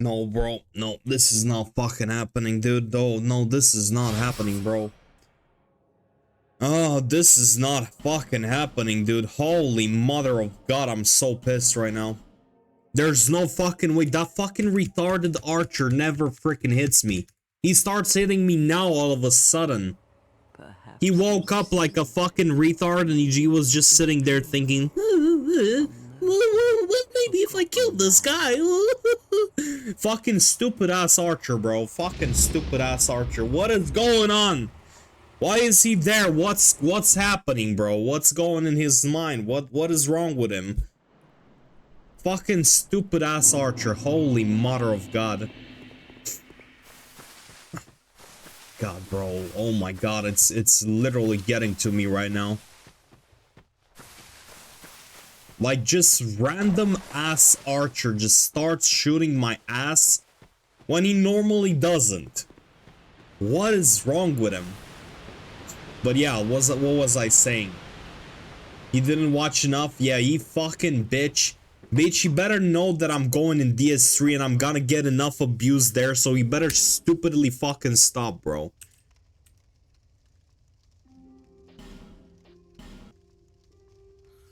No, bro. No, this is not fucking happening, dude. No, this is not happening, bro. Oh, this is not fucking happening, dude. Holy mother of God, I'm so pissed right now. There's no fucking way. That fucking retarded archer never freaking hits me. He starts hitting me now all of a sudden. He woke up like a fucking retard and he was just sitting there thinking, well, maybe if I kill this guy. Fucking stupid ass archer, bro. Fucking stupid ass archer. What is going on? Why is he there? What's happening, bro? What's going in his mind? What is wrong with him? Fucking stupid ass archer. Holy mother of God. God, bro. Oh my God, it's literally getting to me right now. Like, just random ass archer just starts shooting my ass when he normally doesn't. What is wrong with him? But yeah, what was I saying? He didn't watch enough? Yeah, he fucking bitch. Bitch, you better know that I'm going in DS3 and I'm gonna get enough abuse there, so you better stupidly fucking stop, bro.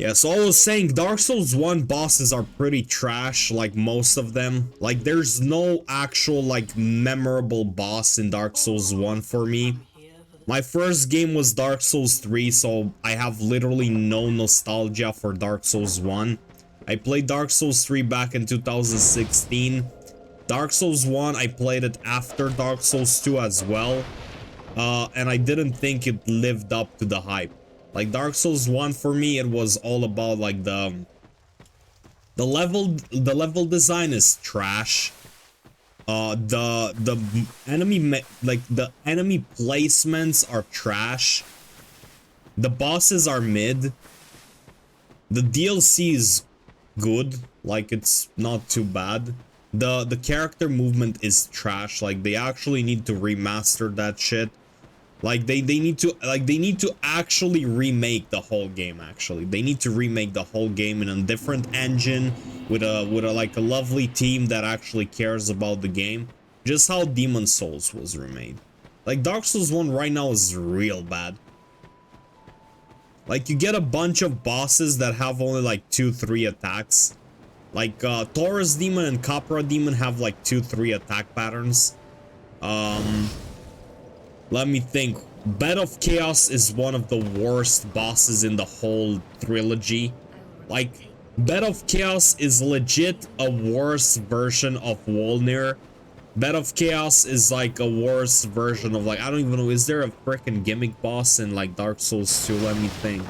Yeah, so I was saying Dark Souls 1 bosses are pretty trash, like most of them. Like, there's no actual, like, memorable boss in Dark Souls 1 for me. My first game was Dark Souls 3, so I have literally no nostalgia for Dark Souls 1. I played Dark Souls 3 back in 2016. Dark Souls 1, I played it after Dark Souls 2 as well. And I didn't think it lived up to the hype. Like, Dark Souls 1 for me, it was all about like the level design is trash. The enemy the enemy placements are trash. The bosses are mid. The DLC is good, like it's not too bad. The character movement is trash. Like, they actually need to remaster that shit. Like, they need to actually remake the whole game. Actually, they need to remake the whole game in a different engine with a like a lovely team that actually cares about the game, just how Demon Souls was remade. Like, Dark Souls 1 right now is real bad. Like, you get a bunch of bosses that have only like 2-3 attacks. Like, Taurus Demon and Capra Demon have like 2-3 attack patterns. Let me think. Bed of Chaos is one of the worst bosses in the whole trilogy. Like, Bed of Chaos is legit a worse version of Wolnir. Bed of Chaos is like a worse version of, like, I don't even know, is there a freaking gimmick boss in like Dark Souls 2? Let me think.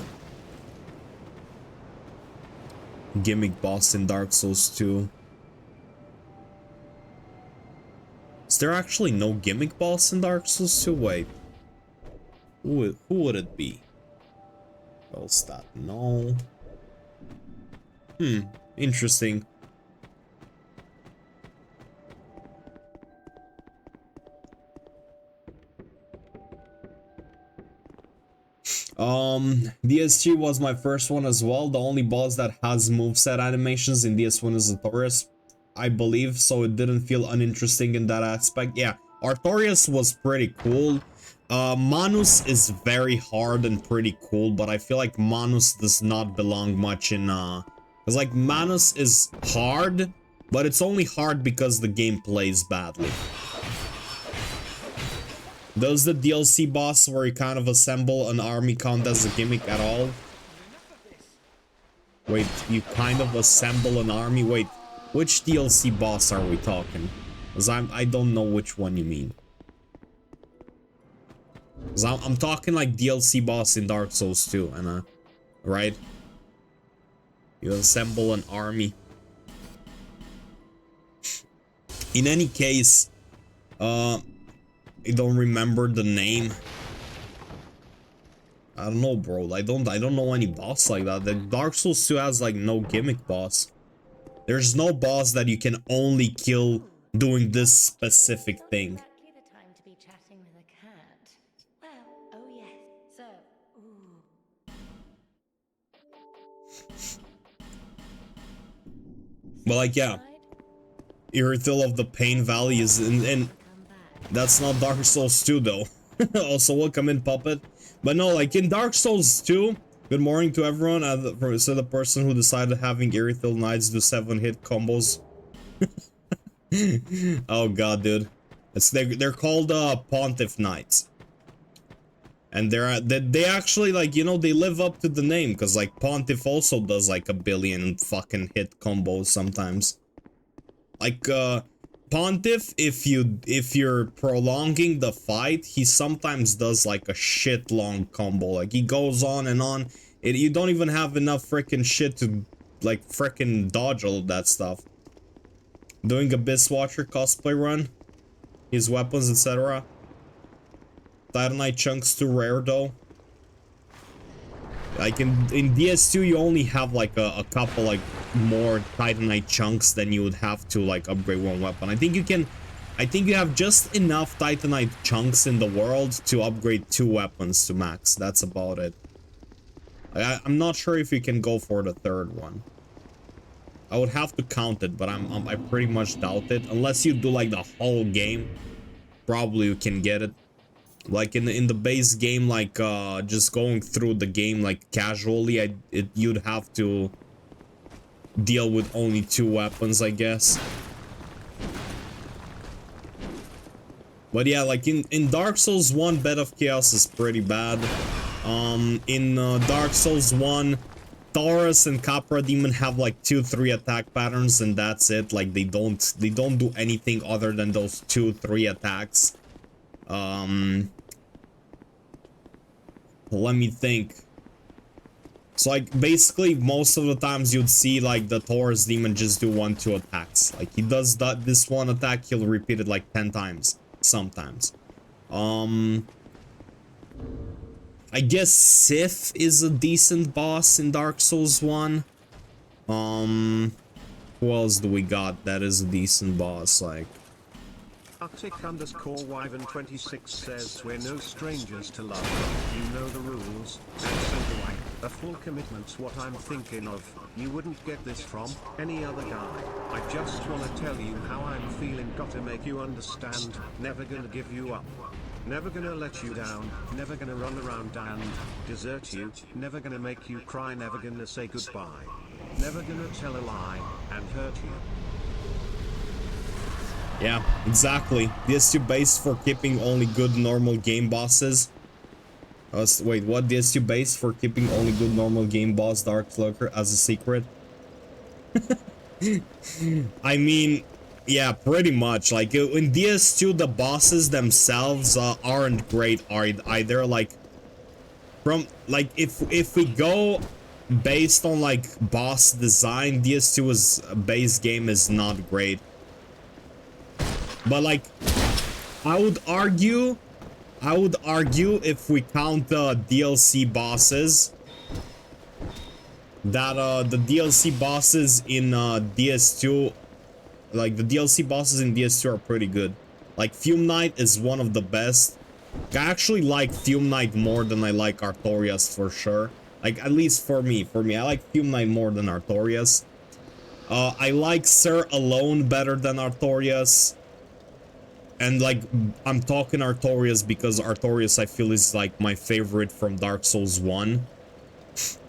Gimmick boss in Dark Souls 2. Is there actually no gimmick boss in Dark Souls 2? Wait. Who would it be? Bellstat, no. Interesting. DS2 was my first one as well. The only boss that has moveset animations in DS1 is Artorias, I believe, so it didn't feel uninteresting in that aspect. Yeah, Artorias was pretty cool. Manus is very hard and pretty cool, but I feel like Manus does not belong much in, because like Manus is hard, but it's only hard because the game plays badly. Does the DLC boss where you kind of assemble an army count as a gimmick at all? Wait, you kind of assemble an army? Wait, which DLC boss are we talking? Because I don't know which one you mean. Because I'm talking like DLC boss in Dark Souls 2, and right? You assemble an army. In any case, I don't remember the name. I don't know, bro. I don't know any boss like that. The Dark Souls 2 has like no gimmick boss. There's no boss that you can only kill doing this specific thing. But like, yeah. Irithyll of the Pain Valley is in that's not Dark Souls 2 though. Also, welcome in, Puppet. But no, like in Dark Souls 2, good morning to everyone. So the person who decided having Irithyll Knights do 7-hit combos. Oh god, dude. They're called Pontiff Knights. And they actually, like, you know, they live up to the name, because like Pontiff also does like a billion fucking hit combos sometimes. Like Pontiff, if you're prolonging the fight, he sometimes does like a shit long combo. Like he goes on and on. You don't even have enough freaking shit to like freaking dodge all of that stuff. Doing Abyss Watcher cosplay run, his weapons, etc. Titanite chunks too rare though. Like in DS2 you only have like a couple like more Titanite chunks than you would have to like upgrade one weapon. I think you have just enough Titanite chunks in the world to upgrade 2 weapons to max. That's about it. I'm not sure if you can go for the 3rd one. I would have to count it, but I pretty much doubt it. Unless you do like the whole game, probably you can get it. Like in the base game, like just going through the game like casually, you'd have to deal with only 2 weapons, I guess. But yeah, like in Dark Souls 1, Bed of Chaos is pretty bad. In Dark Souls 1, Taurus and Capra Demon have like 2-3 attack patterns, and that's it. Like they don't do anything other than those 2-3 attacks. Let me think. So like basically most of the times you'd see like the Taurus Demon just do 1-2 attacks. Like he does this one attack, he'll repeat it like 10 times sometimes. I guess Sif is a decent boss in Dark Souls 1. Who else do we got that is a decent boss? Like Arctic_Wyvern26 says we're no strangers to love. You know the rules, and so do I. A full commitment's what I'm thinking of. You wouldn't get this from any other guy. I just wanna tell you how I'm feeling. Gotta make you understand. Never gonna give you up. Never gonna let you down. Never gonna run around and desert you. Never gonna make you cry. Never gonna say goodbye. Never gonna tell a lie and hurt you. yeah, exactly. DS2 base for keeping only good normal game bosses. Wait, what? DS2 base for keeping only good normal game boss Dark Lurker as a secret? I mean, yeah, pretty much. Like in DS2, the bosses themselves aren't great either. Like from like if we go based on like boss design, DS2's base game is not great. But like, I would argue if we count the DLC bosses, that the DLC bosses in DS2, like the DLC bosses in DS2 are pretty good. Like Fume Knight is one of the best. I actually like Fume Knight more than I like Artorias for sure. Like at least for me, I like Fume Knight more than Artorias. I like Sir Alone better than Artorias. And like, I'm talking Artorias because Artorias I feel is like my favorite from Dark Souls 1.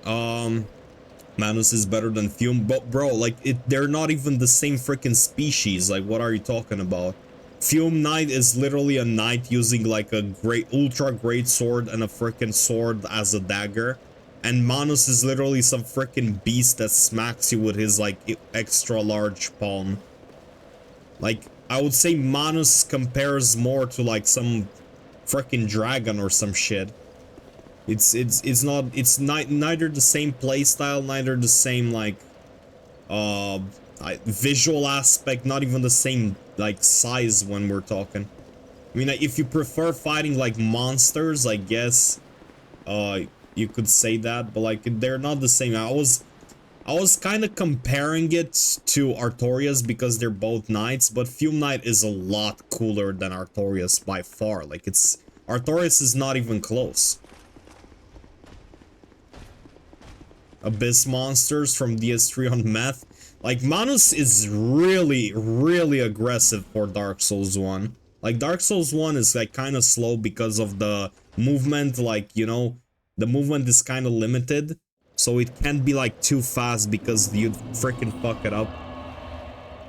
Manus is better than Fume, but bro, like they're not even the same freaking species. Like, what are you talking about? Fume Knight is literally a knight using like a ultra great sword and a freaking sword as a dagger. And Manus is literally some freaking beast that smacks you with his like extra large palm. Like, I would say Manus compares more to like some freaking dragon or some shit. It's neither the same playstyle, neither the same like visual aspect, not even the same like size when we're talking. I mean, if you prefer fighting like monsters, I guess you could say that, but like they're not the same. I was kind of comparing it to Artorias because they're both knights, but Fume Knight is a lot cooler than Artorias by far. Like Artorias is not even close. Abyss monsters from DS3 on meth. Like, Manus is really, really aggressive for Dark Souls 1. Like, Dark Souls 1 is, like, kind of slow because of the movement, like, you know, the movement is kind of limited. So it can't be, like, too fast because you'd freaking fuck it up.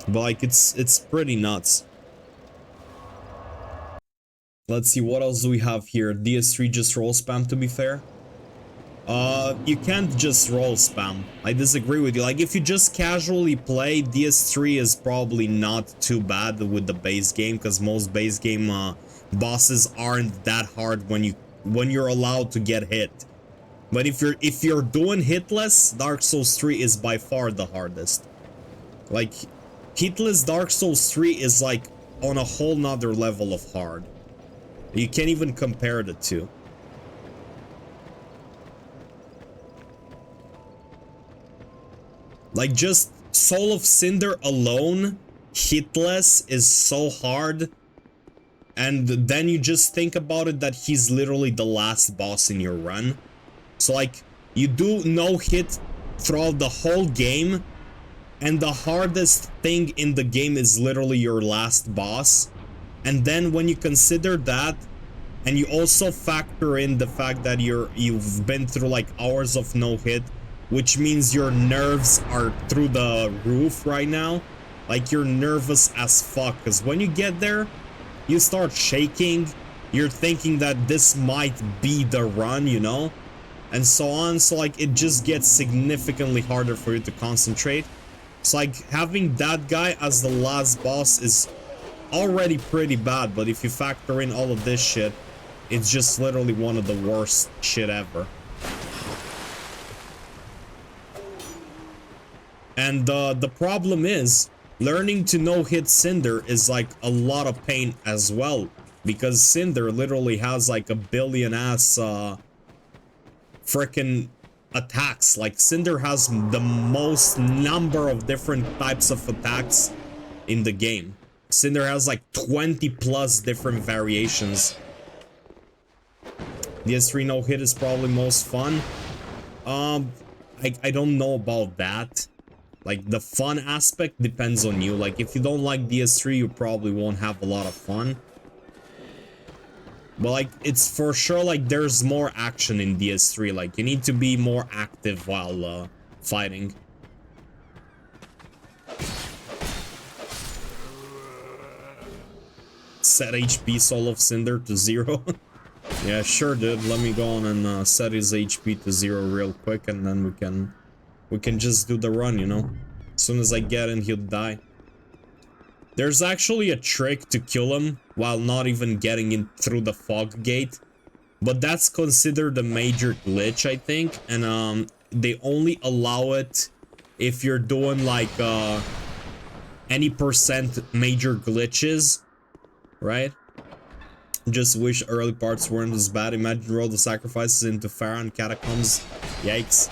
But, like, it's pretty nuts. Let's see, what else do we have here? DS3 just roll spam, to be fair. You can't just roll spam. I disagree with you. Like, if you just casually play, DS3 is probably not too bad with the base game, because most base game bosses aren't that hard when you're allowed to get hit. But if you're doing hitless, Dark Souls 3 is by far the hardest. Like, hitless Dark Souls 3 is like on a whole nother level of hard. You can't even compare the two. Like, just Soul of Cinder alone, hitless, is so hard. And then you just think about it that he's literally the last boss in your run. So, like, you do no hit throughout the whole game. And the hardest thing in the game is literally your last boss. And then when you consider that, and you also factor in the fact that you've been through like hours of no hit, which means your nerves are through the roof right now. Like, you're nervous as fuck, because when you get there, you start shaking. You're thinking that this might be the run, you know, and so on. So like, it just gets significantly harder for you to concentrate. It's like having that guy as the last boss is already pretty bad, but if you factor in all of this shit, it's just literally one of the worst shit ever. And the problem is, learning to no-hit Cinder is like a lot of pain as well, because Cinder literally has like a billion-ass frickin' attacks. Like, Cinder has the most number of different types of attacks in the game. Cinder has like 20 plus different variations. DS3 no hit is probably most fun. I don't know about that. Like, the fun aspect depends on you. Like, if you don't like DS3, you probably won't have a lot of fun. But like, it's for sure like there's more action in DS3. Like, you need to be more active while fighting. Set HP Soul of Cinder to 0. Yeah, sure, dude. Let me go on and set his HP to 0 real quick, and then we can just do the run, you know. As soon as I get in, he'll die. There's actually a trick to kill him while not even getting in through the fog gate, but that's considered a major glitch, I think, and they only allow it if you're doing like any percent major glitches, right? Just wish early parts weren't as bad. Imagine roll the sacrifices into Farron Catacombs. Yikes.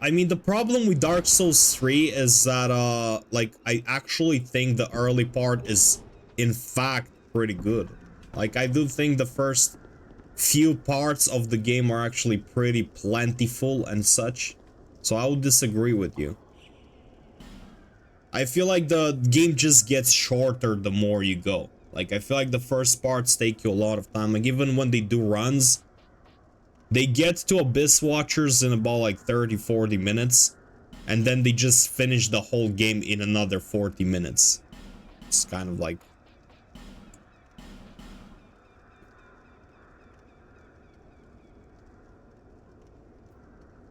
I mean, the problem with Dark Souls 3 is that, like, I actually think the early part is, in fact, pretty good. Like, I do think the first few parts of the game are actually pretty plentiful and such. So I would disagree with you. I feel like the game just gets shorter the more you go. Like, I feel like the first parts take you a lot of time. Like, even when they do runs, they get to Abyss Watchers in about like 30-40 minutes. And then they just finish the whole game in another 40 minutes. It's kind of like...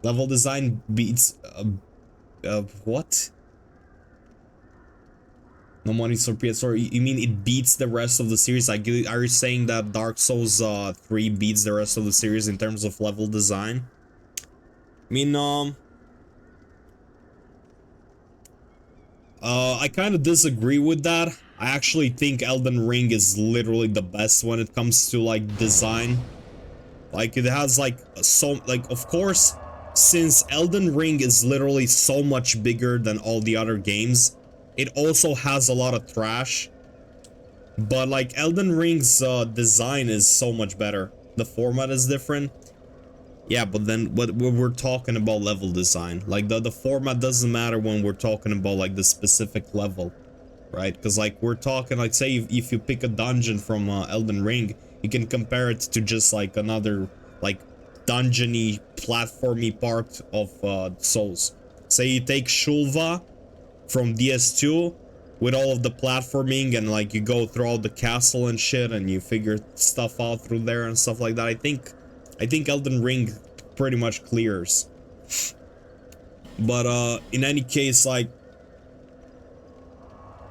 Level design beats... what? No money for PS4. You mean it beats the rest of the series? Like, are you saying that Dark Souls 3 beats the rest of the series in terms of level design? I mean, I kind of disagree with that. I actually think Elden Ring is literally the best when it comes to like design. Like, it has like of course, since Elden Ring is literally so much bigger than all the other games, it also has a lot of trash, but like Elden Ring's design is so much better. The format is different. Yeah, but then what we're talking about level design. Like the format doesn't matter when we're talking about like the specific level, right? Because like we're talking like say if you pick a dungeon from Elden Ring, you can compare it to just like another like dungeony platformy part of Souls. Say you take Shulva from DS2 with all of the platforming and like you go through all the castle and shit and you figure stuff out through there and stuff like that. I think Elden Ring pretty much clears. But in any case, like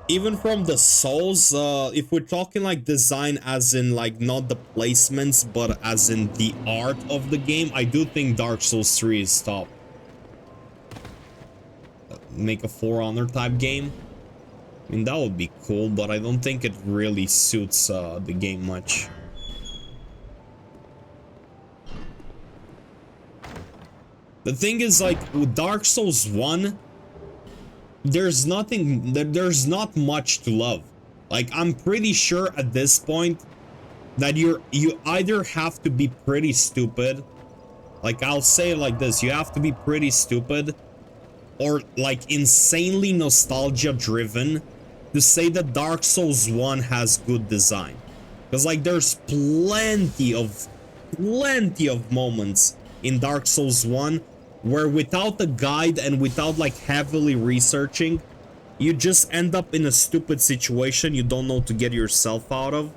even from the Souls, if we're talking like design as in like not the placements but as in the art of the game, I do think Dark Souls 3 is top. Make a For Honor type game. I mean, that would be cool, but I don't think it really suits the game much. The thing is, like, with Dark Souls 1, there's not much to love. Like, I'm pretty sure at this point that you either have to be pretty stupid, like, I'll say it like this, you have to be pretty stupid, or, like, insanely nostalgia-driven to say that Dark Souls 1 has good design. Because, like, there's plenty of moments in Dark Souls 1 where without a guide and without like heavily researching, you just end up in a stupid situation you don't know to get yourself out of.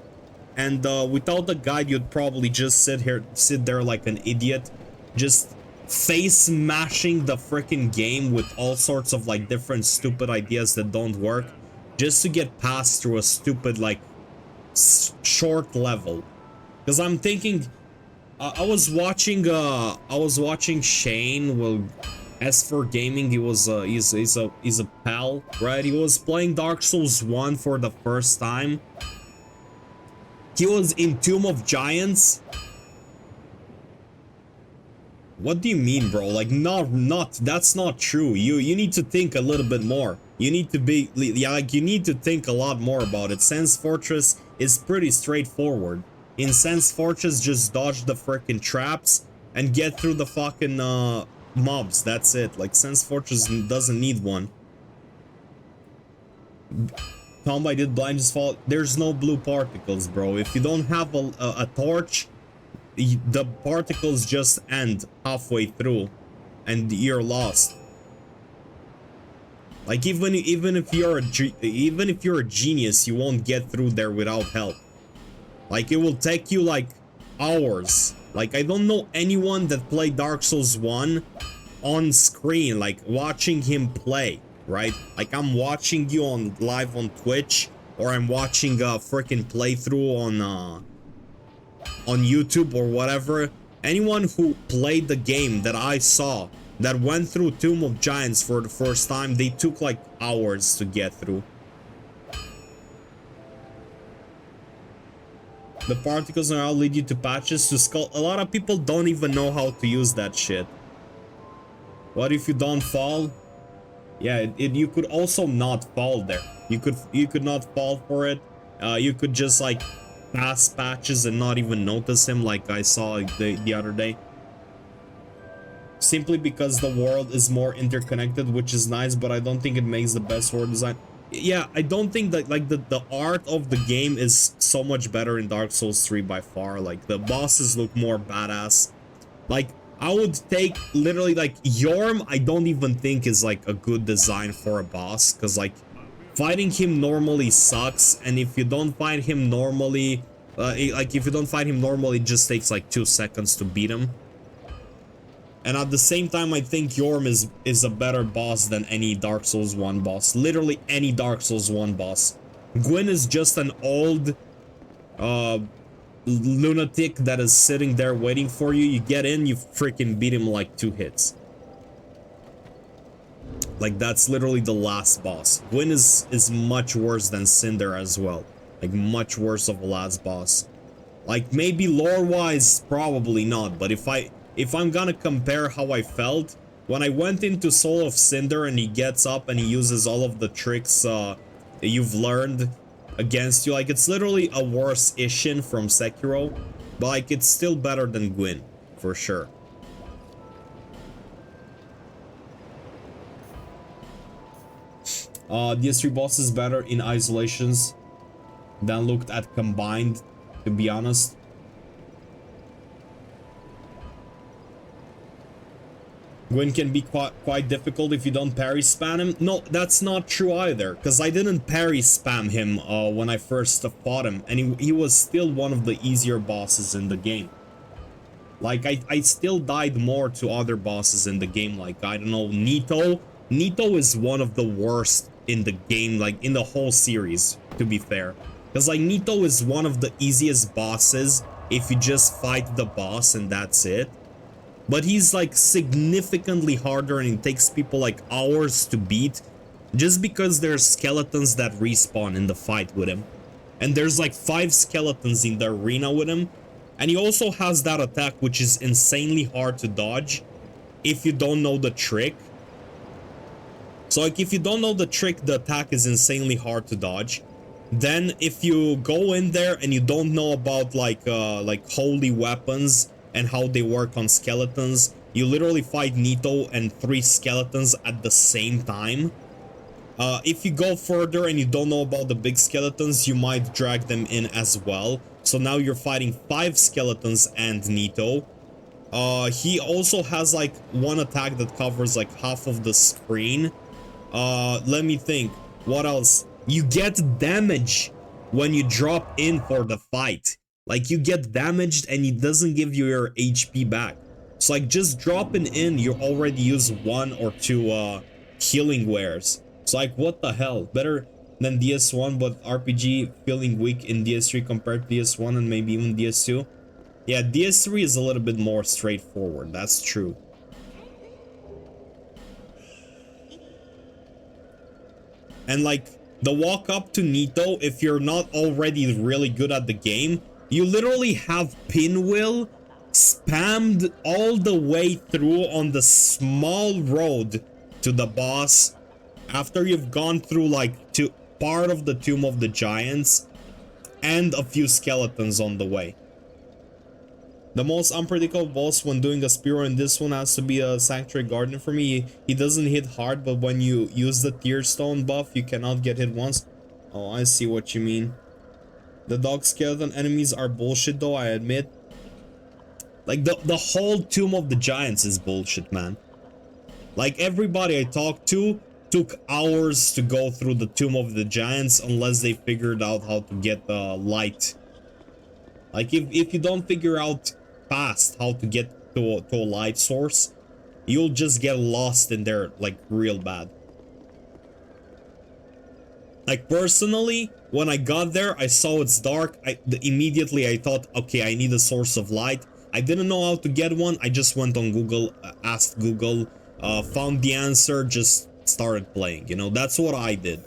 And without a guide, you'd probably just sit there like an idiot, just face smashing the freaking game with all sorts of like different stupid ideas that don't work, just to get past through a stupid like short level. Because I'm thinking, I was watching Shane. Well, as for gaming, he's a pal, right? He was playing Dark Souls 1 for the first time. He was in Tomb of Giants. What do you mean, bro? Like, that's not true. You need to think a little bit more. You need to be, yeah, like, you need to think a lot more about it. Sense Fortress is pretty straightforward. In Sense Fortress, just dodge the freaking traps and get through the fucking mobs. That's it. Like, Sense Fortress doesn't need one. Tom, I did blind just fall. There's no blue particles, bro. If you don't have a torch, the particles just end halfway through and you're lost. Like, even if you're a genius, you won't get through there without help. Like, it will take you, like, hours. Like, I don't know anyone that played Dark Souls 1 on screen, like, watching him play, right? Like, I'm watching you live on Twitch, or I'm watching a freaking playthrough on YouTube or whatever. Anyone who played the game that I saw, that went through Tomb of Giants for the first time, they took, like, hours to get through. The particles now lead you to patches to skull. A lot of people don't even know how to use that shit. What if you don't fall? Yeah, you could also not fall there. You could not fall for it. You could just like pass patches and not even notice him, like I saw the other day. Simply because the world is more interconnected, which is nice, but I don't think it makes the best world design. Yeah, I don't think that like the art of the game is so much better in Dark Souls 3 by far. Like, the bosses look more badass. Like, I would take literally like Yorm. I don't even think is like a good design for a boss, because like fighting him normally sucks, and if you don't fight him normally, it just takes like 2 seconds to beat him. And at the same time, I think Yorm is a better boss than any Dark Souls 1 boss. Literally any Dark Souls 1 boss. Gwyn is just an old lunatic that is sitting there waiting for you. You get in, you freaking beat him like 2 hits. Like, that's literally the last boss. Gwyn is much worse than Cinder as well. Like, much worse of a last boss. Like, maybe lore-wise, probably not, but if I'm gonna compare how I felt when I went into Soul of Cinder and he gets up and he uses all of the tricks you've learned against you, like, it's literally a worse Ishin from Sekiro, but like, it's still better than Gwyn, for sure. DS3 boss is better in isolations than looked at combined, to be honest. Gwyn can be quite difficult if you don't parry spam him. No, that's not true either, because I didn't parry spam him when I first fought him, and he was still one of the easier bosses in the game. Like, I still died more to other bosses in the game, like, I don't know, Nito. Nito is one of the worst in the game, like, in the whole series, to be fair. Because, like, Nito is one of the easiest bosses if you just fight the boss and that's it. But he's like significantly harder and it takes people like hours to beat just because there's skeletons that respawn in the fight with him. And there's like 5 skeletons in the arena with him. And he also has that attack which is insanely hard to dodge if you don't know the trick. So like if you don't know the trick, the attack is insanely hard to dodge. Then if you go in there and you don't know about like holy weapons and how they work on skeletons, you literally fight Nito and 3 skeletons at the same time. If you go further and you don't know about the big skeletons, you might drag them in as well. So now you're fighting 5 skeletons and Nito. He also has like one attack that covers like half of the screen. Let me think. What else? You get damage when you drop in for the fight. Like, you get damaged and it doesn't give you your HP back. So, like, just dropping in, you already use 1 or 2 healing wares. So, like, what the hell? Better than DS1, but RPG feeling weak in DS3 compared to DS1 and maybe even DS2. Yeah, DS3 is a little bit more straightforward. That's true. And, like, the walk up to Nito, if you're not already really good at the game, you literally have Pinwheel spammed all the way through on the small road to the boss after you've gone through like part of the Tomb of the Giants and a few skeletons on the way. The most unpredictable boss when doing a Spear in this one has to be a Sanctuary Guardian for me. He doesn't hit hard, but when you use the Tear Stone buff, you cannot get hit once. Oh, I see what you mean. The dog skeleton enemies are bullshit though, I admit. Like, the whole Tomb of the Giants is bullshit, man. Like, everybody I talked to took hours to go through the Tomb of the Giants unless they figured out how to get the light. Like, if you don't figure out fast how to get to a light source, you'll just get lost in there, like, real bad. Like, personally, when I got there, I saw it's dark. Immediately I thought, okay, I need a source of light. I didn't know how to get one. I just went on Google, asked Google, found the answer, just started playing. You know, that's what I did.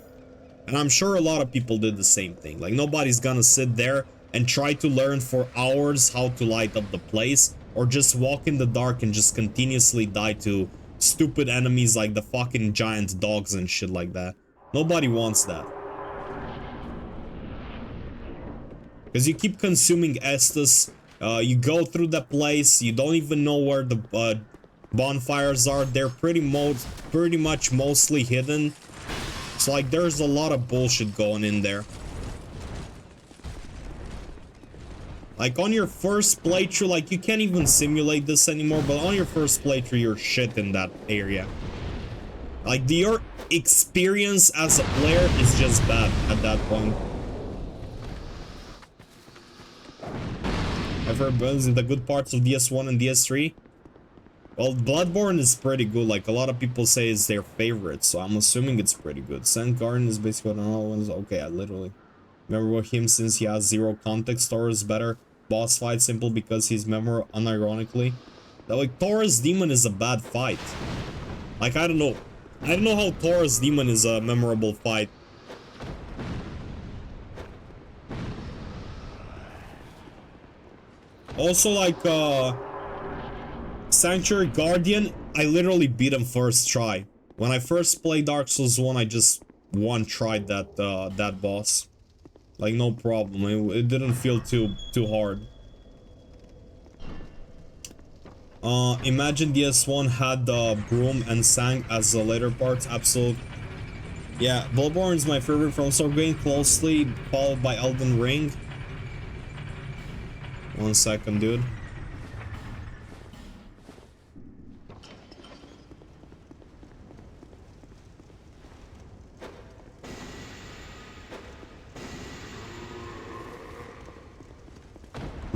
And I'm sure a lot of people did the same thing. Like, nobody's gonna sit there and try to learn for hours how to light up the place, or just walk in the dark and just continuously die to stupid enemies like the fucking giant dogs and shit like that. Nobody wants that. Because you keep consuming Estus, you go through the place, you don't even know where the bonfires are. They're pretty much mostly hidden. It's like there's a lot of bullshit going in there. Like, on your first playthrough, like, you can't even simulate this anymore, but on your first playthrough, you're shit in that area. Like, your experience as a player is just bad at that point. I've heard Bones in the good parts of DS1 and DS3. Well, Bloodborne is pretty good. Like, a lot of people say it's their favorite, so I'm assuming it's pretty good. Sand Garden is basically what I know. Okay, I literally remember him since he has 0 context. Thor is better. Boss fight simple because he's memorable, unironically. Like, Taurus Demon is a bad fight. Like, I don't know. I don't know how Taurus Demon is a memorable fight. Also, like, Sanctuary Guardian, I literally beat him first try. When I first played Dark Souls 1, I just one-tried that boss. Like, no problem. It didn't feel too hard. Imagine DS1 had the broom and sang as the later parts. Absolute. Yeah, Bloodborne is my favorite from Soul game, closely followed by Elden Ring. 1 second, dude.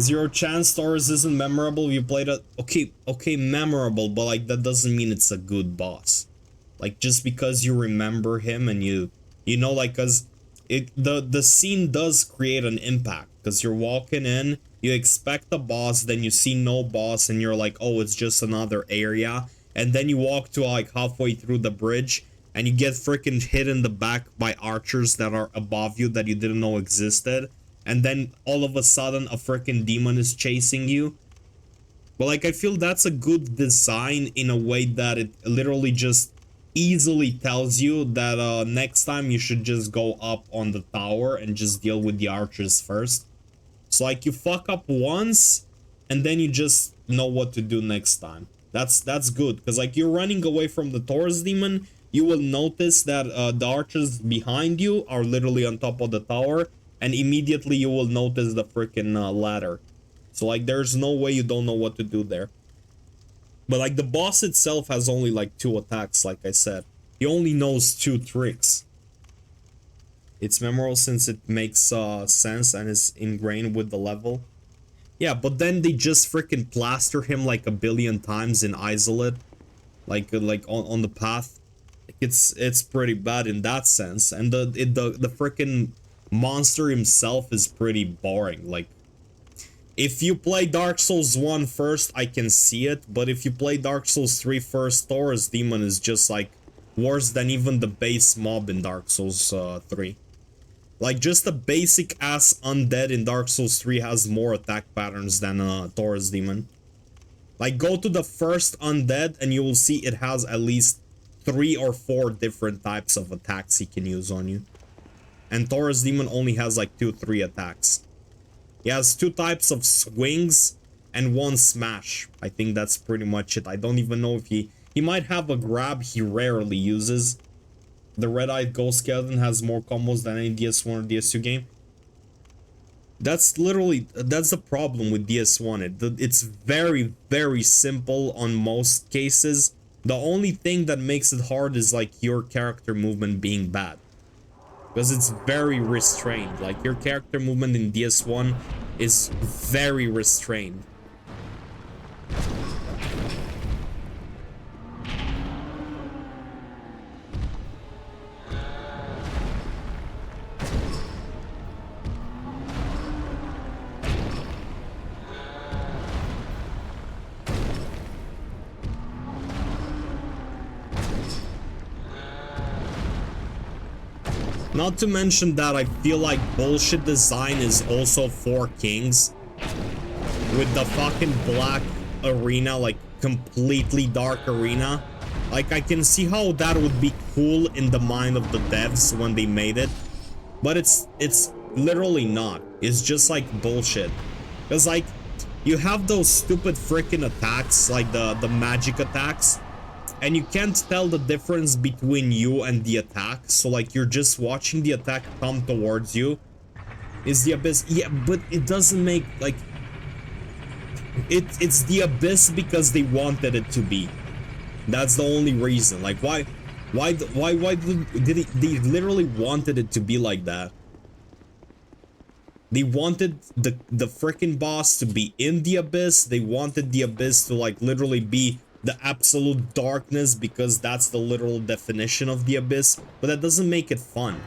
Zero Chance Stars isn't memorable. You played it. Okay, memorable, but like that doesn't mean it's a good boss. Like just because you remember him and you know, like, cause the scene does create an impact, because you're walking in, you expect the boss, then you see no boss, and you're like, oh, it's just another area, and then you walk to like halfway through the bridge, and you get freaking hit in the back by archers that are above you that you didn't know existed, and then all of a sudden a freaking demon is chasing you. But like, I feel that's a good design in a way that it literally just easily tells you that next time you should just go up on the tower and just deal with the archers first. So like, you fuck up once and then you just know what to do next time. That's good, because like, you're running away from the Taurus demon, you will notice that the archers behind you are literally on top of the tower, and immediately you will notice the freaking ladder. So like, there's no way you don't know what to do there. But like, the boss itself has only like 2 attacks, like I said. He only knows 2 tricks. It's memorable since it makes sense and is ingrained with the level. Yeah, but then they just freaking plaster him like a billion times in Isolate. Like on the path. It's pretty bad in that sense. And the freaking monster himself is pretty boring. Like, if you play Dark Souls 1 first, I can see it, but if you play Dark Souls 3 first, Taurus Demon is just like worse than even the base mob in Dark Souls 3. Like, just the basic ass undead in Dark Souls 3 has more attack patterns than Taurus Demon. Like, go to the first undead and you will see it has at least 3 or 4 different types of attacks he can use on you. And Taurus Demon only has like 2-3 attacks. He has 2 types of swings and 1 smash. I think that's pretty much it. I don't even know if he might have a grab he rarely uses. The Red-Eyed Ghost Skeleton has more combos than any DS1 or DS2 game. That's the problem with DS1. It's very, very simple on most cases. The only thing that makes it hard is like your character movement being bad. Because it's very restrained. Like, your character movement in DS1 is very restrained. Not to mention that I feel like bullshit design is also 4 Kings. With the fucking black arena, like completely dark arena. Like, I can see how that would be cool in the mind of the devs when they made it. But it's literally not. It's just like bullshit. Because like, you have those stupid freaking attacks, like the magic attacks. And you can't tell the difference between you and the attack. So like, you're just watching the attack come towards you. Is the Abyss? Yeah, but it doesn't make like... It's the Abyss because they wanted it to be. That's the only reason. Like, why did they literally wanted it to be like that? They wanted the freaking boss to be in the Abyss. They wanted the Abyss to like literally be the absolute darkness, because that's the literal definition of the Abyss, but that doesn't make it fun.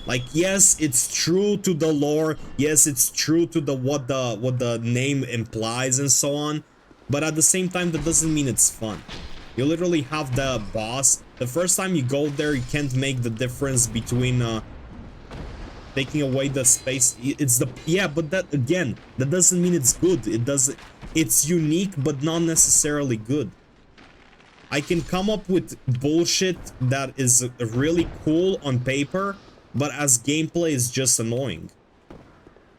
Like, yes, it's true to the lore, yes, it's true to the what the name implies and so on, but at the same time, that doesn't mean it's fun. You literally have the boss. The first time you go there, you can't make the difference between taking away the space. It's the... Yeah, but that, again, that doesn't mean it's good. It's unique, but not necessarily good. I can come up with bullshit that is really cool on paper, but as gameplay is just annoying.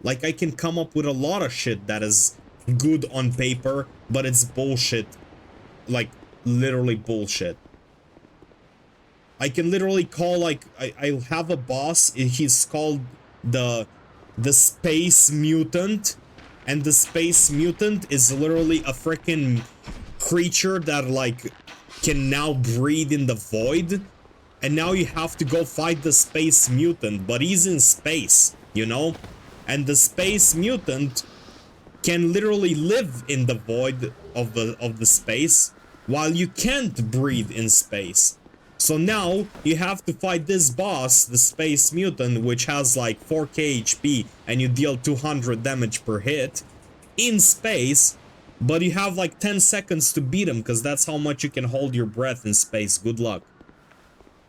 Like, I can come up with a lot of shit that is good on paper, but it's bullshit. Like, literally bullshit. I can literally call like I have a boss. He's called the Space Mutant, and the Space Mutant is literally a freaking creature that like can now breathe in the void, and now you have to go fight the Space Mutant, but he's in space, you know, and the Space Mutant can literally live in the void of the space while you can't breathe in space. So now you have to fight this boss, the Space Mutant, which has like 4k HP and you deal 200 damage per hit in space, but you have like 10 seconds to beat him because that's how much you can hold your breath in space. Good luck.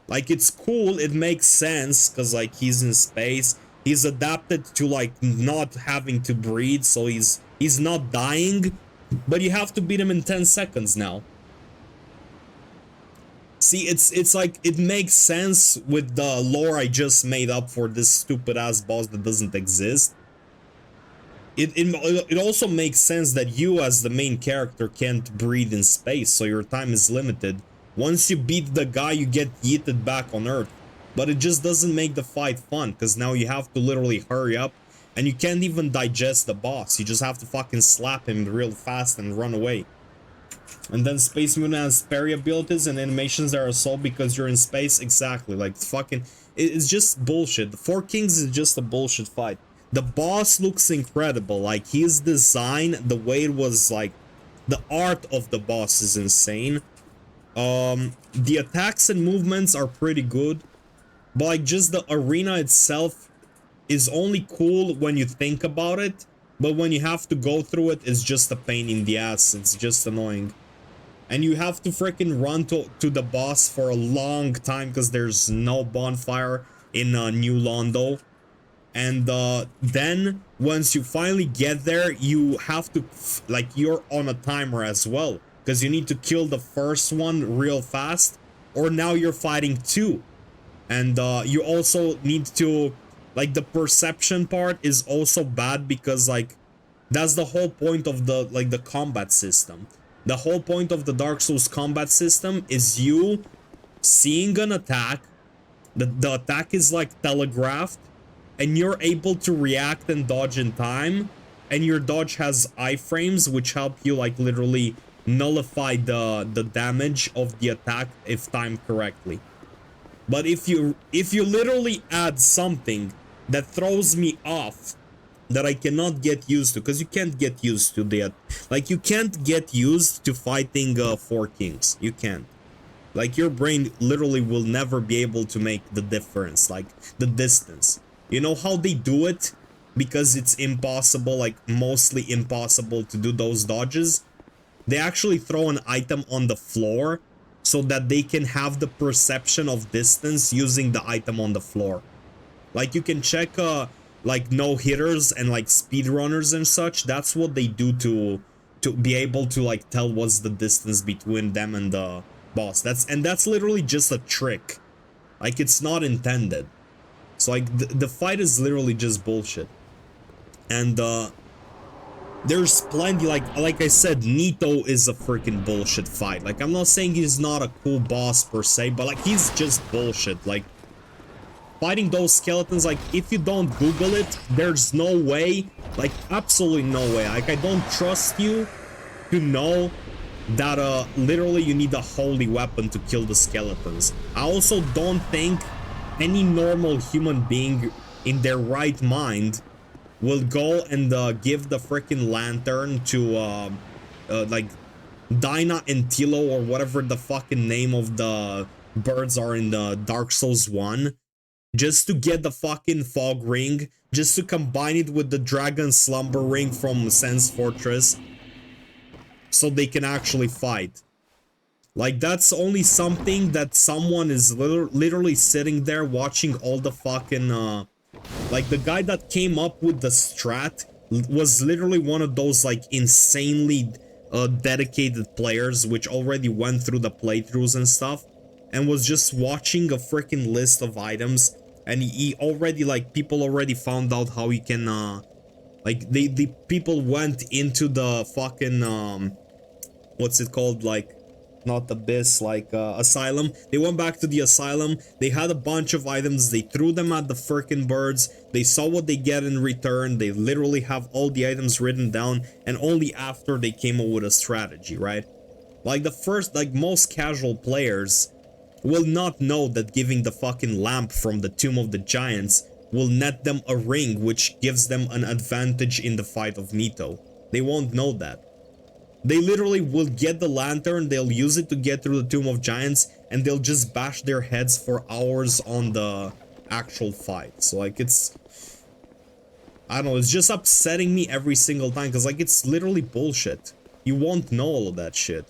Like, it's cool, it makes sense because like he's in space. He's adapted to like not having to breathe, so he's not dying, but you have to beat him in 10 seconds now. See, it's like, it makes sense with the lore I just made up for this stupid ass boss that doesn't exist. It also makes sense that you as the main character can't breathe in space, so your time is limited. Once you beat the guy, you get yeeted back on Earth. But it just doesn't make the fight fun, because now you have to literally hurry up, and you can't even digest the boss. You just have to fucking slap him real fast and run away. And then Space Mutant has parry abilities and animations that are solved because you're in space. Exactly, like fucking, it's just bullshit. The Four Kings is just a bullshit fight. The boss looks incredible, like his design, the way it was like, the art of the boss is insane. The attacks and movements are pretty good, but like just the arena itself is only cool when you think about it, but when you have to go through it, it's just a pain in the ass. It's just annoying. And you have to freaking run to the boss for a long time because there's no bonfire in New Londo. And then once you finally get there, you have to, like, you're on a timer as well, because you need to kill the first one real fast, or now you're fighting two. And you also need to, like, the perception part is also bad because, like, that's the whole point of the, like, the combat system. The whole point of the Dark Souls combat system is you seeing an attack, the attack is like telegraphed, and you're able to react and dodge in time, and your dodge has iframes which help you like literally nullify the damage of the attack if timed correctly. But if you literally add something that throws me off, that I cannot get used to, because you can't get used to that. Like, you can't get used to fighting Four Kings. You can't. Like, your brain literally will never be able to make the difference, like, the distance. You know how they do it? Because it's impossible, like, mostly impossible to do those dodges. They actually throw an item on the floor so that they can have the perception of distance using the item on the floor. Like, you can check, like no hitters and like speedrunners and such. That's what they do to be able to like tell what's the distance between them and the boss. That's literally just a trick. Like, it's not intended. So like the fight is literally just bullshit. And there's plenty, like I said, Nito is a freaking bullshit fight. Like, I'm not saying he's not a cool boss per se, but like he's just bullshit. Like, fighting those skeletons, like, if you don't Google it, there's no way, like, absolutely no way. Like, I don't trust you to know that, literally you need a holy weapon to kill the skeletons. I also don't think any normal human being in their right mind will go and, give the freaking lantern to, like, Dinah and Tilo, or whatever the fucking name of the birds are in the Dark Souls 1. Just to get the fucking fog ring, just to combine it with the dragon slumber ring from Sen's Fortress, so they can actually fight. Like, that's only something that someone is literally sitting there watching all the fucking, like, the guy that came up with the strat was literally one of those, like, insanely dedicated players, which already went through the playthroughs and stuff, and was just watching a freaking list of items. And he already, like, people already found out how you can, like, the people went into the fucking, what's it called, like, not abyss, like asylum. They went back to the asylum. They had a bunch of items. They threw them at the freaking birds. They saw what they get in return. They literally have all the items written down, and only after they came up with a strategy, right? Like the first, like most casual players will not know that giving the fucking lamp from the Tomb of the Giants will net them a ring, which gives them an advantage in the fight of Nito. They won't know that. They literally will get the lantern, they'll use it to get through the Tomb of Giants, and they'll just bash their heads for hours on the actual fight. So like it's, I don't know, it's just upsetting me every single time, because like it's literally bullshit. You won't know all of that shit.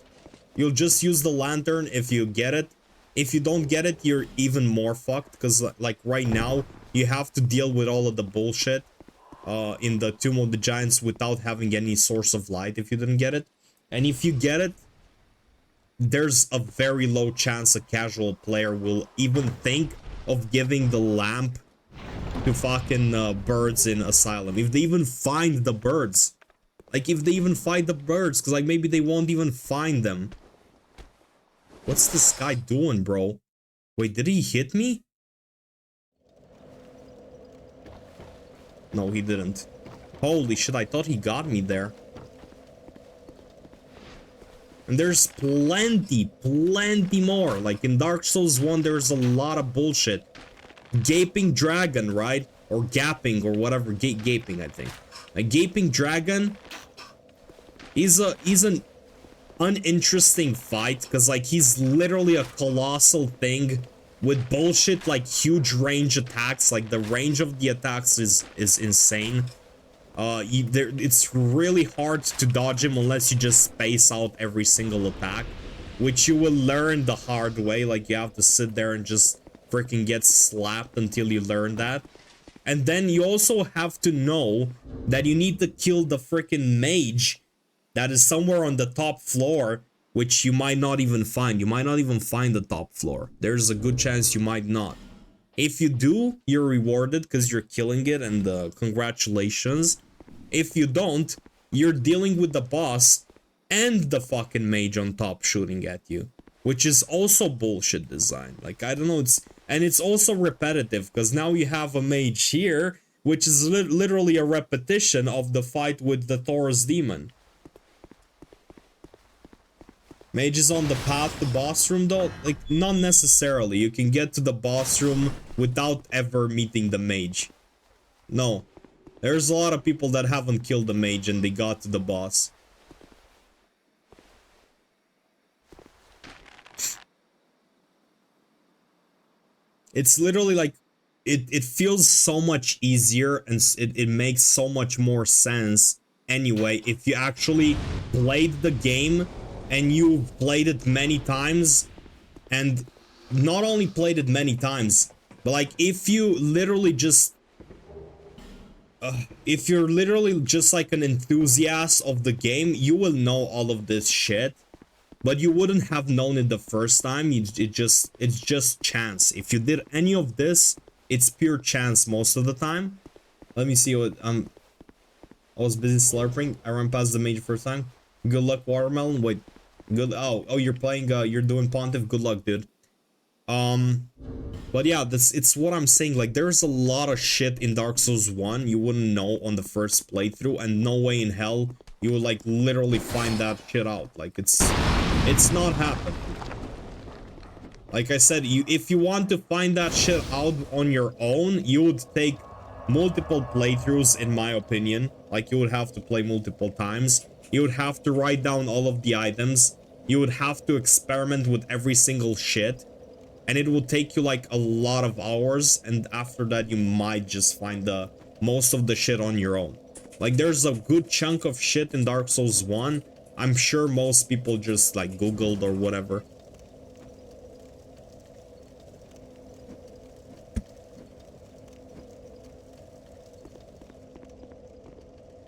You'll just use the lantern if you get it. If you don't get it, you're even more fucked, because like right now you have to deal with all of the bullshit in the Tomb of the Giants without having any source of light if you didn't get it. And if you get it, there's a very low chance a casual player will even think of giving the lamp to fucking birds in Asylum. If they even find the birds. Like, if they even find the birds, because like maybe they won't even find them. What's this guy doing, bro? Wait, did he hit me? No, he didn't. Holy shit, I thought he got me there. And there's plenty more. Like in Dark Souls 1, there's a lot of bullshit. Gaping Dragon, right? Or Gapping, or whatever. Gaping, I think. A Gaping Dragon is an uninteresting fight, because like he's literally a colossal thing with bullshit like huge range attacks. Like the range of the attacks is insane. It's really hard to dodge him unless you just space out every single attack, which you will learn the hard way. Like you have to sit there and just freaking get slapped until you learn that. And then you also have to know that you need to kill the freaking mage that is somewhere on the top floor, which you might not even find. You might not even find the top floor. There's a good chance you might not. If you do, you're rewarded because you're killing it, and congratulations. If you don't, you're dealing with the boss and the fucking mage on top shooting at you, which is also bullshit design. Like, I don't know, it's also repetitive, because now you have a mage here, which is literally a repetition of the fight with the Taurus demon. Mage is on the path to boss room though? Like, not necessarily. You can get to the boss room without ever meeting the mage. No. There's a lot of people that haven't killed the mage and they got to the boss. It's literally like, it feels so much easier, and it makes so much more sense anyway if you actually played the game and you've played it many times, and not only played it many times, but like if you literally just if you're literally just like an enthusiast of the game, you will know all of this shit, but you wouldn't have known it the first time. It's just chance. If you did any of this, it's pure chance most of the time. Let me see what I was busy slurping. I ran past the mage first time. Good luck, Watermelon. Wait. Good. Oh, you're playing. You're doing Pontiff. Good luck, dude. But yeah, it's what I'm saying. Like, there's a lot of shit in Dark Souls 1 you wouldn't know on the first playthrough, and no way in hell you would like literally find that shit out. Like, it's not happening. Like I said, if you want to find that shit out on your own, you would take multiple playthroughs, in my opinion. Like, you would have to play multiple times. You would have to write down all of the items. You would have to experiment with every single shit. And it will take you like a lot of hours. And after that, you might just find most of the shit on your own. Like, there's a good chunk of shit in Dark Souls 1. I'm sure most people just like Googled or whatever.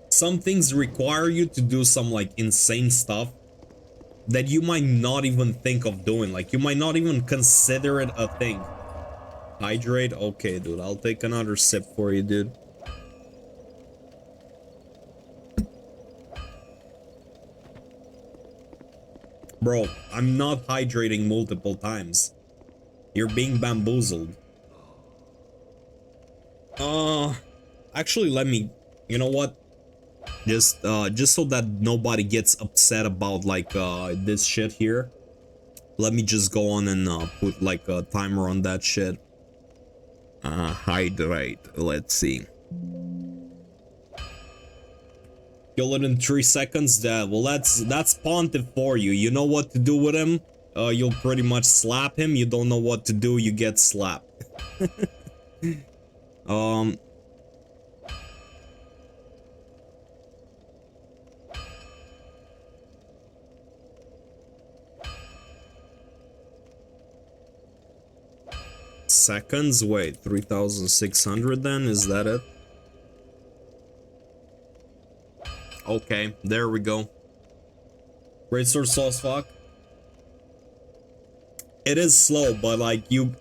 Some things require you to do some like insane stuff that you might not even think of doing. Like, you might not even consider it a thing. Hydrate? Okay, dude. I'll take another sip for you, dude. Bro, I'm not hydrating multiple times. You're being bamboozled. Actually, let me, you know what? Just so that nobody gets upset about like this shit here. Let me just go on and put like a timer on that shit. Hydrate. Let's see. Kill it in 3 seconds. Well, that's Pontiff for you. You know what to do with him. You'll pretty much slap him. You don't know what to do. You get slapped. Seconds. Wait, 3,600. Then is that it? Okay, there we go. Great sword sauce fuck. It is slow, but like you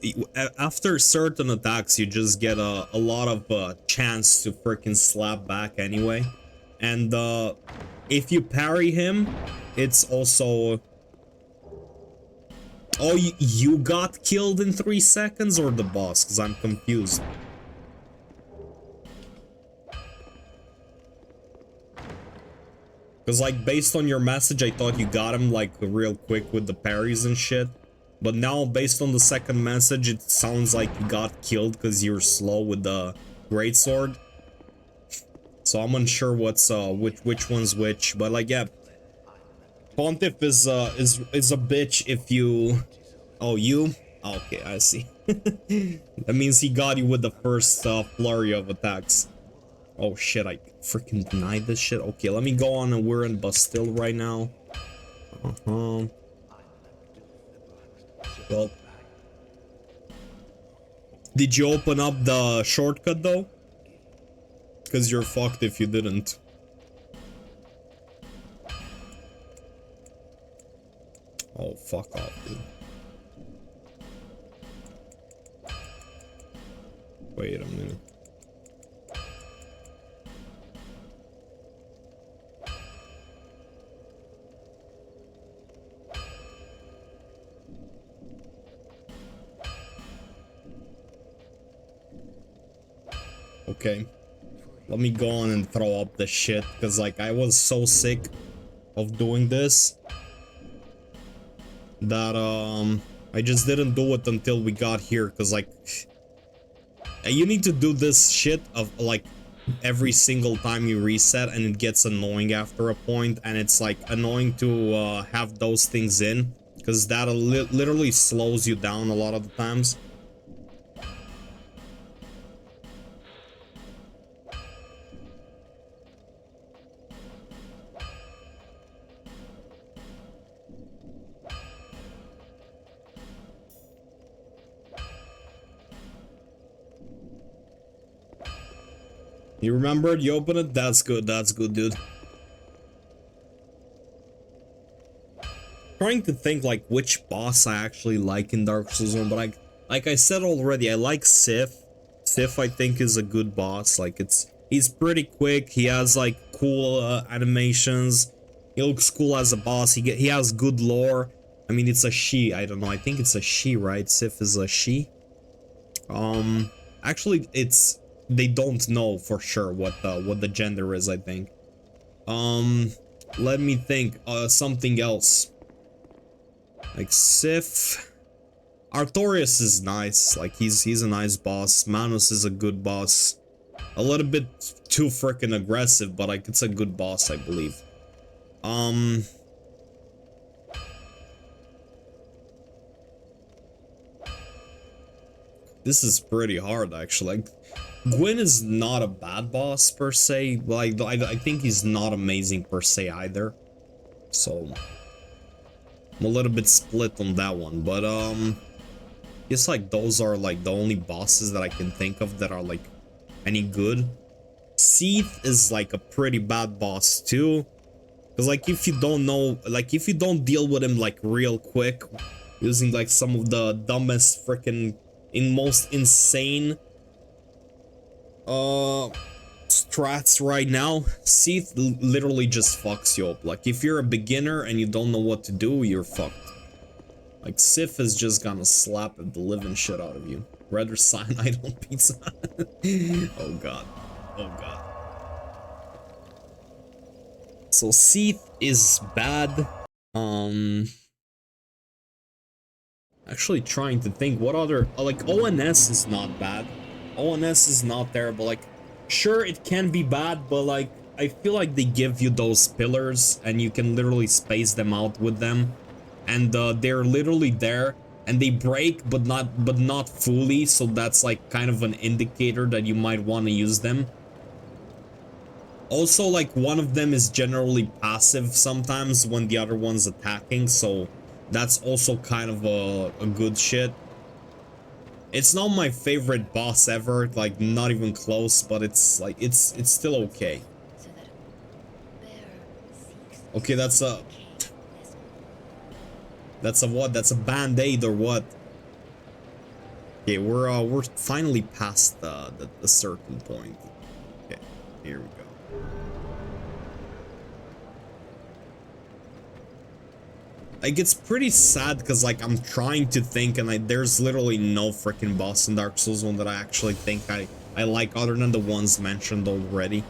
after certain attacks, you just get a lot of chance to freaking slap back anyway. And if you parry him, it's also. Oh, you got killed in 3 seconds, or the boss? Because I'm confused. Because, like, based on your message, I thought you got him, like, real quick with the parries and shit. But now, based on the second message, it sounds like you got killed because you're slow with the greatsword. So I'm unsure what's, which one's which. But, like, yeah. Pontiff is a bitch if you... Oh, you? Oh, okay, I see. That means he got you with the first, flurry of attacks. Oh shit, I freaking denied this shit. Okay, let me go on, and we're in Bastille right now. Well, did you open up the shortcut though? Because you're fucked if you didn't. Oh, fuck off, dude. Wait a minute. Okay, let me go on and throw up the shit, because like I was so sick of doing this that I just didn't do it until we got here, because like you need to do this shit of like every single time you reset, and it gets annoying after a point, and it's like annoying to have those things in, because that literally slows you down a lot of the times. You remembered? You opened it? That's good, dude. Trying to think like which boss I actually like in Dark Souls 1, but like I said already, I like Sif. Sif I think is a good boss. Like he's pretty quick. He has like cool animations. He looks cool as a boss. He has good lore. I mean, it's a she. I don't know. I think it's a she, right? Sif is a she. Actually, they don't know for sure what the gender is, I think. Let me think. Something else. Like Sif. Artorias is nice. Like he's a nice boss. Manus is a good boss. A little bit too freaking aggressive, but like it's a good boss, I believe. This is pretty hard, actually. Like, Gwyn is not a bad boss per se. Like I think he's not amazing per se either. So I'm a little bit split on that one, but guess like those are like the only bosses that I can think of that are like any good. Seath is like a pretty bad boss too, because like if you don't know, like if you don't deal with him like real quick, using like some of the dumbest freaking most insane strats right now, Seath literally just fucks you up. Like, if you're a beginner and you don't know what to do, you're fucked. Like, Sif is just gonna slap the living shit out of you. Rather cyanide on pizza. Oh god. Oh god. So Seath is bad. Actually trying to think what other, like, ONS is not bad. ONS is not terrible. Like, sure, it can be bad, but like, I feel like they give you those pillars and you can literally space them out with them. And they're literally there and they break, but not fully. So that's like kind of an indicator that you might want to use them. Also, like, one of them is generally passive sometimes when the other one's attacking, so that's also kind of a good shit. It's not my favorite boss ever, like, not even close, but it's like, it's still okay. Okay, that's a what? That's a band-aid or what? Okay, we're finally past the certain point. Okay, here we go. Like, it's pretty sad because, like, I'm trying to think and there's literally no freaking boss in Dark Souls 1 that I actually think I like other than the ones mentioned already.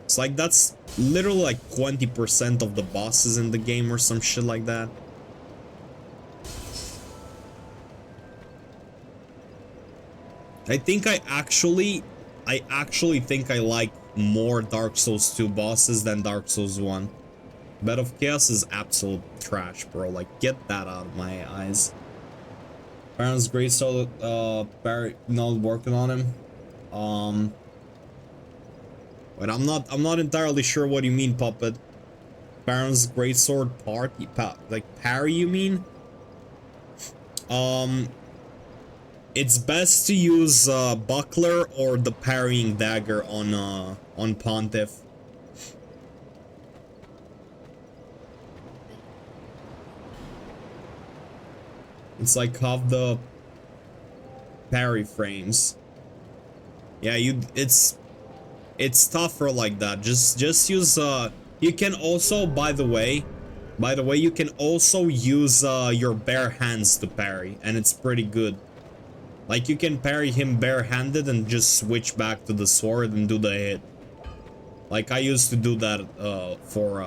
It's like, that's literally like 20% of the bosses in the game or some shit like that. I think I actually think I like more Dark Souls 2 bosses than Dark Souls 1. Bed of Chaos is absolute trash, bro. Like, get that out of my eyes. Baron's Greatsword, Barry, not working on him. Wait, I'm not entirely sure what you mean, Puppet. Baron's Greatsword party, like parry, you mean? It's best to use Buckler or the parrying dagger on Pontiff. It's like half the parry frames. Yeah, it's tougher like that. Just use you can also, by the way, you can also use your bare hands to parry, and it's pretty good. Like, you can parry him barehanded and just switch back to the sword and do the hit. Like, I used to do that for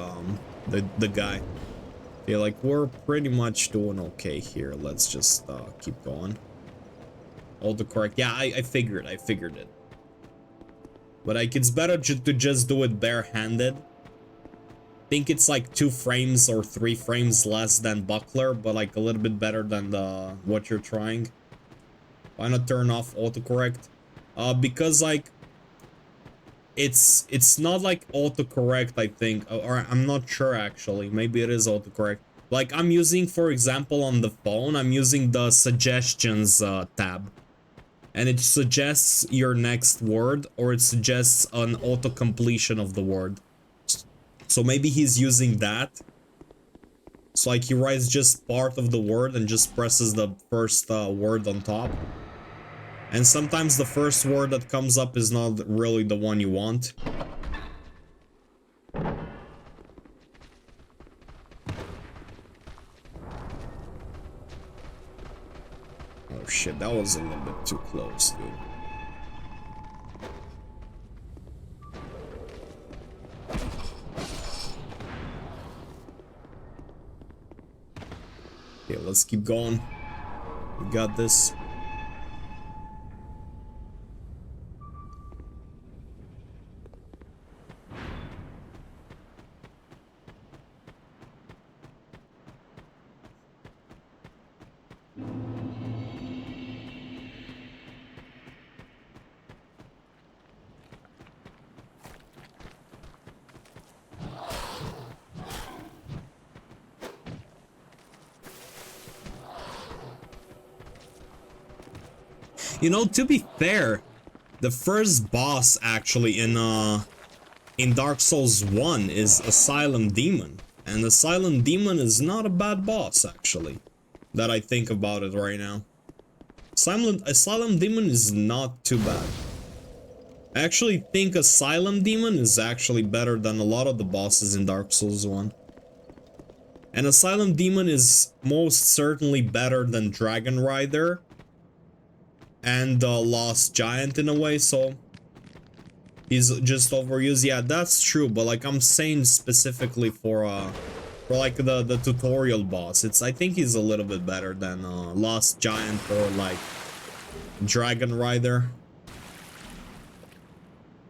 the guy. Okay, like, we're pretty much doing okay here. Let's just keep going. Autocorrect. Yeah, I figured it. But like, it's better to just do it barehanded. I think it's like 2 frames or 3 frames less than Buckler, but like a little bit better than what you're trying. Why not turn off autocorrect? Because like, it's not like autocorrect, I think, or I'm not sure actually. Maybe it is autocorrect. Like, I'm using, for example, on the phone, I'm using the suggestions tab, and it suggests your next word, or it suggests an auto completion of the word. So maybe he's using that. So like, he writes just part of the word and just presses the first word on top. And sometimes the first word that comes up is not really the one you want. Oh shit, that was a little bit too close, dude. Okay, let's keep going. We got this. You know, to be fair, the first boss actually in Dark Souls 1 is Asylum Demon. And Asylum Demon is not a bad boss, actually, that I think about it right now. Asylum Demon is not too bad. I actually think Asylum Demon is actually better than a lot of the bosses in Dark Souls 1. And Asylum Demon is most certainly better than Dragon Rider and Lost Giant in a way, so he's just overused. Yeah, that's true, but like I'm saying specifically for like the tutorial boss, I think he's a little bit better than Lost Giant or like Dragon Rider.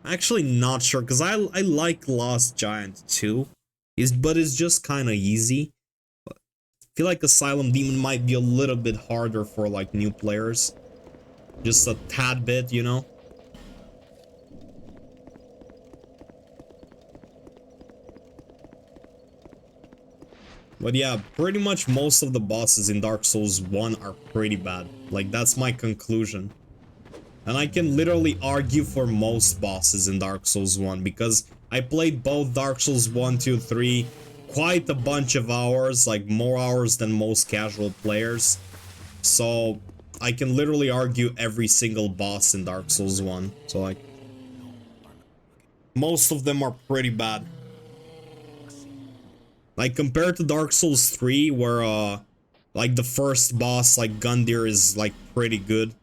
Actually not sure, because I like Lost Giant too. But it's just kind of easy. But I feel like Asylum Demon might be a little bit harder for like new players. Just a tad bit, you know? But yeah, pretty much most of the bosses in Dark Souls 1 are pretty bad. Like, that's my conclusion. And I can literally argue for most bosses in Dark Souls 1 because I played both Dark Souls 1, 2, 3 quite a bunch of hours, like more hours than most casual players. So I can literally argue every single boss in Dark Souls 1. So like, most of them are pretty bad. Like compared to Dark Souls 3 where like the first boss like Gundyr is like pretty good.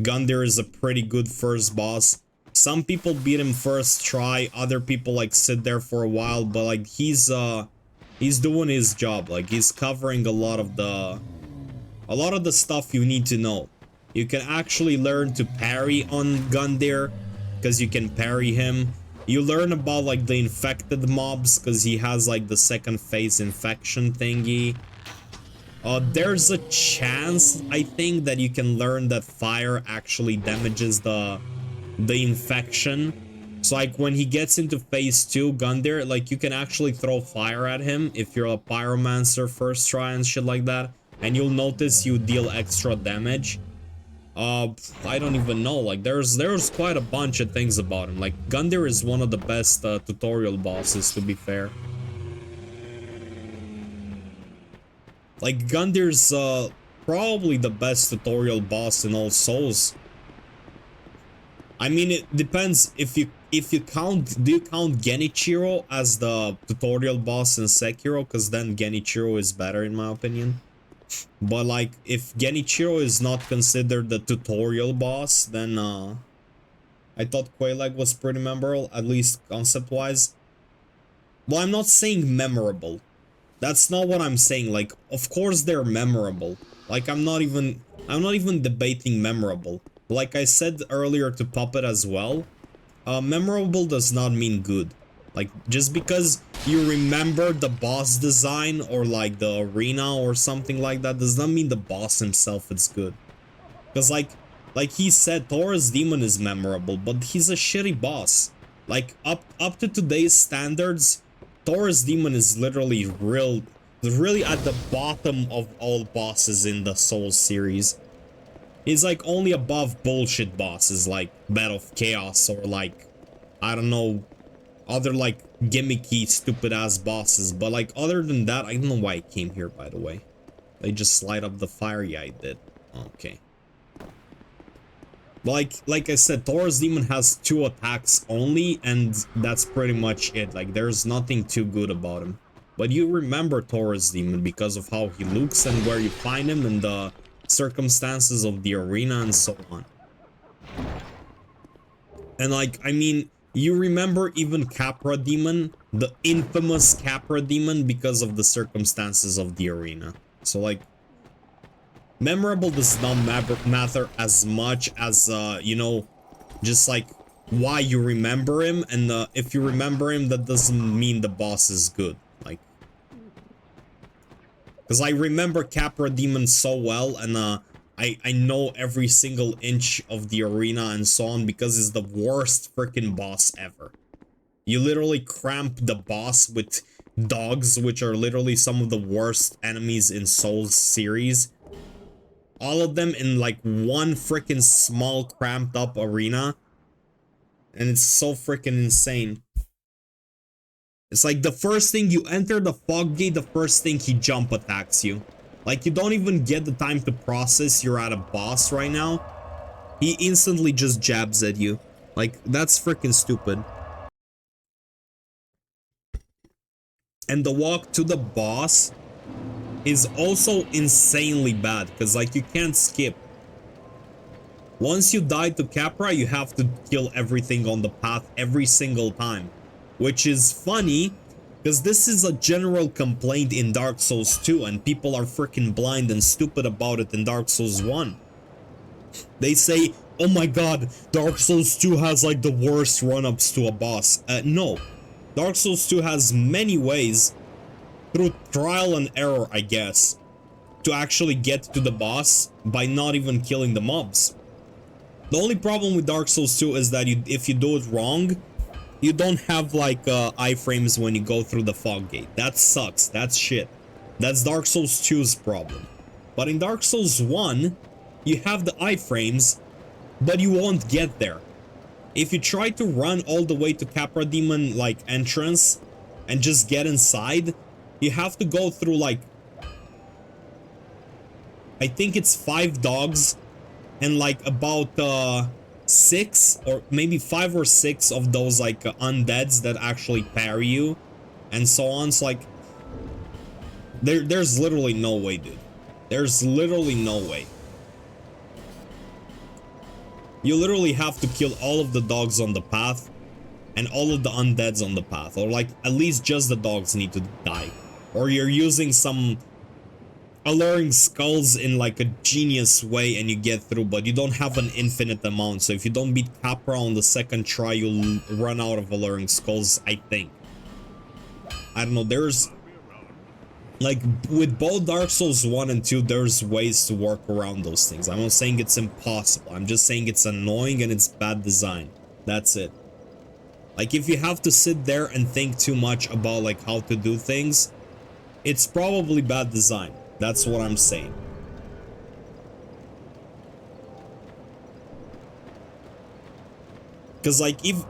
Gundyr is a pretty good first boss. Some people beat him first try, other people like sit there for a while, but like he's doing his job. Like he's covering a lot of the stuff you need to know. You can actually learn to parry on Gundyr because you can parry him. You learn about like the infected mobs because he has like the second phase infection thingy. There's a chance, I think, that you can learn that fire actually damages the infection. So like when he gets into phase 2, Gundyr, like you can actually throw fire at him if you're a pyromancer first try and shit like that. And you'll notice you deal extra damage. I don't even know, like there's quite a bunch of things about him. Like Gundyr is one of the best tutorial bosses, to be fair. Like Gundyr's probably the best tutorial boss in all Souls. I mean, it depends if you count. Do you count Genichiro as the tutorial boss in Sekiro? Because then Genichiro is better in my opinion. But like, if Genichiro is not considered the tutorial boss, then I thought Quelaag was pretty memorable, at least concept-wise. Well, I'm not saying memorable. That's not what I'm saying. Like, of course they're memorable. Like, I'm not even debating memorable. Like I said earlier to Puppet as well, memorable does not mean good. Like, just because you remember the boss design or like the arena or something like that does not mean the boss himself is good. Because like he said, Taurus Demon is memorable, but he's a shitty boss. Like, up to today's standards, Taurus Demon is literally really at the bottom of all bosses in the Souls series. He's like only above bullshit bosses like Battle of Chaos or like, I don't know, other like gimmicky stupid ass bosses. But like other than that, I don't know why I came here, by the way. I just light up the fire. Yeah, I did. Okay. Like I said, Taurus Demon has 2 attacks only, and that's pretty much it. Like, there's nothing too good about him. But you remember Taurus Demon because of how he looks and where you find him and the circumstances of the arena and so on. And like, I mean, you remember even Capra Demon, the infamous Capra Demon, because of the circumstances of the arena. So like, memorable does not matter as much as, you know, just like why you remember him. And if you remember him, that doesn't mean the boss is good. Like, because I remember Capra Demon so well, and I know every single inch of the arena and so on because it's the worst freaking boss ever. You literally cramp the boss with dogs, which are literally some of the worst enemies in Souls series. All of them in like one freaking small cramped up arena. And it's so freaking insane. It's like the first thing you enter the fog gate, the first thing he jump attacks you. Like you don't even get the time to process you're at a boss right now. He instantly just jabs at you. Like, that's freaking stupid. And the walk to the boss is also insanely bad, because like you can't skip. Once you die to Capra, you have to kill everything on the path every single time. Which is funny, because this is a general complaint in Dark Souls 2, and people are freaking blind and stupid about it in Dark Souls 1. They say, oh my god, Dark Souls 2 has like the worst run-ups to a boss. No. Dark Souls 2 has many ways, through trial and error, I guess, to actually get to the boss by not even killing the mobs. The only problem with Dark Souls 2 is that if you do it wrong, you don't have like iframes when you go through the fog gate. That sucks. That's shit. That's Dark Souls 2's problem. But in Dark Souls 1, you have the iframes, but you won't get there. If you try to run all the way to Capra Demon like entrance and just get inside, you have to go through like, I think it's 5 dogs and like about 6 or maybe 5 or 6 of those like undeads that actually parry you and so on. So like there's literally no way, dude. There's literally no way. You literally have to kill all of the dogs on the path and all of the undeads on the path, or like at least just the dogs need to die, or you're using some alluring skulls in like a genius way and you get through, but you don't have an infinite amount. So if you don't beat Capra on the second try, you'll run out of alluring skulls, I think. I don't know, there's like with both Dark Souls 1 and 2, there's ways to work around those things. I'm not saying it's impossible, I'm just saying it's annoying and it's bad design. That's it. Like if you have to sit there and think too much about like how to do things, it's probably bad design. That's what I'm saying. Because like if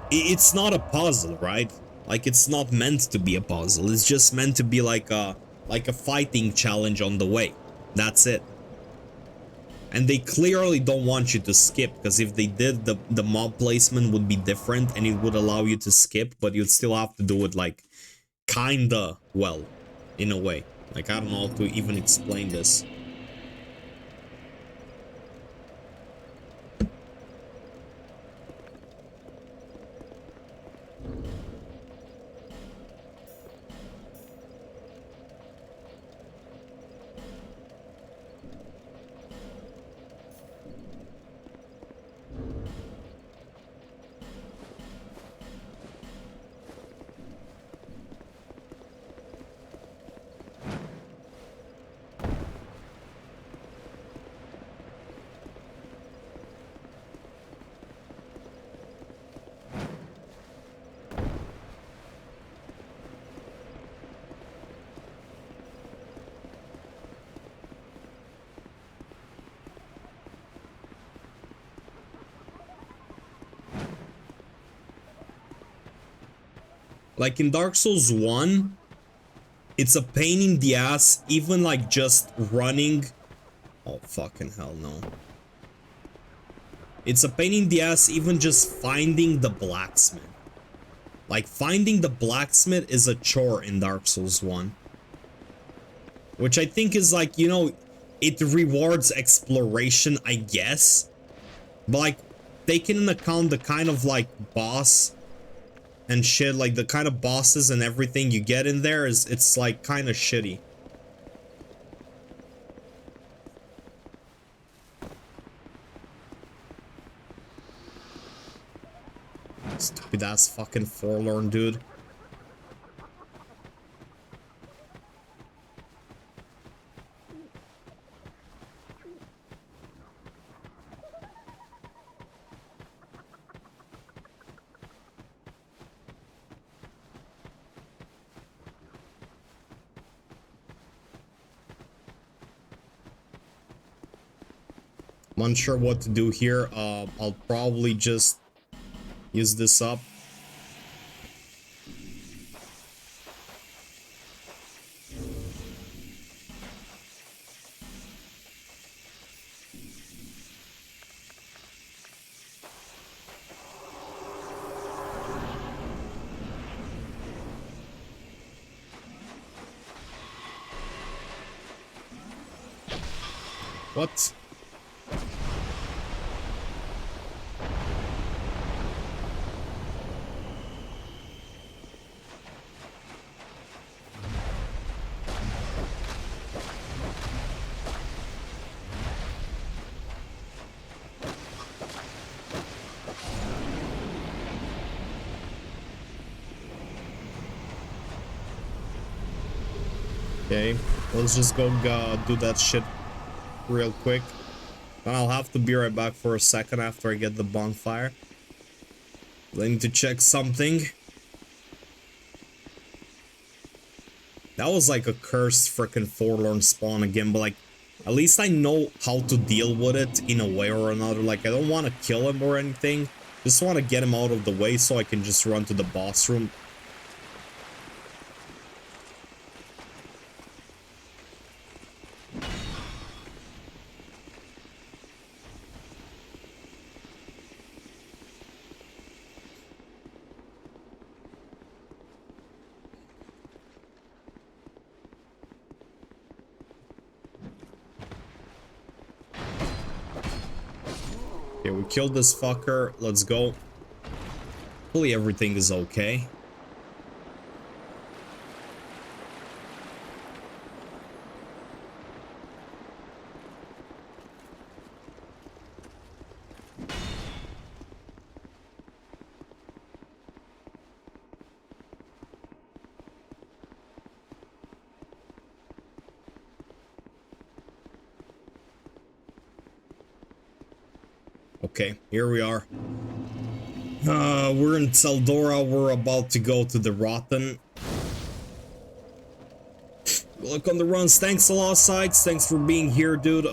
it's not a puzzle, right? Like it's not meant to be a puzzle. It's just meant to be like a fighting challenge on the way. That's it. And they clearly don't want you to skip, because if they did, the mob placement would be different and it would allow you to skip, but you'd still have to do it like kinda well, in a way. Like, I don't know how to even explain this. Like in Dark Souls 1, it's a pain in the ass, even like just running. Oh, fucking hell no. It's a pain in the ass even just finding the blacksmith. Like, finding the blacksmith is a chore in Dark Souls 1. Which I think is like, you know, it rewards exploration, I guess. But like, taking into account the kind of like boss and shit, like the kind of bosses and everything you get in there, it's like kind of shitty. Stupid ass fucking forlorn dude. I'm unsure what to do here. I'll probably just use this up. What? Okay, let's just go do that shit real quick. Then I'll have to be right back for a second after I get the bonfire. I need to check something. That was like a cursed freaking forlorn spawn again, but like, at least I know how to deal with it in a way or another. Like, I don't want to kill him or anything. Just want to get him out of the way so I can just run to the boss room. Okay, we killed this fucker. Let's go. Hopefully everything is okay. Okay, here we are. We're in Seldora. We're about to go to the Rotten. Look on the runs. Thanks a lot, Sykes. Thanks for being here, dude.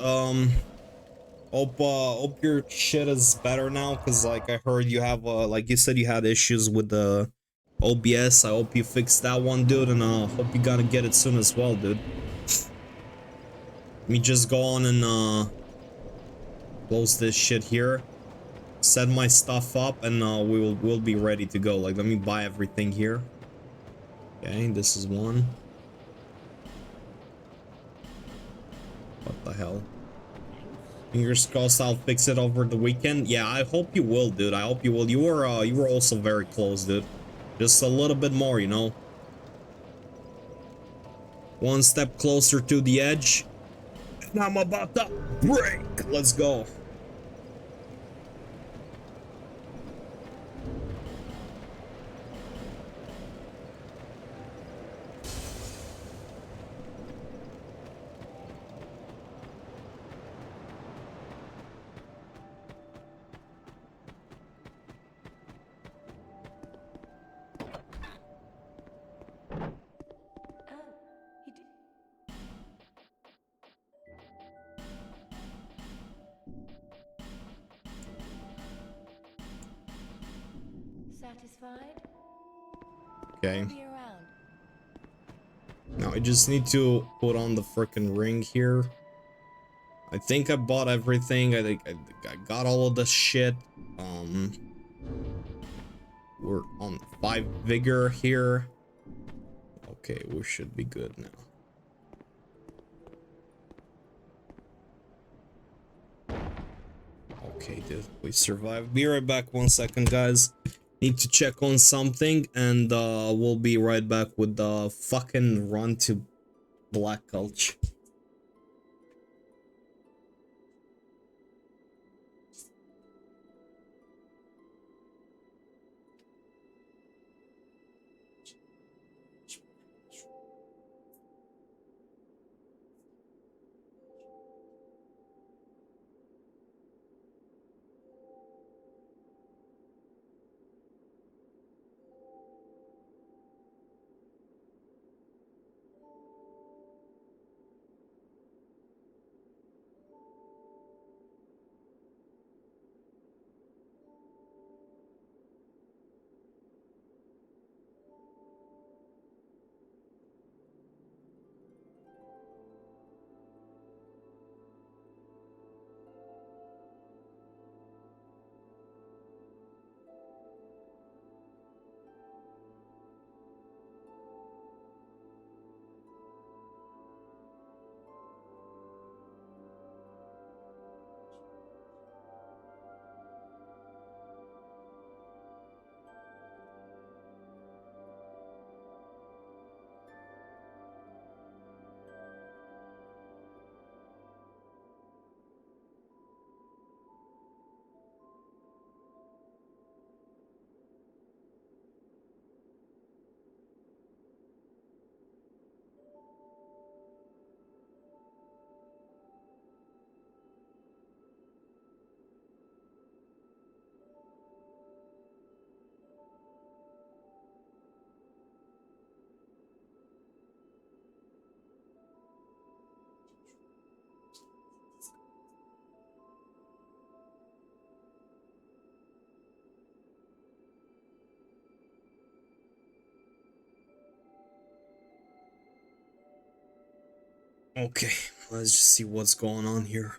Hope your shit is better now, cause like I heard you have like you said you had issues with the OBS. I hope you fixed that one, dude, and hope you gonna get it soon as well, dude. Let me just go on and close this shit here. Set my stuff up, and we'll be ready to go. Like, let me buy everything here. Okay, this is one. What the hell? Fingers crossed I'll fix it over the weekend. Yeah, I hope you will, dude. I hope you will. You were also very close, dude. Just a little bit more, you know. One step closer to the edge. And I'm about to break. Let's go. Satisfied? Okay. Be around. Now I just need to put on the frickin' ring here. I think I bought everything. I think I got all of the shit. We're on 5 vigor here. Okay, we should be good now. Okay, dude, we survived. Be right back 1 second, guys. Need to check on something, and we'll be right back with the fucking run to Black Gulch. Okay, let's just see what's going on here.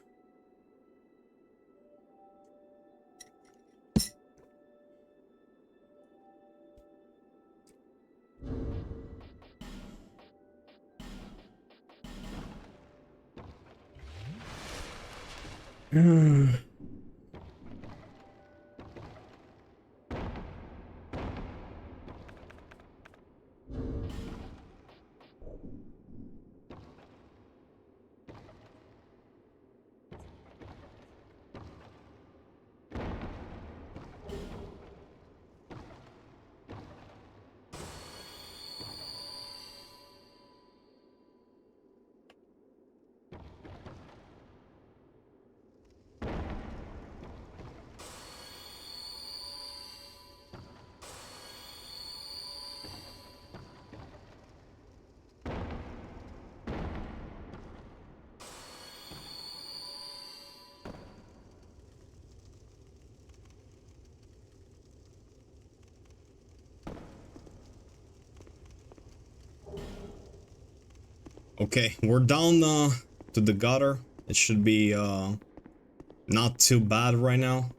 Okay, we're down to the gutter. It should be not too bad right now.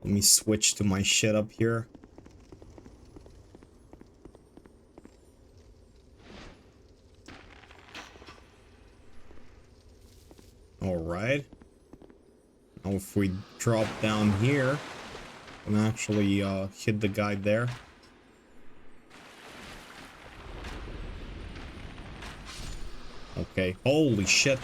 Let me switch to my shit up here. Alright. Now if we drop down here and actually hit the guy there. Okay, holy shit.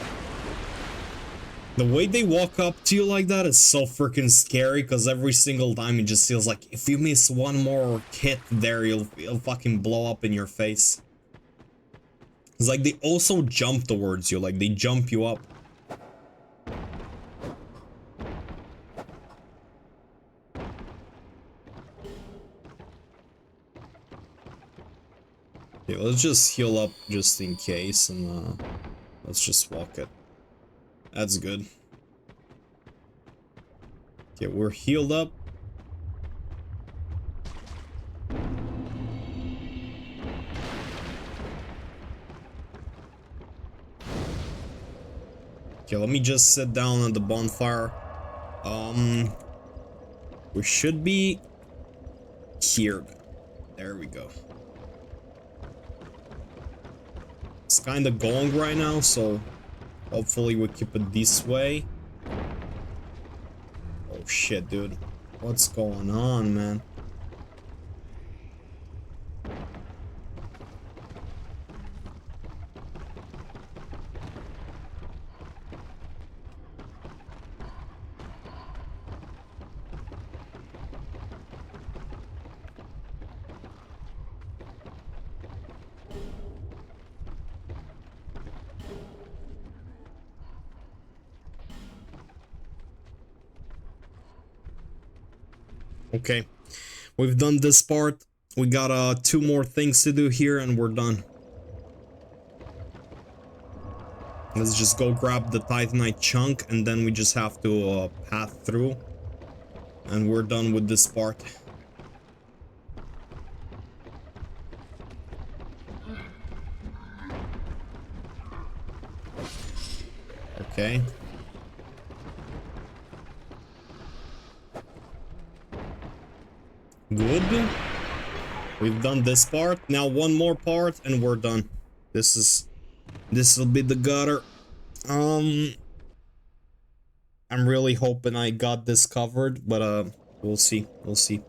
The way they walk up to you like that is so freaking scary, because every single time it just feels like if you miss one more hit there, you'll fucking blow up in your face. It's like they also jump towards you, like they jump you up. Okay, let's just heal up just in case, and let's just walk it. That's good. Okay, we're healed up. Okay, let me just sit down at the bonfire. We should be here. There we go. It's kind of going right now, so hopefully we keep it this way. Oh shit, dude. What's going on, man? Okay, we've done this part. We got 2 more things to do here and we're done. Let's just go grab the Titanite chunk and then we just have to path through. And we're done with this part. Okay. Good. We've done this part. Now one more part and we're done. This'll be the gutter. I'm really hoping I got this covered, but we'll see. We'll see.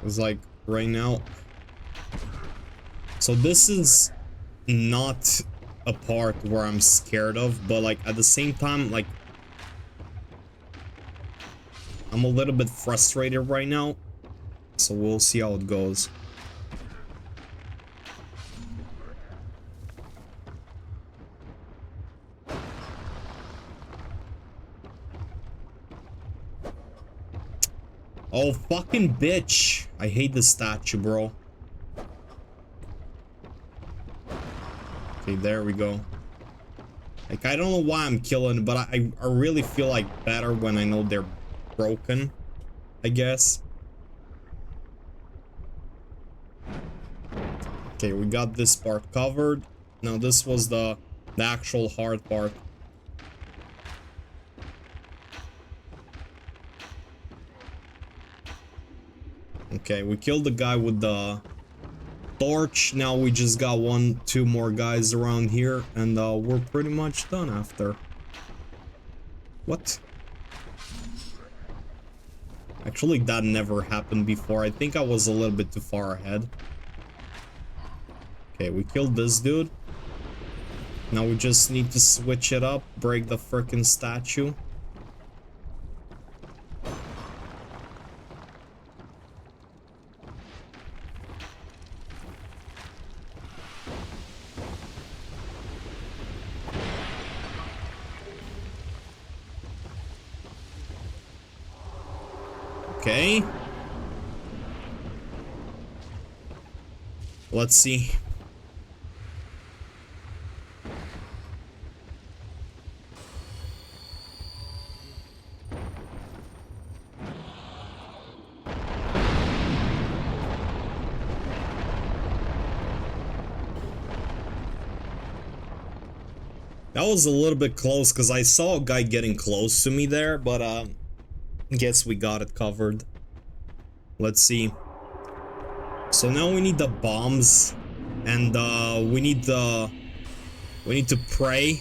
It's like right now. So this is not a part where I'm scared of, but like at the same time, like I'm a little bit frustrated right now. So we'll see how it goes. Oh, fucking bitch. I hate this statue, bro. Okay, there we go. Like, I don't know why I'm killing, but I really feel like better when I know they're broken, I guess. Okay, we got this part covered. Now this was the actual hard part. Okay, we killed the guy with the torch. Now we just got 2 more guys around here, and we're pretty much done after. What? Actually, that never happened before. I think I was a little bit too far ahead. Okay, we killed this dude. Now we just need to switch it up, break the frickin' statue. Okay. Let's see. That was a little bit close because I saw a guy getting close to me there, but guess we got it covered. Let's see. So now we need the bombs, and we need to pray,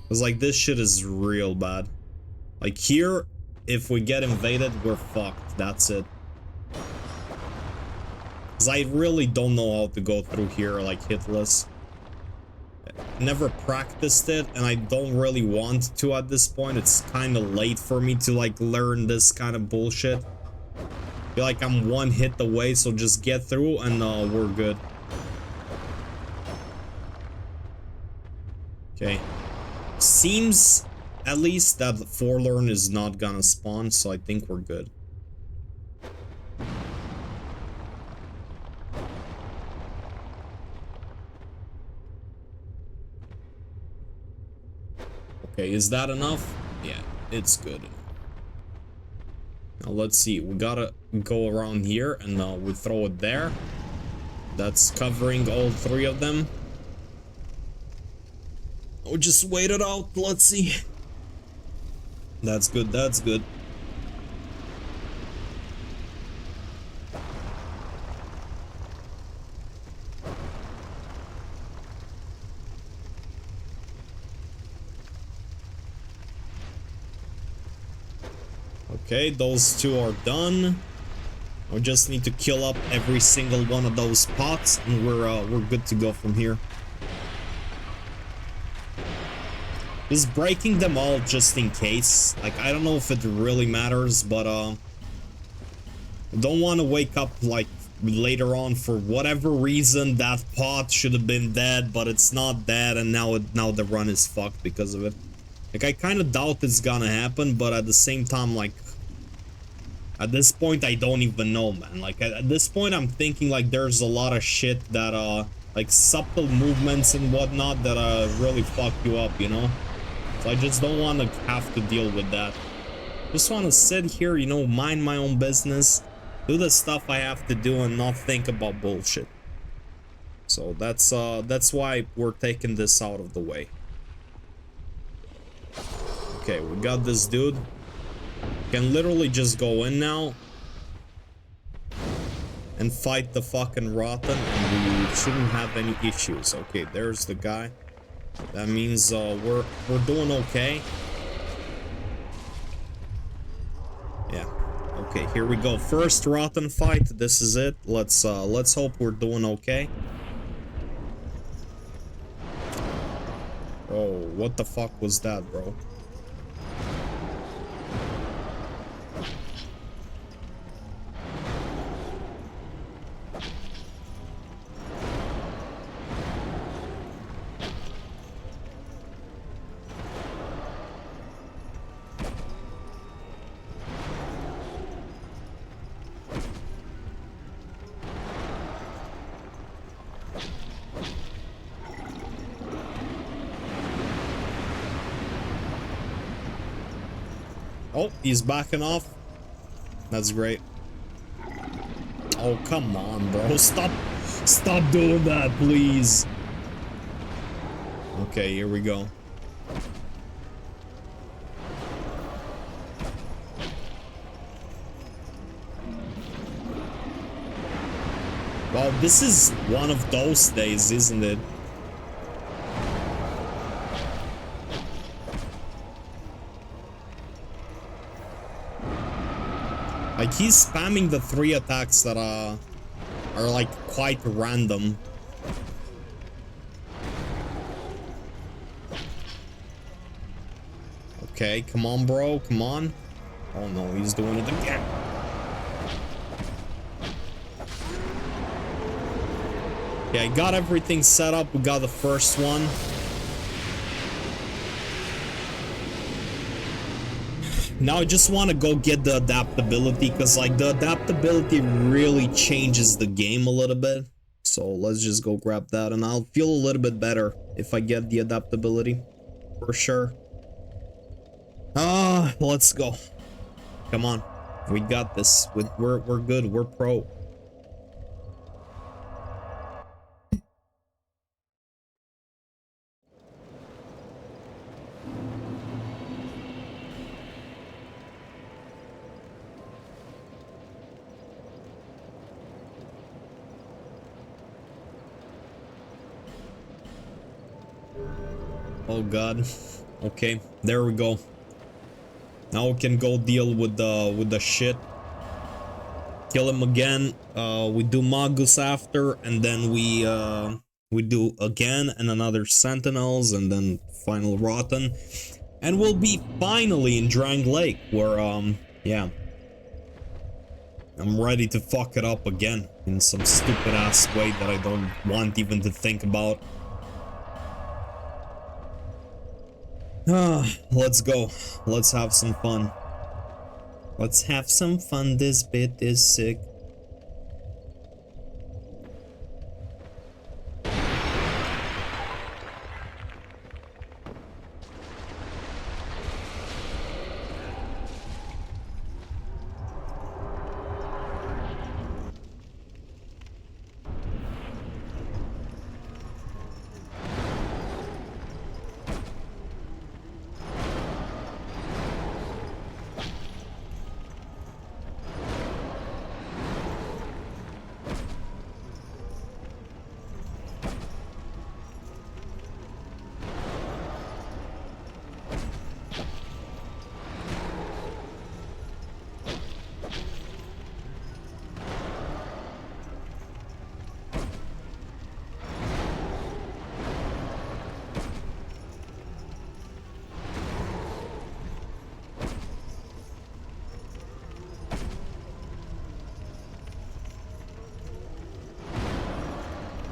because like this shit is real bad. Like here, if we get invaded, we're fucked. That's it. Because I really don't know how to go through here like hitless. Never practiced it, and I don't really want to at this point. It's kind of late for me to like learn this kind of bullshit. Feel like I'm 1 hit away, so just get through and we're good. Okay. Seems at least that Forlorn is not gonna spawn, so I think we're good. Okay, is that enough? Yeah, it's good. Now let's see, we gotta go around here and we throw it there. That's covering all 3 of them. We'll just wait it out, let's see. That's good, that's good. Okay, those 2 are done. We just need to kill up every single one of those pots, and we're good to go from here. Just breaking them all just in case. Like, I don't know if it really matters, but don't want to wake up like later on for whatever reason that pot should have been dead, but it's not dead, and now the run is fucked because of it. Like, I kind of doubt it's gonna happen, but at the same time, like, at this point, I don't even know, man. Like, at this point, I'm thinking, like, there's a lot of shit that, like, subtle movements and whatnot that, really fuck you up, you know? So I just don't want to have to deal with that. Just want to sit here, you know, mind my own business, do the stuff I have to do, and not think about bullshit. So that's why we're taking this out of the way. Okay, we got this dude. Can literally just go in now and fight the fucking Rotten, and we shouldn't have any issues. Okay, there's the guy. That means we're doing okay. Yeah. Okay, here we go. First Rotten fight. This is it. Let's hope we're doing okay. Oh, what the fuck was that, bro? Oh, he's backing off. That's great. Oh, come on, bro. Stop doing that, please. Okay, here we go. Well, this is one of those days, isn't it? Like, he's spamming the 3 attacks that are like quite random. Okay, come on, bro, come on. Oh no, he's doing it again. Yeah, I got everything set up. We got the first one. Now I just want to go get the adaptability, because like the adaptability really changes the game a little bit. So let's just go grab that, and I'll feel a little bit better if I get the adaptability, for sure. Let's go. Come on, we got this. We're good. We're pro. Oh god. Okay, there we go. Now we can go deal with the shit. Kill him again. We do Magus after, and then we do again and another Sentinels, and then final Rotten, and we'll be finally in Drang Lake, where yeah, I'm ready to fuck it up again in some stupid ass way that I don't want even to think about. Let's go. Let's have some fun. Let's have some fun. This bit is sick.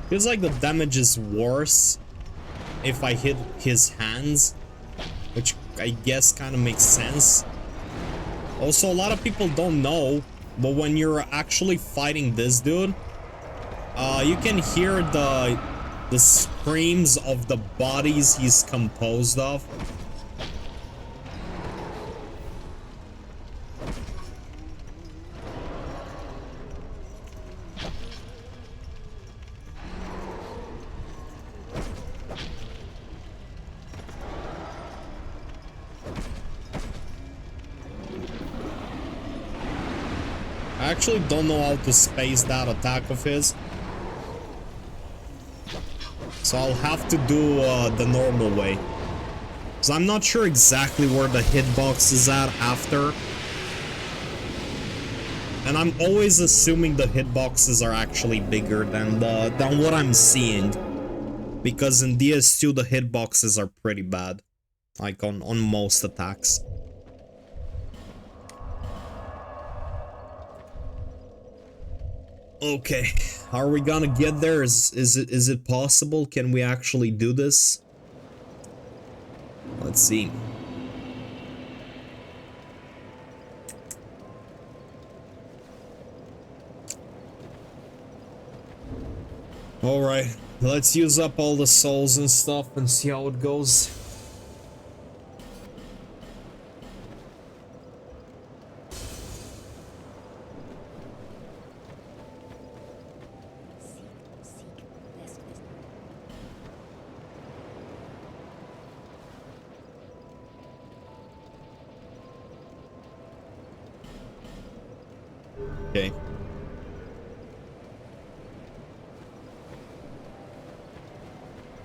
Feels like the damage is worse if I hit his hands, which I guess kind of makes sense. Also, a lot of people don't know, but when you're actually fighting this dude, you can hear the screams of the bodies he's composed of. I actually don't know how to space that attack of his, so I'll have to do the normal way, so I'm not sure exactly where the hitbox is at after, and I'm always assuming the hitboxes are actually bigger than what I'm seeing, because in DS2 the hitboxes are pretty bad, like on most attacks. Okay, are we gonna get there? Is it possible? Can we actually do this? Let's see. All right, let's use up all the souls and stuff and see how it goes. Okay.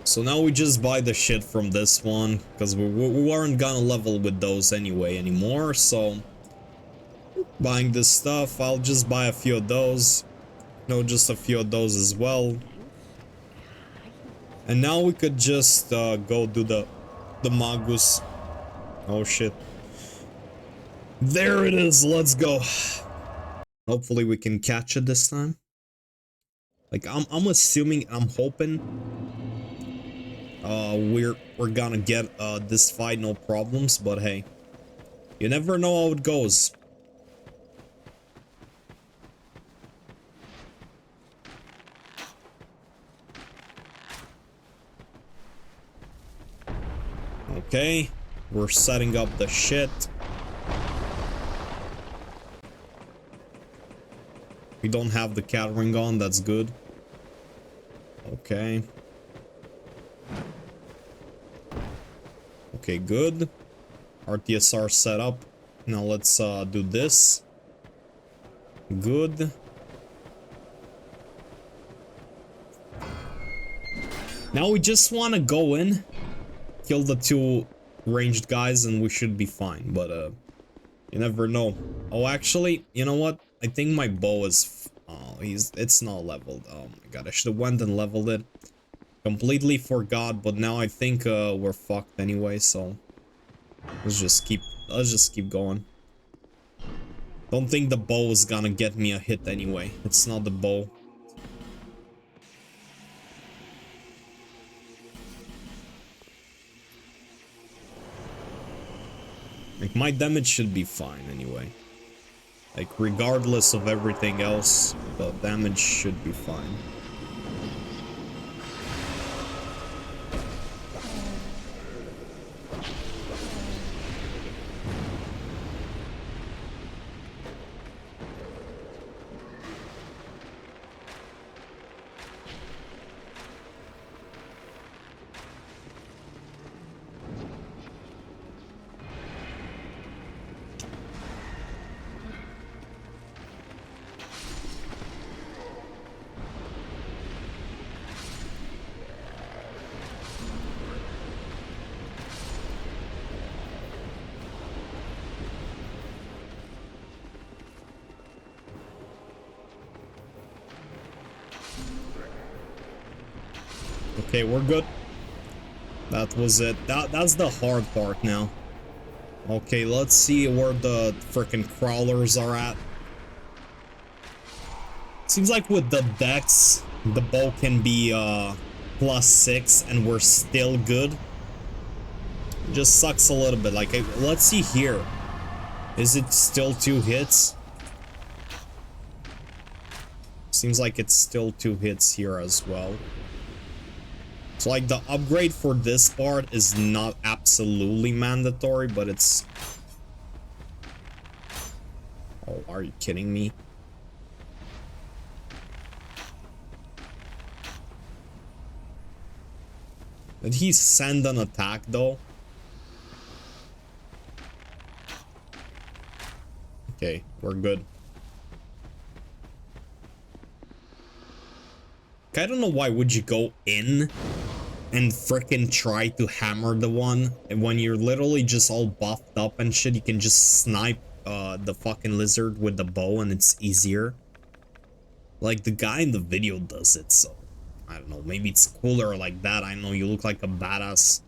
So now we just buy the shit from this one, because we weren't gonna level with those anyway anymore, so... Buying this stuff, I'll just buy a few of those. No, just a few of those as well. And now we could just go do the Magus. Oh shit. There it is, let's go. Hopefully we can catch it this time. Like I'm assuming, I'm hoping we're gonna get this fight no problems, but hey. You never know how it goes. Okay, we're setting up the shit. We don't have the catering on, that's good. Okay. Okay, good. RTSR set up. Now let's do this. Good. Now we just want to go in, kill the two ranged guys, and we should be fine. But you never know. Oh, actually, you know what? I think my bow is... Oh, it's not leveled. Oh my god, I should have went and leveled it. Completely forgot, but now I think we're fucked anyway, so... Let's just keep going. Don't think the bow is gonna get me a hit anyway. It's not the bow. Like, my damage should be fine anyway. Like, regardless of everything else, the damage should be fine. Okay, we're good. That was it. That's the hard part now. Okay, let's see where the freaking crawlers are at. Seems like with the dex, the bow can be +6 and we're still good. Just sucks a little bit. Like, let's see here. Is it still 2 hits? Seems like it's still 2 hits here as well. So like the upgrade for this part is not absolutely mandatory, but it's... Oh, are you kidding me? Did he send an attack though? Okay, we're good. I don't know why would you go in and frickin' try to hammer the one, and when you're literally just all buffed up and shit, you can just snipe the fucking lizard with the bow and it's easier. Like, the guy in the video does it, so I don't know, maybe it's cooler like that. I know you look like a badass.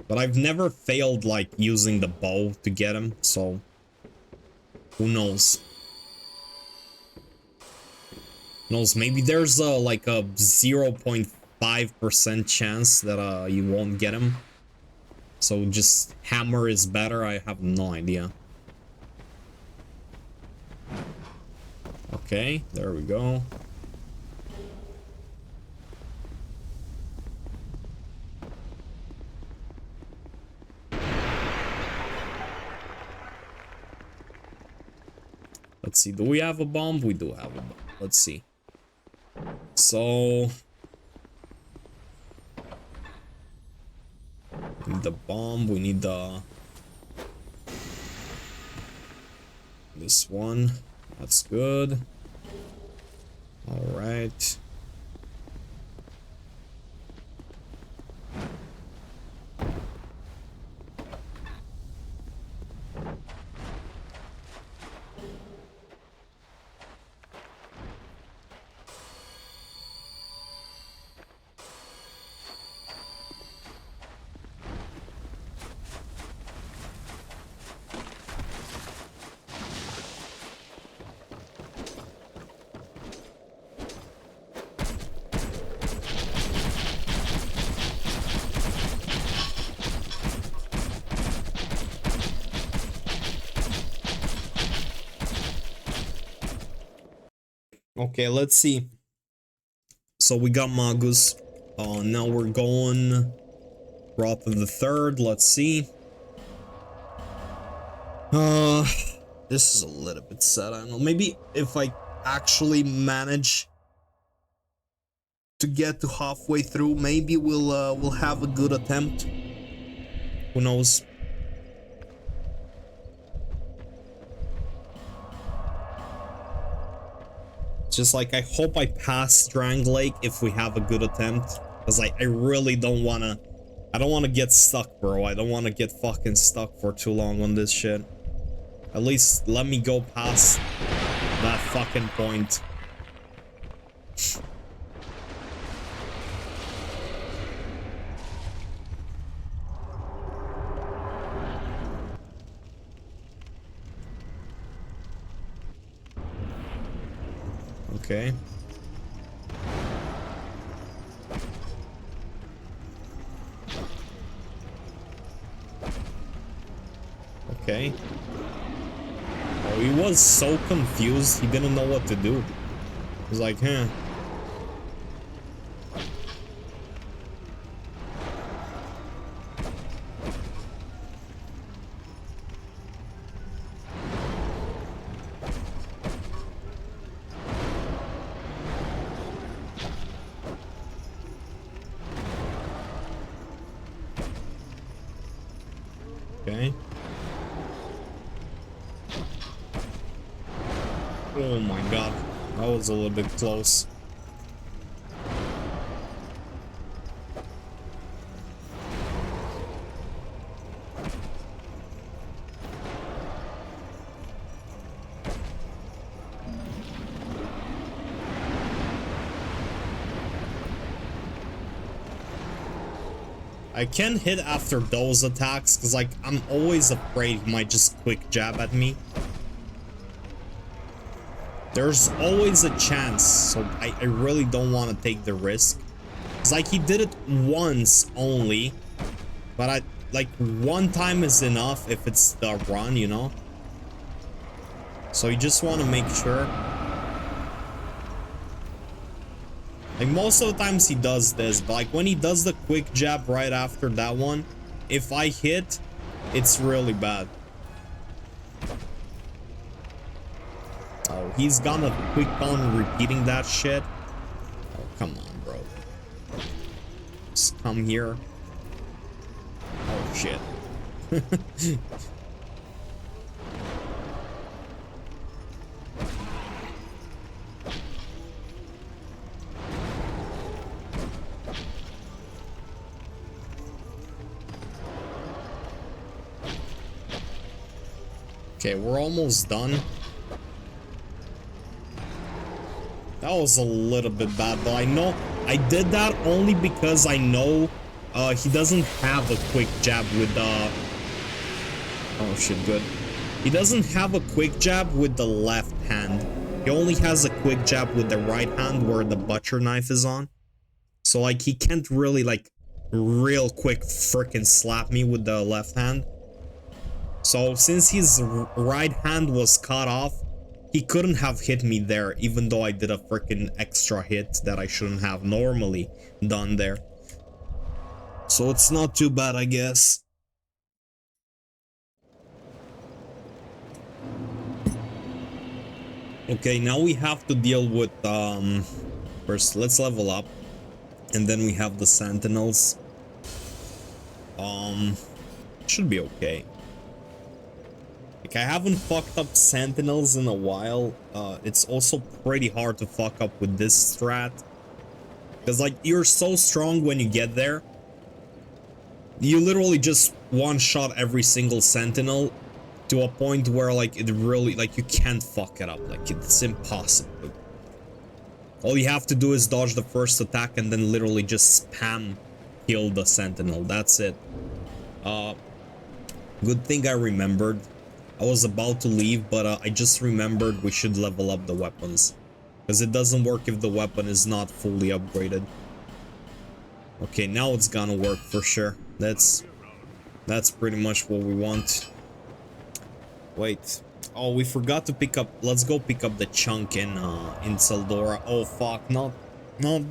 But I've never failed, like, using the bow to get him, so who knows? Maybe there's like a 0.5% chance that you won't get him. So just hammer is better. I have no idea. Okay, there we go. Let's see, do we have a bomb? We do have a bomb. Let's see. So... we need the bomb, we need the This one. That's good. Alright. Okay, let's see. So we got Magus. Now we're going Wrath of the Third. Let's see. This is a little bit sad. I don't know. Maybe if I actually manage to get to halfway through, maybe we'll have a good attempt. Who knows? Just like, I hope I pass Drang Lake if we have a good attempt. Because I really don't wanna... I don't wanna get stuck, bro. I don't wanna get fucking stuck for too long on this shit. At least let me go past that fucking point. Okay. Okay. Oh, he was so confused, he didn't know what to do. He was like, huh. Okay. Oh my god, that was a little bit close. I can't hit after those attacks because, like, I'm always afraid he might just quick jab at me. There's always a chance, so I really don't want to take the risk. It's like he did it once only, but like one time is enough if it's the run, you know? So you just want to make sure. Like, most of the times he does this, but like when he does the quick jab right after that one, if I hit, it's really bad. Oh, he's gonna quick on repeating that shit. Oh, come on, bro. Just come here. Oh, shit. Okay, we're almost done. That was a little bit bad, but I know I did that only because I know he doesn't have a quick jab with the... Oh shit, good. He doesn't have a quick jab with the left hand. He only has a quick jab with the right hand where the butcher knife is on. So like he can't really like real quick freaking slap me with the left hand. So since his right hand was cut off, he couldn't have hit me there, even though I did a freaking extra hit that I shouldn't have normally done there. So it's not too bad, I guess. Okay, now we have to deal with, first let's level up. And then we have the Sentinels. Should be okay. Like, I haven't fucked up Sentinels in a while. It's also pretty hard to fuck up with this strat. Because, like, you're so strong when you get there. You literally just one-shot every single Sentinel to a point where, like, it really, like, you can't fuck it up. Like, it's impossible. All you have to do is dodge the first attack and then literally just spam kill the Sentinel. That's it. Good thing I remembered. I was about to leave, but I just remembered we should level up the weapons. Because it doesn't work if the weapon is not fully upgraded. Okay, now it's gonna work for sure. That's pretty much what we want. Wait. Oh, we forgot to pick up. Let's go pick up the chunk in Seldora. Oh fuck, not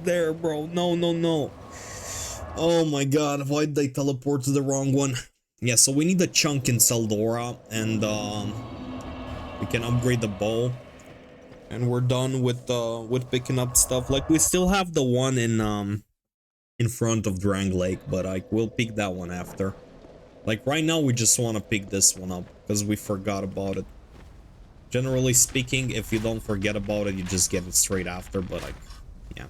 there, bro. No, no, no. Oh my god, why did they teleport to the wrong one? Yeah, so we need a chunk in Seldora, and we can upgrade the bow. And we're done with picking up stuff. Like, we still have the one in front of Drang Lake, but we'll pick that one after. Like, right now we just want to pick this one up because we forgot about it. Generally speaking, if you don't forget about it, you just get it straight after, but like, yeah.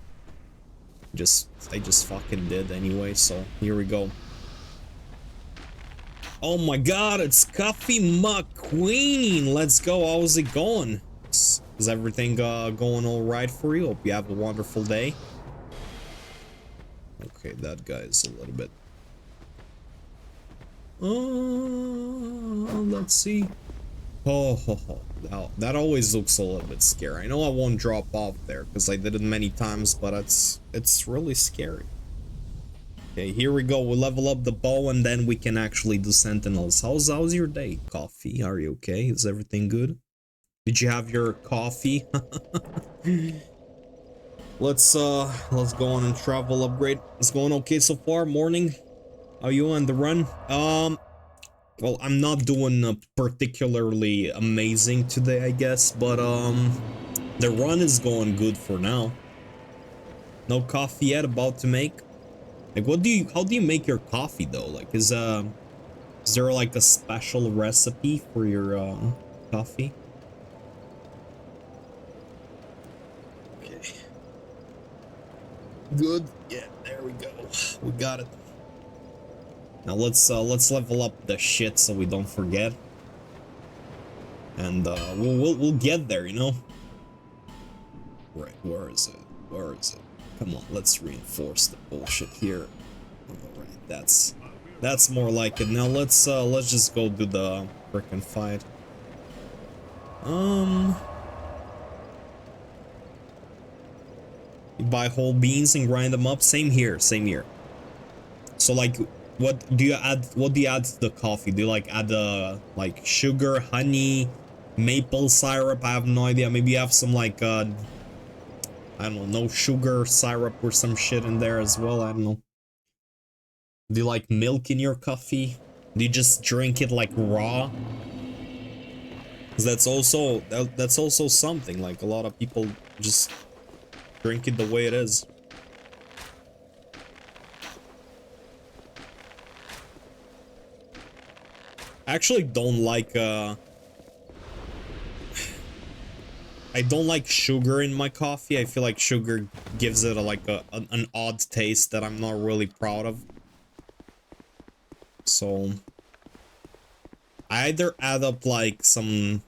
I just fucking did anyway, so here we go. Oh my god, it's Coffee McQueen! Let's go, how's it going? Is everything going alright for you? Hope you have a wonderful day. Okay, that guy is a little bit... let's see. Oh, that always looks a little bit scary. I know I won't drop off there because I did it many times, but it's really scary. Okay, here we go. We'll level up the bow and then we can actually do Sentinels. How's your day, Coffee? Are you okay? Is everything good? Did you have your coffee? Let's go on and travel upgrade. It's going okay so far. Morning. How are you on the run? Well, I'm not doing particularly amazing today, I guess, but the run is going good for now. No coffee yet, about to make. Like, how do you make your coffee though? Like, is there like a special recipe for your coffee? Okay. Good. Yeah, there we go. We got it. Now let's level up the shit so we don't forget. And we'll get there, you know? Right, where is it? Where is it? Come on, let's reinforce the bullshit here. Alright, that's more like it. Now let's just go do the frickin' fight. You buy whole beans and grind them up? Same here, same here. So like, what do you add to the coffee? Do you like add like sugar, honey, maple syrup? I have no idea. Maybe you have some like I don't know, no sugar syrup or some shit in there as well. I don't know. Do you like milk in your coffee? Do you just drink it like raw? 'Cause that's also something. Like, a lot of people just drink it the way it is. I actually don't like I don't like sugar in my coffee. I feel like sugar gives it an odd taste that I'm not really proud of. So I either add up like some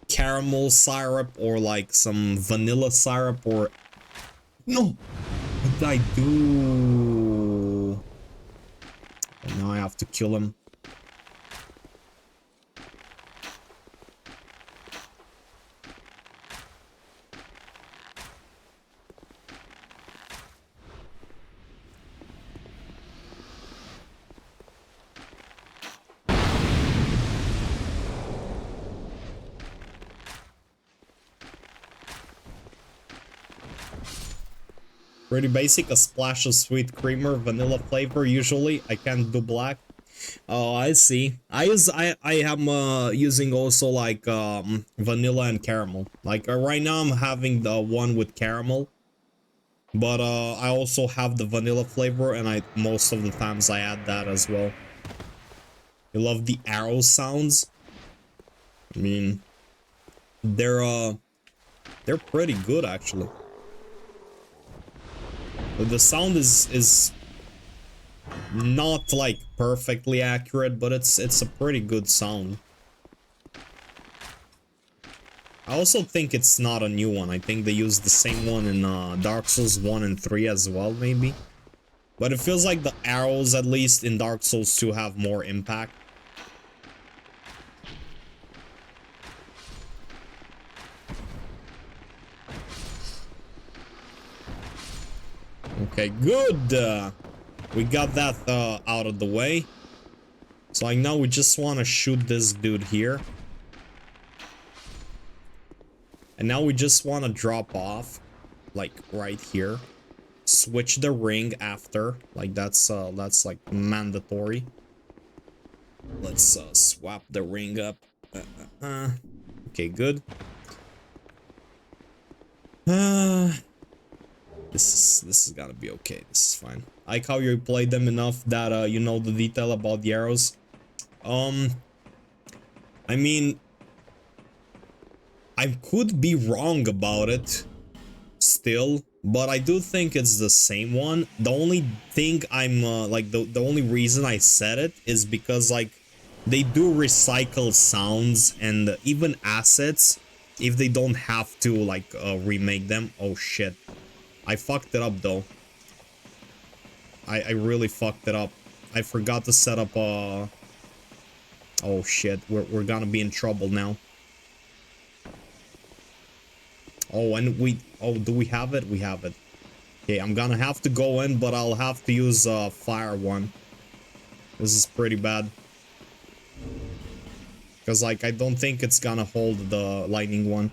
caramel syrup or like some vanilla syrup or... No! What did I do? And now I have to kill him. Pretty basic, a splash of sweet creamer, vanilla flavor usually. I can't do black. Oh, I see. I am using also like vanilla and caramel. Like right now I'm having the one with caramel. But I also have the vanilla flavor and most of the times I add that as well. You love the arrow sounds? I mean, they're pretty good actually. But the sound is not like perfectly accurate, but it's a pretty good sound. I also think it's not a new one. I think they used the same one in Dark Souls 1 and 3 as well, maybe. But it feels like the arrows, at least in Dark Souls 2, have more impact. Okay, good. We got that out of the way. So like now we just want to shoot this dude here. And now we just want to drop off, like right here. Switch the ring after, like that's like mandatory. Let's swap the ring up. Okay, good. This is gonna be okay. This is fine. I like how you played them enough that you know the detail about the arrows. I mean, I could be wrong about it still, but I do think it's the same one. The only thing I'm like the only reason I said it is because like they do recycle sounds and even assets if they don't have to like remake them. Oh shit, I fucked it up though. I really fucked it up. I forgot to set up oh shit, we're gonna be in trouble now. Oh, and do we have it? We have it. Okay, I'm gonna have to go in, but I'll have to use fire one. This is pretty bad. Because like I don't think it's gonna hold the lightning one.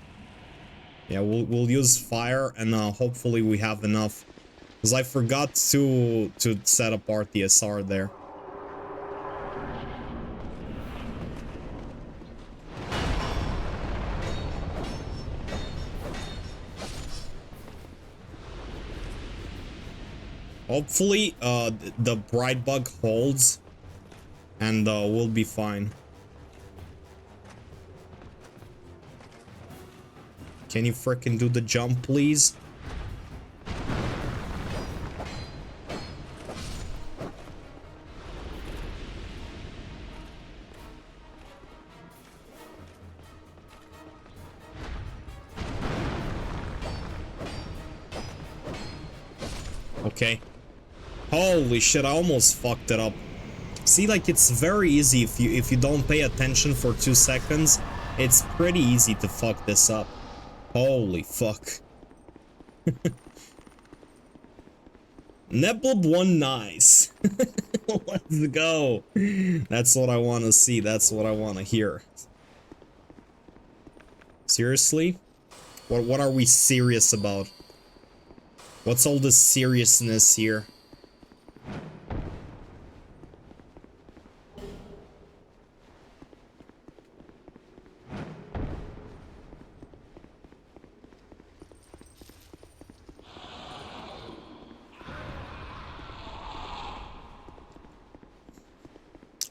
Yeah, we'll use fire and hopefully we have enough. Because I forgot to set up RTSR there. Hopefully, the bright bug holds, and we'll be fine. Can you frickin' do the jump, please? Okay. Holy shit, I almost fucked it up. See, like, it's very easy if you don't pay attention for 2 seconds. It's pretty easy to fuck this up. Holy fuck. Neplub won nice. Let's go. That's what I want to see. That's what I want to hear. Seriously? What are we serious about? What's all this seriousness here?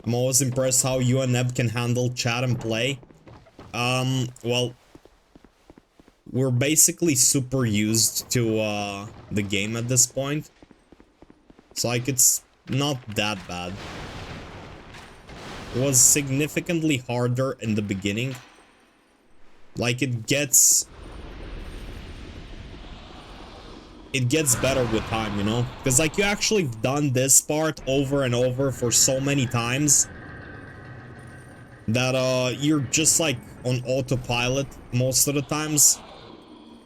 I'm always impressed how you and Neb can handle chat and play. Well, we're basically super used to the game at this point. So like it's not that bad. It was significantly harder in the beginning. Like it gets better with time, you know? Because like you actually done this part over and over for so many times that you're just like on autopilot most of the times.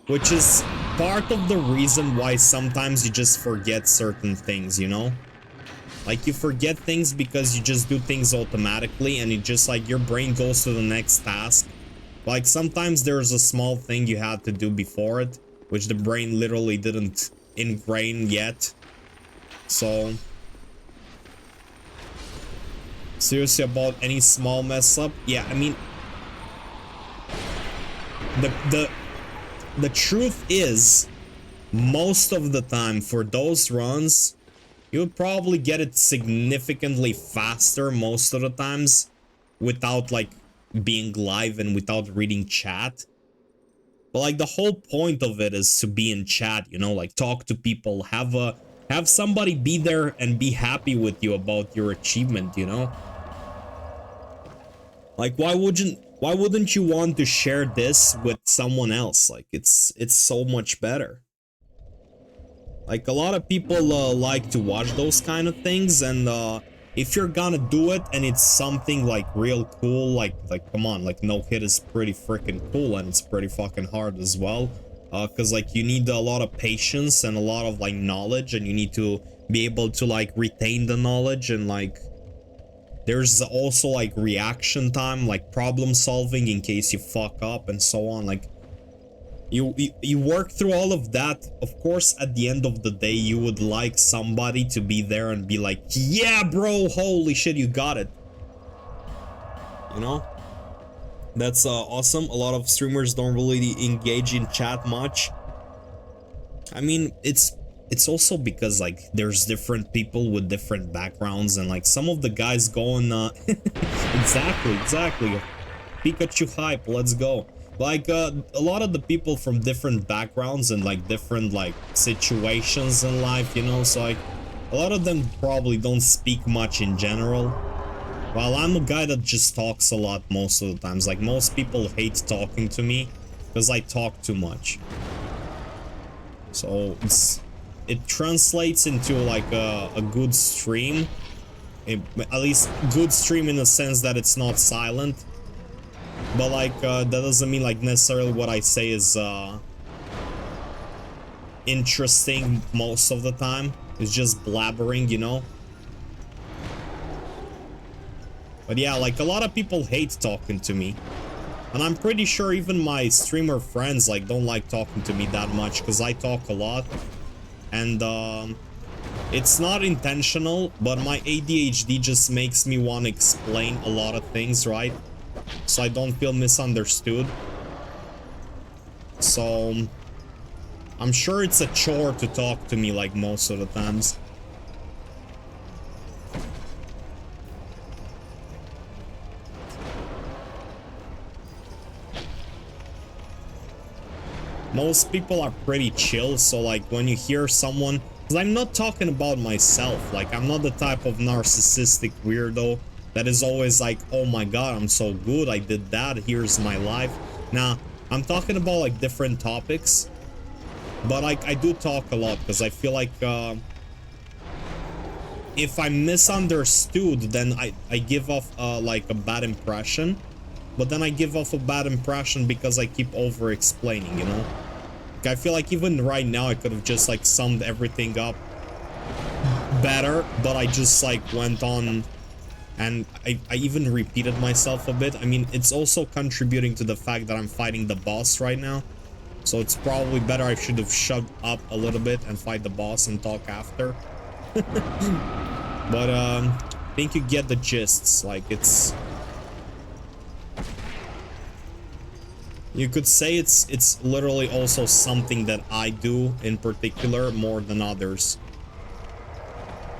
Which is part of the reason why sometimes you just forget certain things, you know? Like you forget things because you just do things automatically and it just like your brain goes to the next task. Like sometimes there's a small thing you had to do before it, which the brain literally didn't ingrain yet. So seriously, about any small mess up? Yeah, I mean the truth is, most of the time for those runs, You would probably get it significantly faster most of the times without like being live and without reading chat. But like the whole point of it is to be in chat, you know, like talk to people, have somebody be there and be happy with you about your achievement, you know? Like why wouldn't you want to share this with someone else? Like it's so much better. Like a lot of people like to watch those kind of things, and if you're gonna do it and it's something like real cool, like come on, like no hit is pretty freaking cool, and it's pretty fucking hard as well, because like you need a lot of patience and a lot of like knowledge, and you need to be able to like retain the knowledge, and like there's also like reaction time, like problem solving in case you fuck up and so on. Like you work through all of that. Of course, at the end of the day, you would like somebody to be there and be like, yeah, bro, holy shit, you got it. You know? That's awesome. A lot of streamers don't really engage in chat much. I mean, it's also because like there's different people with different backgrounds, and like some of the guys going exactly Pikachu hype, let's go. Like a lot of the people from different backgrounds and like different like situations in life, you know, so like a lot of them probably don't speak much in general, while I'm a guy that just talks a lot most of the times. Like most people hate talking to me because I talk too much, so it translates into like a good stream, at least good stream in the sense that it's not silent. But like that doesn't mean like necessarily what I say is interesting most of the time. It's just blabbering, you know. But yeah, like a lot of people hate talking to me, and I'm pretty sure even my streamer friends like don't like talking to me that much because I talk a lot, and it's not intentional, but my ADHD just makes me want to explain a lot of things, right? So I don't feel misunderstood. So I'm sure it's a chore to talk to me like most of the times. Most people are pretty chill, so like when you hear someone, because I'm not talking about myself, like I'm not the type of narcissistic weirdo that is always like, oh my god, I'm so good, I did that, here's my life. Nah, I'm talking about like different topics, but like I do talk a lot because I feel like if I'm misunderstood, then I give off like a bad impression, but then I give off a bad impression because I keep over explaining, you know. Like, I feel like even right now I could have just like summed everything up better, but I just like went on. And I even repeated myself a bit. I mean, it's also contributing to the fact that I'm fighting the boss right now. So it's probably better I should have shut up a little bit and fight the boss and talk after. But I think you get the gists. Like it's... You could say it's literally also something that I do in particular more than others.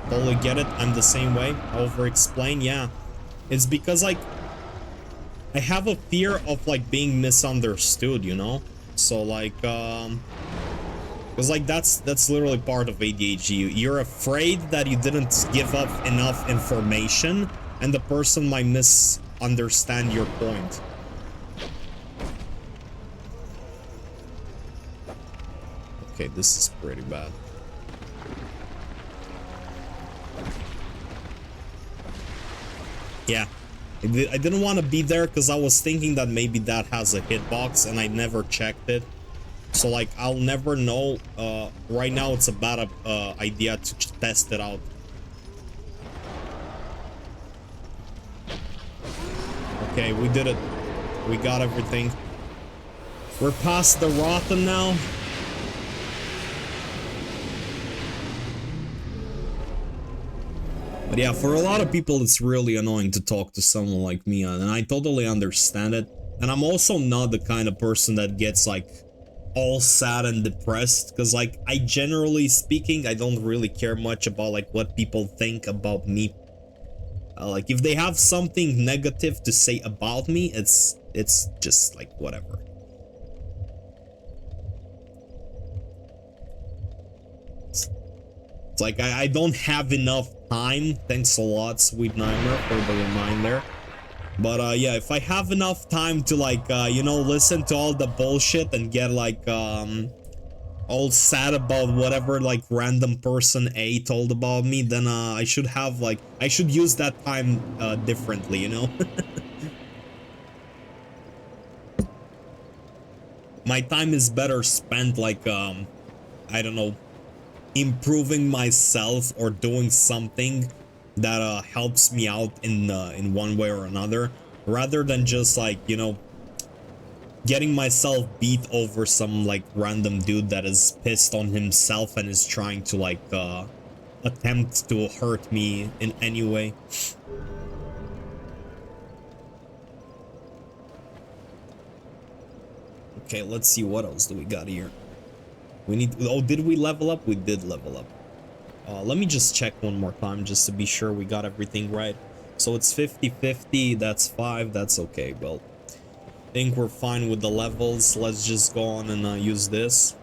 Totally get it. I'm the same way. Over explain, yeah. It's because like I have a fear of like being misunderstood, you know? So like because like that's literally part of ADHD. You're afraid that you didn't give up enough information and the person might misunderstand your point. Okay, this is pretty bad. Yeah, I didn't want to be there because I was thinking that maybe that has a hitbox and I never checked it. So like I'll never know. Right now it's a bad idea to test it out. Okay, we did it. We got everything. We're past the Rotten now. But yeah, for a lot of people, it's really annoying to talk to someone like me, and I totally understand it. And I'm also not the kind of person that gets like all sad and depressed, because like I generally speaking, I don't really care much about like what people think about me. Like if they have something negative to say about me, it's just like whatever. It's like I don't have enough time. Thanks a lot, Sweet Nightmare, for the reminder. But yeah, if I have enough time to like you know, listen to all the bullshit and get like all sad about whatever like random person A told about me, then I should have like, I should use that time differently, you know. My time is better spent like I don't know, improving myself or doing something that helps me out in one way or another, rather than just like, you know, getting myself beat over some like random dude that is pissed on himself and is trying to like attempt to hurt me in any way. Okay, let's see what else do we got here. We need, oh, did we level up? We did level up. Let me just check one more time just to be sure we got everything right. So it's 50-50, that's 5, that's okay. Well, I think we're fine with the levels. Let's just go on and use this.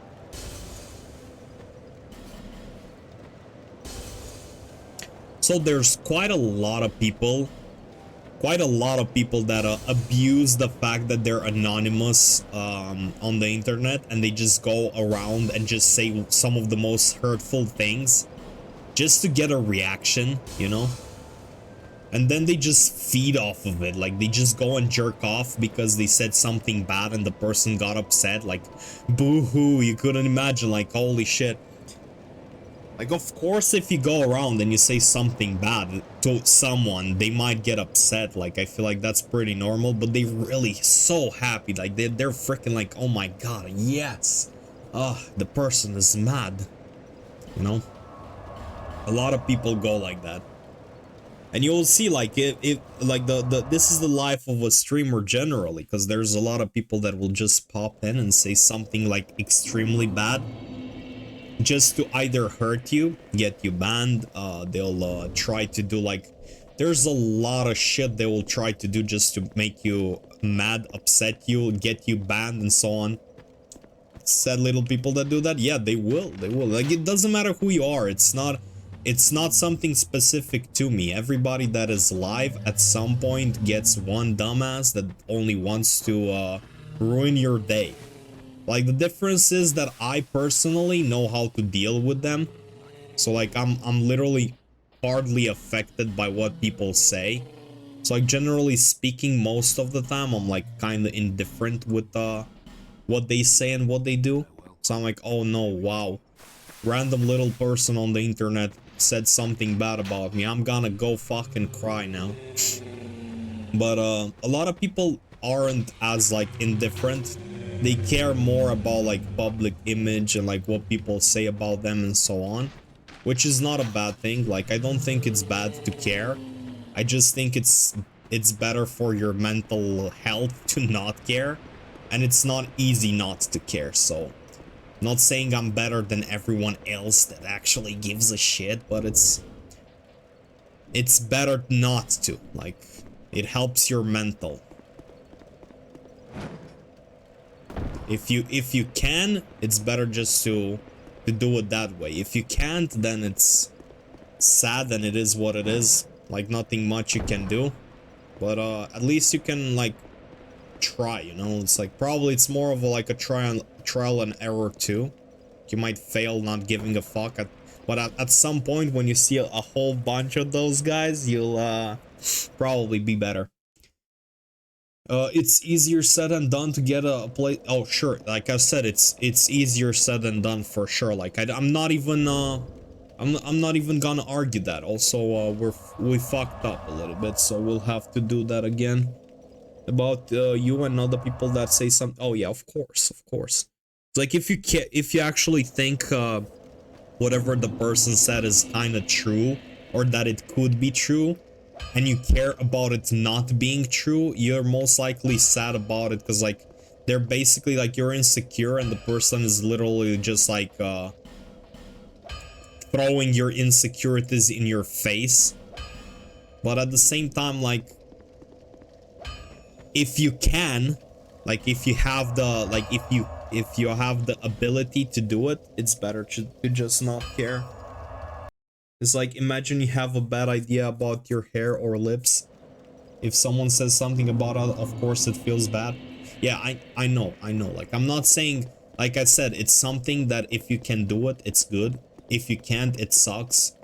So there's quite a lot of people that abuse the fact that they're anonymous on the internet, and they just go around and just say some of the most hurtful things just to get a reaction, you know? And then they just feed off of it. Like, they just go and jerk off because they said something bad and the person got upset. Like, boo-hoo, you couldn't imagine, like, holy shit. Like, of course, if you go around and you say something bad to someone, they might get upset. Like, I feel like that's pretty normal, but they're really so happy. Like, they're freaking like, oh my god, yes. The person is mad. You know? A lot of people go like that. And you'll see, like, like this is the life of a streamer generally, because there's a lot of people that will just pop in and say something like extremely bad just to either hurt you, get you banned. They'll try to do like, there's a lot of shit they will try to do just to make you mad, upset you, get you banned, and so on. Sad little people that do that, yeah, they will. Like, it doesn't matter who you are. It's not something specific to me. Everybody that is live at some point gets one dumbass that only wants to ruin your day. Like, the difference is that I personally know how to deal with them. So like, I'm literally hardly affected by what people say. So like, generally speaking, most of the time I'm like kind of indifferent with what they say and what they do. So I'm like, oh no, wow, random little person on the internet said something bad about me, I'm gonna go fucking cry now. But a lot of people aren't as like indifferent. They care more about like public image and like what people say about them and so on, which is not a bad thing. Like, I don't think it's bad to care. I just think it's better for your mental health to not care, and it's not easy not to care. So not saying I'm better than everyone else that actually gives a shit, but it's better not to. Like, it helps your mental. If you can, it's better just to do it that way. If you can't, then it's sad and it is what it is. Like, nothing much you can do. But at least you can like try, you know? It's like, probably it's more of a, like a trial and error too. You might fail not giving a fuck, but at some point when you see a whole bunch of those guys, you'll probably be better. It's easier said than done to get a play. Oh sure, like I said, it's easier said than done for sure. Like, I'm not even I'm not even gonna argue that. Also, we fucked up a little bit, so we'll have to do that again. About you and other people that say something. Oh yeah, of course. It's like, if you actually think whatever the person said is kind of true, or that it could be true, and you care about it not being true, you're most likely sad about it, because like, they're basically like you're insecure and the person is literally just like throwing your insecurities in your face. But at the same time, like, if you can, like, if you have the, like, if you have the ability to do it, it's better to just not care. It's like, imagine you have a bad idea about your hair or lips. If someone says something about it, of course it feels bad. Yeah, I know. Like, I'm not saying, like I said, it's something that if you can do it, it's good. If you can't, it sucks.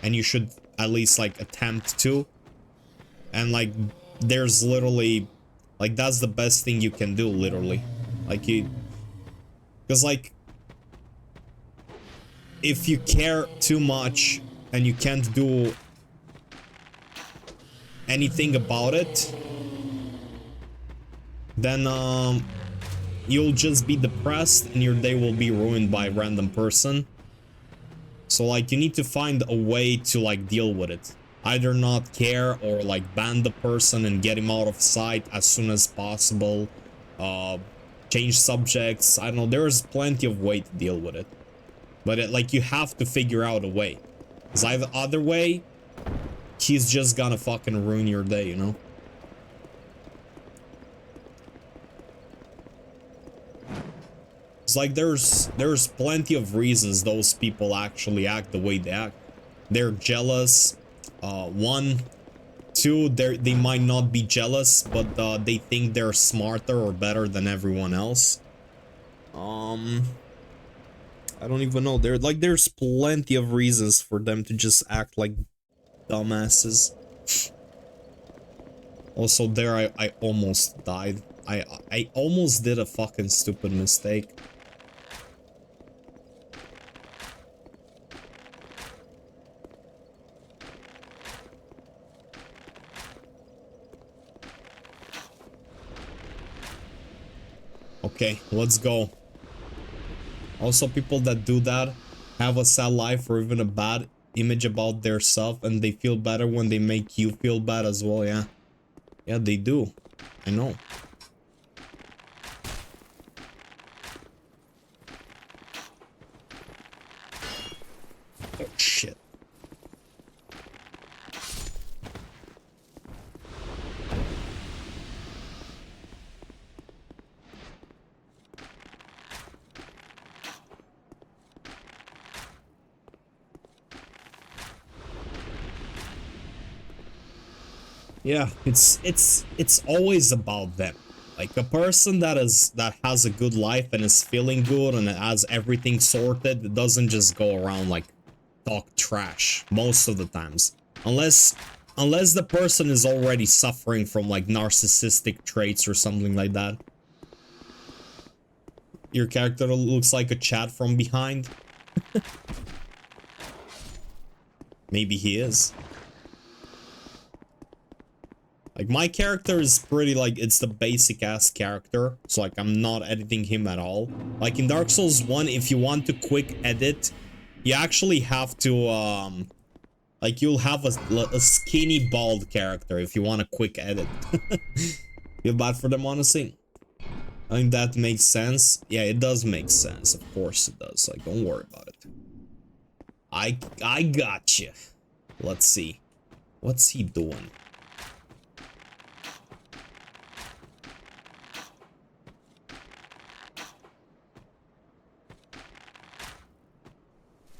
And you should at least, like, attempt to. And, like, there's literally, like, that's the best thing you can do, literally. Like, you... Because, like, if you care too much and you can't do anything about it, then, you'll just be depressed and your day will be ruined by a random person. So, like, you need to find a way to, like, deal with it. Either not care or, like, ban the person and get him out of sight as soon as possible. Change subjects. I don't know, there's plenty of way to deal with it. But, like, you have to figure out a way. Because either other way, he's just gonna fucking ruin your day, you know? It's like there's plenty of reasons those people actually act the way they act. They're jealous. One, two, they might not be jealous, but they think they're smarter or better than everyone else. I don't even know. There's plenty of reasons for them to just act like dumbasses. Also, there I almost died. I almost did a fucking stupid mistake. Okay, let's go. Also, people that do that have a sad life or even a bad image about their self, and they feel better when they make you feel bad as well. Yeah, yeah, they do. I know. Oh shit. Yeah, it's always about them. Like a person that has a good life and is feeling good and has everything sorted doesn't just go around like talk trash most of the times. Unless the person is already suffering from like narcissistic traits or something like that. Your character looks like a chat from behind. Maybe he is. Like, my character is pretty, like, it's the basic-ass character. So, like, I'm not editing him at all. Like, in Dark Souls 1, if you want to quick edit, you actually have to, like, you'll have a skinny, bald character if you want a quick edit. Feel bad for them, honestly. I think that makes sense. Yeah, it does make sense. Of course it does. Like, don't worry about it. I got you. Let's see. What's he doing?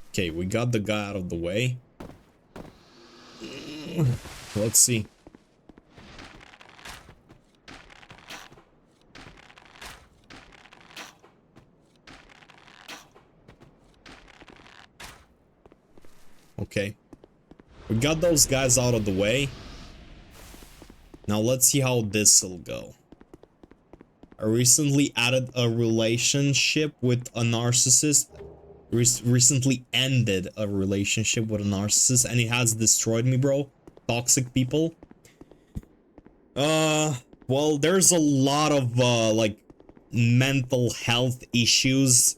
Okay, we got the guy out of the way. Let's see. Okay. We got those guys out of the way. Now let's see how this will go. I recently added a relationship with a narcissist. Recently ended a relationship with a narcissist and it has destroyed me, bro. Toxic people. Well, there's a lot of like mental health issues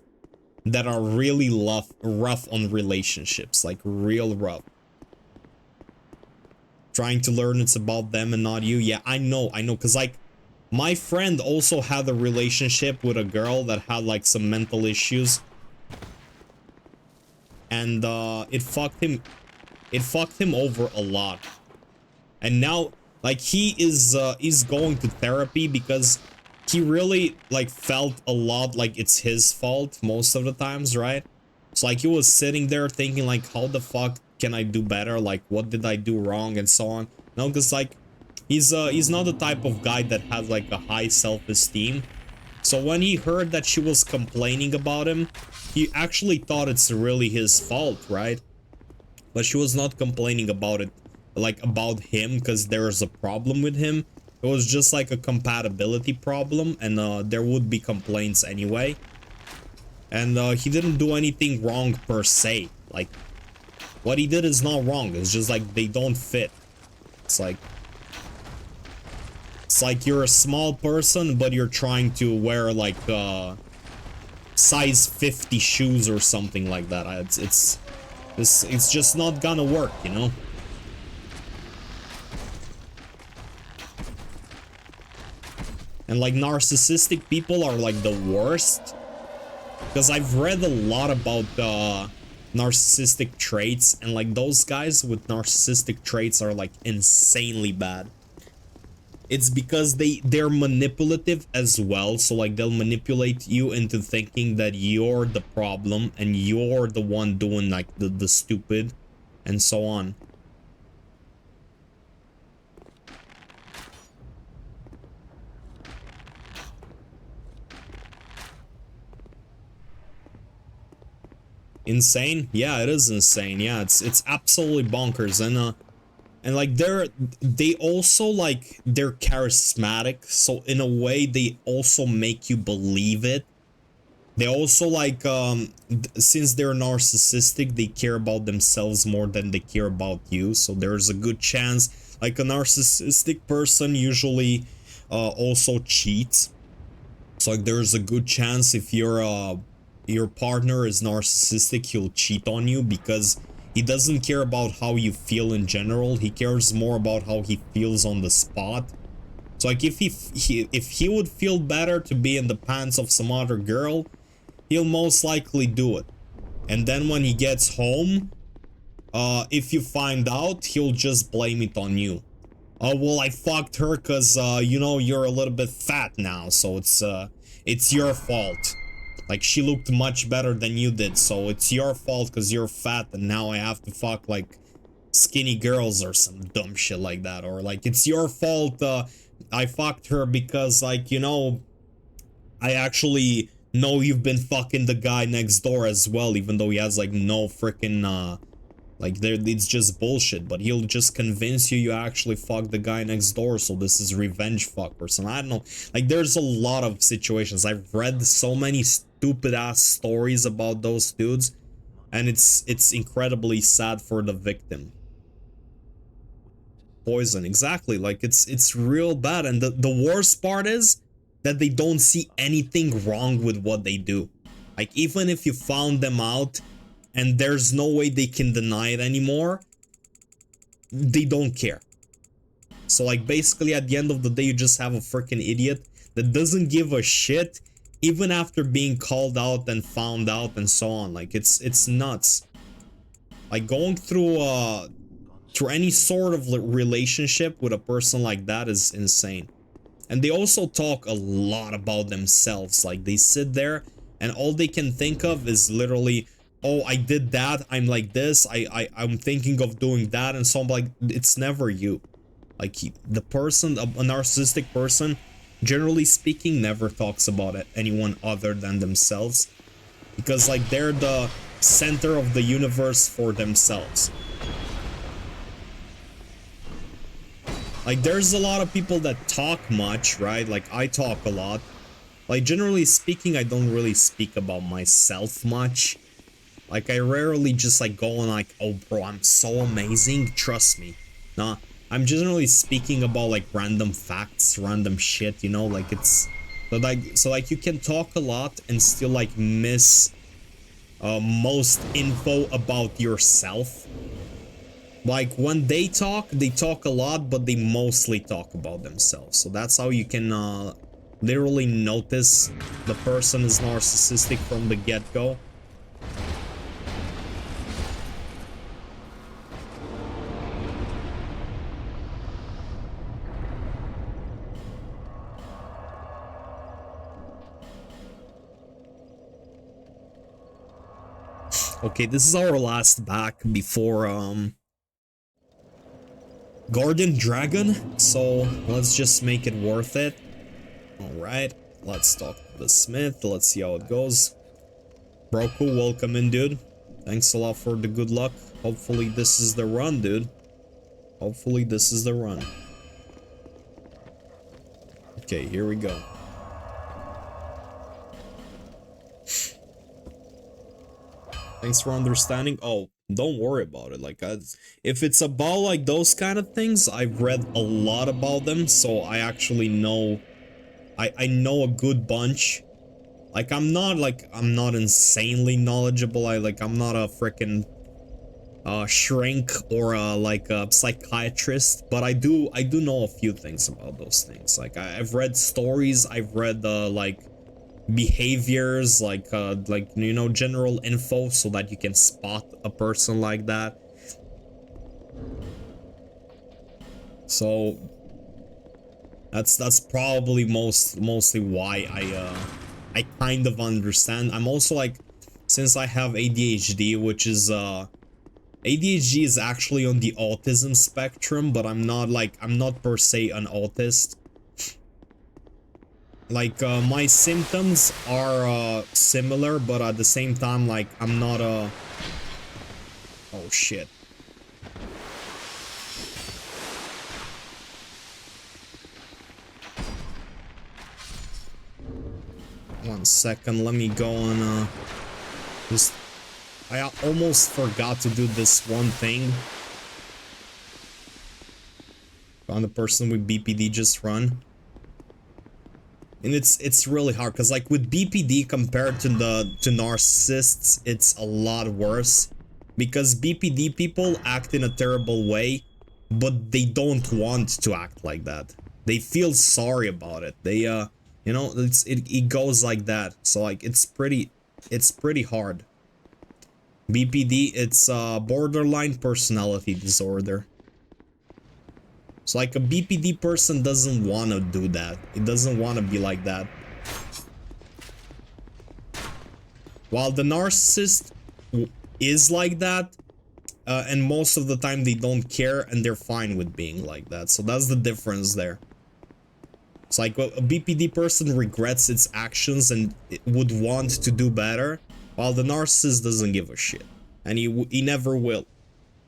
that are really rough on relationships, like real rough. Trying to learn it's about them and not you. Yeah, I know, because like My friend also had a relationship with a girl that had like some mental issues. And it fucked him over a lot. And now like he's going to therapy because he really like felt a lot like it's his fault most of the times, right? So like he was sitting there thinking like, how the fuck can I do better? Like what did I do wrong and so on? No, because like he's not the type of guy that has like a high self-esteem. So when he heard that she was complaining about him, he actually thought it's really his fault, right? But she was not complaining about it, like about him, because there's a problem with him. It was just like a compatibility problem, and there would be complaints anyway. And he didn't do anything wrong per se. Like, what he did is not wrong. It's just like they don't fit. It's like you're a small person, but you're trying to wear like size 50 shoes or something like that. It's just not gonna work, you know? And like narcissistic people are like the worst. Because I've read a lot about narcissistic traits, and like those guys with narcissistic traits are like insanely bad. It's because they're manipulative as well, so like they'll manipulate you into thinking that you're the problem and you're the one doing like the stupid and so on. Insane? Yeah, it is insane. Yeah, it's absolutely bonkers. And like they also like they're charismatic, so in a way they also make you believe it. They also like since they're narcissistic, they care about themselves more than they care about you, so there's a good chance like a narcissistic person usually also cheats. So like there's a good chance if your partner is narcissistic, he'll cheat on you because he doesn't care about how you feel in general. He cares more about how he feels on the spot. So like if he would feel better to be in the pants of some other girl, he'll most likely do it. And then when he gets home, if you find out, he'll just blame it on you. Oh, well, I fucked her because you know, you're a little bit fat now, so it's your fault. Like, she looked much better than you did, so it's your fault because you're fat and now I have to fuck, like, skinny girls or some dumb shit like that. Or, like, it's your fault I fucked her because, like, you know, I actually know you've been fucking the guy next door as well, even though he has, like, no freaking, like, it's just bullshit. But he'll just convince you actually fucked the guy next door, so this is revenge fuck or something. I don't know. Like, there's a lot of situations. I've read so many stupid ass stories about those dudes, and it's incredibly sad for the victim. Poison, exactly. Like, it's real bad, and the worst part is that they don't see anything wrong with what they do. Like, even if you found them out and there's no way they can deny it anymore, they don't care. So like basically at the end of the day, you just have a freaking idiot that doesn't give a shit even after being called out and found out and so on. Like it's nuts. Like going through any sort of relationship with a person like that is insane. And they also talk a lot about themselves. Like they sit there and all they can think of is literally, oh, I did that, I'm like this, I'm thinking of doing that, and so I'm like, it's never you. Like, the person, a narcissistic person, generally speaking, never talks about it, anyone other than themselves. Because, like, they're the center of the universe for themselves. Like, there's a lot of people that talk much, right? Like, I talk a lot. Like, generally speaking, I don't really speak about myself much. Like, I rarely just, like, go on, like, oh, bro, I'm so amazing, trust me. Nah, I'm generally speaking about, like, random facts, random shit, you know? Like, it's... So, like, you can talk a lot and still, like, miss most info about yourself. Like when they talk a lot, but they mostly talk about themselves. So that's how you can literally notice the person is narcissistic from the get-go. Okay, this is our last back before Guardian Dragon, so let's just make it worth it. Alright, let's talk to the Smith, let's see how it goes. Broku, welcome in, dude. Thanks a lot for the good luck. Hopefully this is the run, dude. Hopefully this is the run. Okay, here we go. Thanks for understanding. Oh, don't worry about it. Like, if it's about like those kind of things, I've read a lot about them, so I actually know. I know a good bunch. Like, I'm not insanely knowledgeable. I'm not a freaking shrink or a psychiatrist, but I do know a few things about those things. Like, I've read stories. I've read like behaviors, like you know, general info, so that you can spot a person like that. So that's probably mostly why I kind of understand. I'm also like, since I have ADHD, which is ADHD is actually on the autism spectrum, but I'm not per se an autist. Like, my symptoms are similar, but at the same time, like, I'm not a... Oh, shit. One second, let me go on, just... I almost forgot to do this one thing. Found the person with BPD just run. And it's really hard, because like with BPD compared to narcissists, it's a lot worse, because BPD people act in a terrible way, but they don't want to act like that. They feel sorry about it. They you know, it goes like that. So like it's pretty hard. BPD, it's borderline personality disorder. So like a BPD person doesn't want to do that. It doesn't want to be like that. While the narcissist is like that, and most of the time they don't care and they're fine with being like that. So that's the difference there. It's like a BPD person regrets its actions and it would want to do better, while the narcissist doesn't give a shit. And he never will.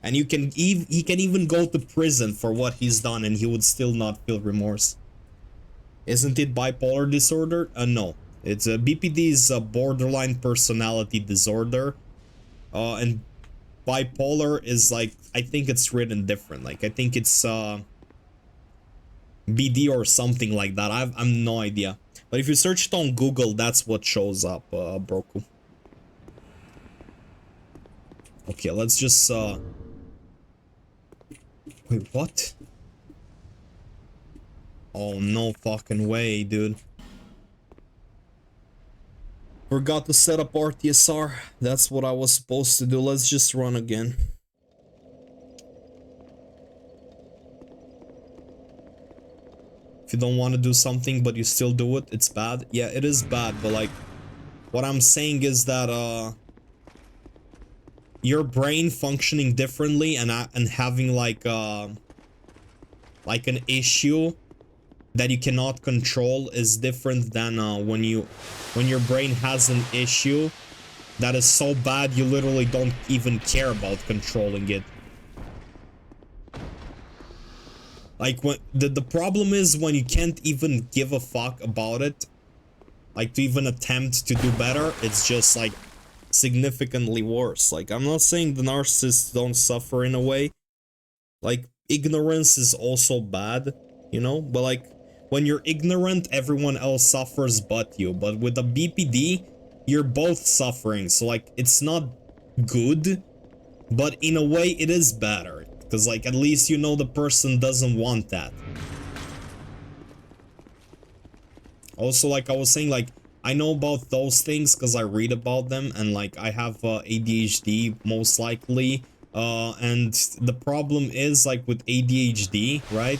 And he can even go to prison for what he's done and he would still not feel remorse. Isn't it bipolar disorder? No. It's BPD is a borderline personality disorder. And bipolar is like, I think it's written different. Like, I think it's BD or something like that. I'm no idea. But if you search it on Google, that's what shows up, Broku. Okay, let's just wait, what? Oh, no fucking way, dude. Forgot to set up RTSR. That's what I was supposed to do. Let's just run again. If you don't want to do something but you still do it, it's bad. Yeah, it is bad, but like, what I'm saying is that your brain functioning differently and having like an issue that you cannot control is different than when your brain has an issue that is so bad you literally don't even care about controlling it. Like, when the problem is when you can't even give a fuck about it, like to even attempt to do better, it's just like significantly worse. Like, I'm not saying the narcissists don't suffer in a way. Like, ignorance is also bad, you know? But like, when you're ignorant, everyone else suffers but you. But with a BPD, you're both suffering. So like, it's not good, but in a way it is better. Because, like, at least you know the person doesn't want that. Also, like I was saying, like, I know about those things because I read about them, and, like, I have ADHD, most likely. And the problem is, like, with ADHD, right?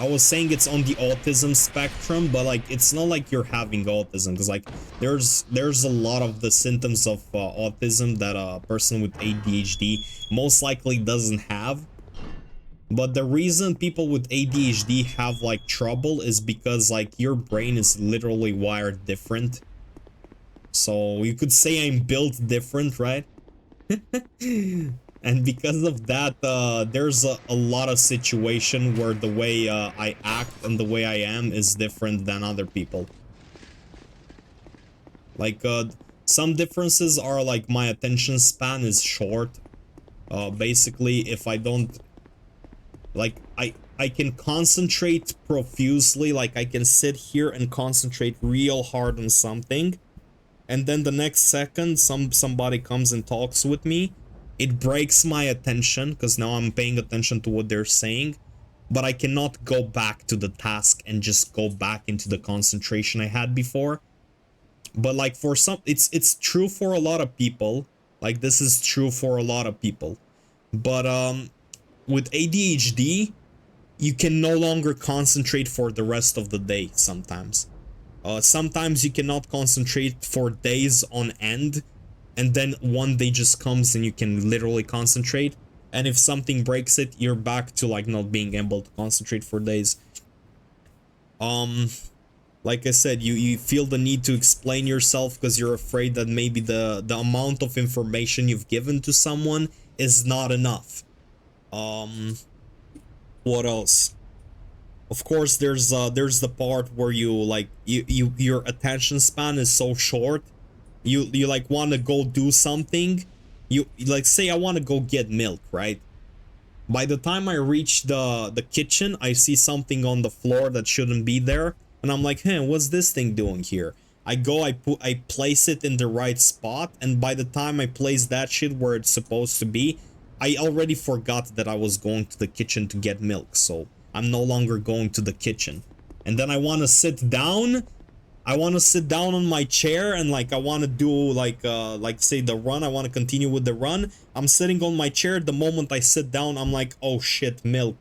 I was saying it's on the autism spectrum, but, like, it's not like you're having autism, because, like, there's a lot of the symptoms of autism that a person with ADHD most likely doesn't have. But the reason people with ADHD have, like, trouble is because, like, your brain is literally wired different. So you could say I'm built different, right? And because of that, there's a lot of situation where the way I act and the way I am is different than other people. Like, some differences are, like, my attention span is short. Basically, if I don't... Like, I can concentrate profusely, like, I can sit here and concentrate real hard on something. And then the next second, somebody comes and talks with me. It breaks my attention, because now I'm paying attention to what they're saying. But I cannot go back to the task and just go back into the concentration I had before. But, like, for some, it's true for a lot of people. Like, this is true for a lot of people. But, with ADHD, you can no longer concentrate for the rest of the day sometimes. Sometimes you cannot concentrate for days on end, and then one day just comes and you can literally concentrate. And if something breaks it, you're back to, like, not being able to concentrate for days. Like I said, you feel the need to explain yourself because you're afraid that maybe the amount of information you've given to someone is not enough. What else? Of course, there's the part where you, like, your attention span is so short. You like want to go do something. You like, say I want to go get milk, right? By the time I reach the kitchen, I see something on the floor that shouldn't be there, and I'm like, hey, what's this thing doing here? I go, I place it in the right spot, and by the time I place that shit where it's supposed to be, I already forgot that I was going to the kitchen to get milk, so I'm no longer going to the kitchen. And then I want to sit down. I want to sit down on my chair and, like, I want to do, like say the run. I want to continue with the run. I'm sitting on my chair. The moment I sit down, I'm like, oh shit, milk.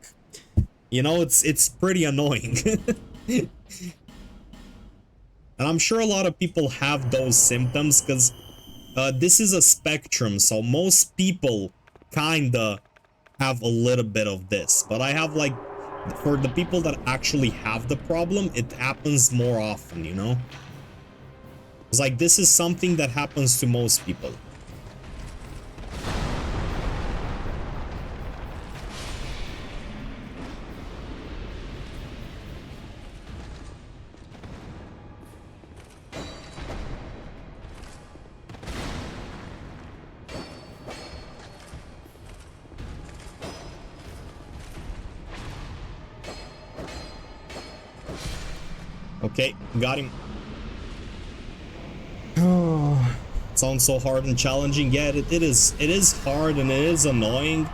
You know, it's pretty annoying. And I'm sure a lot of people have those symptoms because this is a spectrum. So most people kinda have a little bit of this. But I have, like, for the people that actually have the problem, it happens more often, you know? It's like, this is something that happens to most people. Okay, got him. Oh, sounds so hard and challenging. Yeah, it is hard and it is annoying.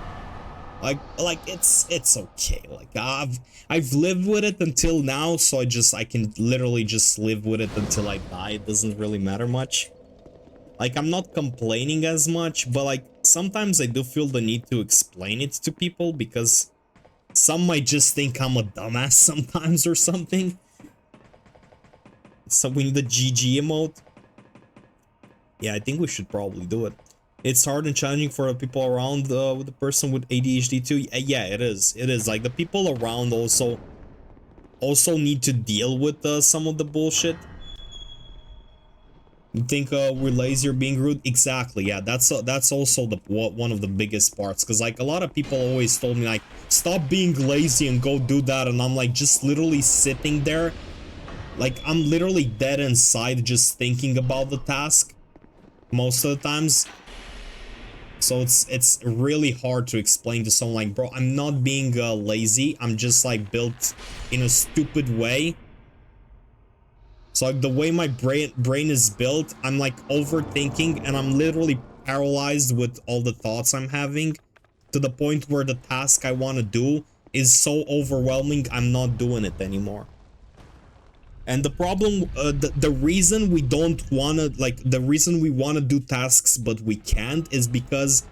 Like it's okay. Like I've lived with it until now, so I can literally just live with it until I die. It doesn't really matter much. Like, I'm not complaining as much, but, like, sometimes I do feel the need to explain it to people because some might just think I'm a dumbass sometimes or something. So we need the GG emote. Yeah, I think we should probably do it. It's hard and challenging for the people around with the person with ADHD too. Yeah, it is. It is. Like, the people around also need to deal with some of the bullshit. You think we're lazy or being rude? Exactly. Yeah, that's also one of the biggest parts. Because, like, a lot of people always told me, like, stop being lazy and go do that. And I'm like, just literally sitting there. Like, I'm literally dead inside just thinking about the task most of the times. So it's really hard to explain to someone, like, bro, I'm not being lazy. I'm just, like, built in a stupid way. So, like, the way my brain is built, I'm, like, overthinking, and I'm literally paralyzed with all the thoughts I'm having, to the point where the task I want to do is so overwhelming I'm not doing it anymore. And the problem, the reason we don't want to, like, the reason we want to do tasks but we can't is because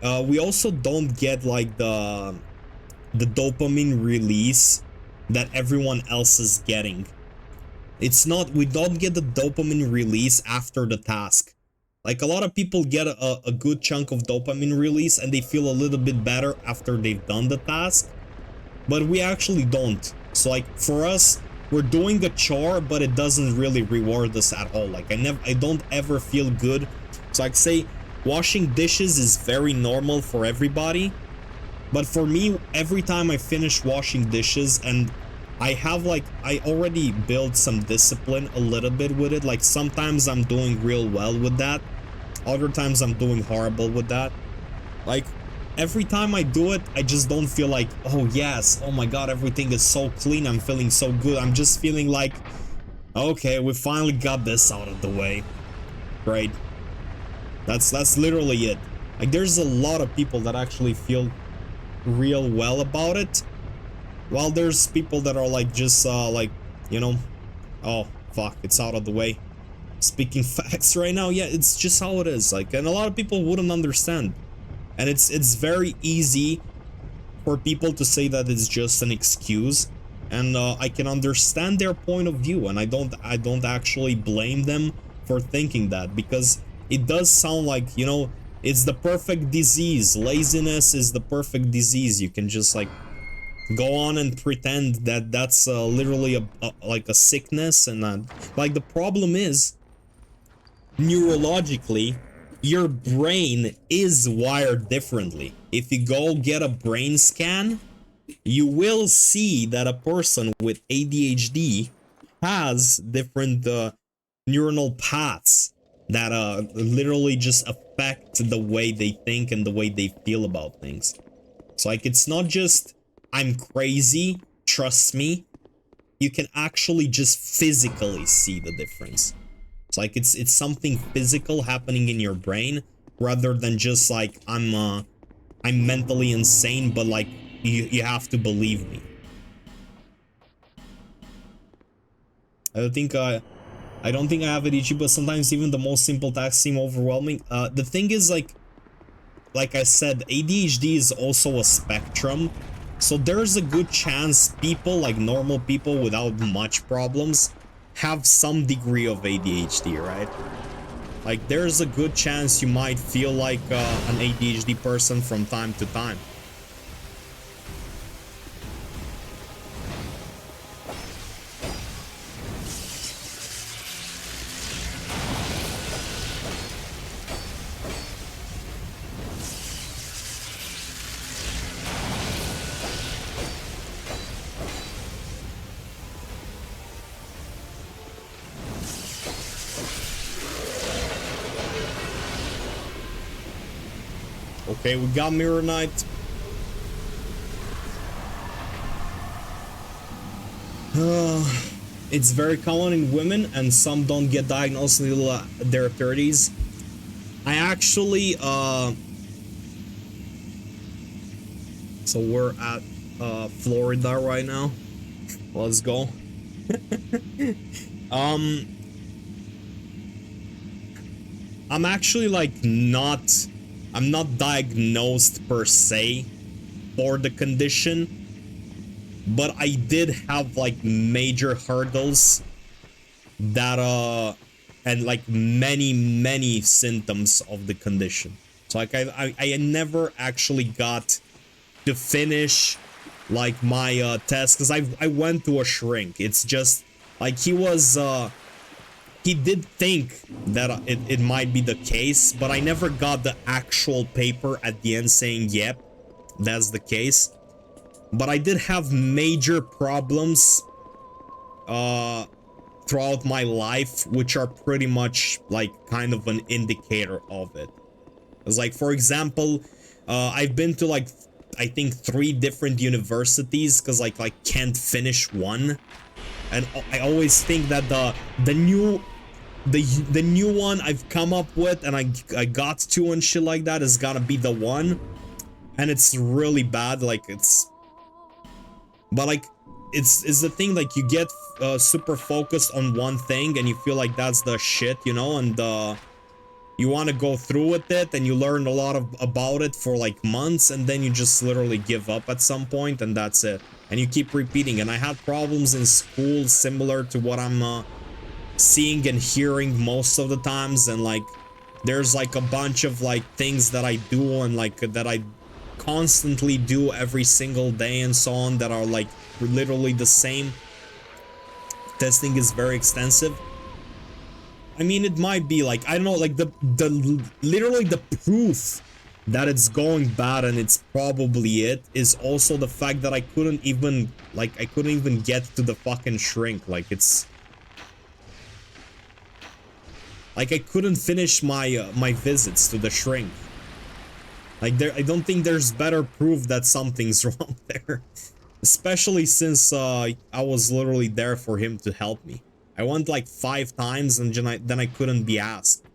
we also don't get, like, the dopamine release that everyone else is getting. It's not, we don't get the dopamine release after the task. Like, a lot of people get a good chunk of dopamine release and they feel a little bit better after they've done the task, but we actually don't. So, like, for us, we're doing a chore, but it doesn't really reward us at all. Like, I don't ever feel good. So, like, say, washing dishes is very normal for everybody, but for me, every time I finish washing dishes, and I have, like, I already built some discipline a little bit with it. Like, sometimes I'm doing real well with that. Other times I'm doing horrible with that. Like, every time I do it, I just don't feel like, oh yes, oh my god, everything is so clean, I'm feeling so good. I'm just feeling like, okay, we finally got this out of the way. Right? That's literally it. Like, there's a lot of people that actually feel real well about it, while there's people that are like, just like, you know, oh fuck, it's out of the way. Speaking facts right now, yeah, it's just how it is. Like, and a lot of people wouldn't understand, and it's very easy for people to say that it's just an excuse, and I can understand their point of view, and I don't actually blame them for thinking that, because it does sound like, you know, it's the perfect disease. Laziness is the perfect disease. You can just, like, go on and pretend that that's literally like a sickness, and like, the problem is, neurologically, your brain is wired differently. If you go get a brain scan, you will see that a person with ADHD has different neuronal paths that literally just affect the way they think and the way they feel about things. So, like, it's not just I'm crazy, trust me. You can actually just physically see the difference. It's like it's something physical happening in your brain, rather than just like I'm mentally insane, but like you have to believe me. I don't think I have ADHD, but sometimes even the most simple tasks seem overwhelming. The thing is, like I said, ADHD is also a spectrum. So there's a good chance people, like normal people without much problems, have some degree of ADHD, right? Like, there's a good chance you might feel like an ADHD person from time to time. Okay, we got Mirror Knight. It's very common in women, and some don't get diagnosed until their 30s. I actually, so we're at Florida right now. Let's go. I'm actually like I'm not diagnosed per se for the condition, but I did have like major hurdles that and like many symptoms of the condition. So like I never actually got to finish like my test, because I went to a shrink. It's just like he did think that it might be the case, but I never got the actual paper at the end saying, yep, that's the case. But I did have major problems throughout my life, which are pretty much like kind of an indicator of it. It's like, for example, I've been to like, I think 3 different universities, because like I can't finish one. And I always think that the new the new one I've come up with and I got to and shit like that is gonna be the one, and it's really bad. Like it's, but like it's the thing, like you get super focused on one thing and you feel like that's the shit, you know, and you want to go through with it and you learn a lot about it for like months, and then you just literally give up at some point and that's it, and you keep repeating. And I had problems in school similar to what I'm seeing and hearing most of the times, and like there's like a bunch of like things that I do and like that I constantly do every single day and so on that are like literally the same. Testing is very extensive. I mean, it might be like, I don't know, like the literally the proof that it's going bad and it's probably it is also the fact that I couldn't even get to the fucking shrink. Like it's like I couldn't finish my my visits to the shrink. Like I don't think there's better proof that something's wrong there. Especially since I was literally there for him to help me. I went like 5 times and then I couldn't be asked.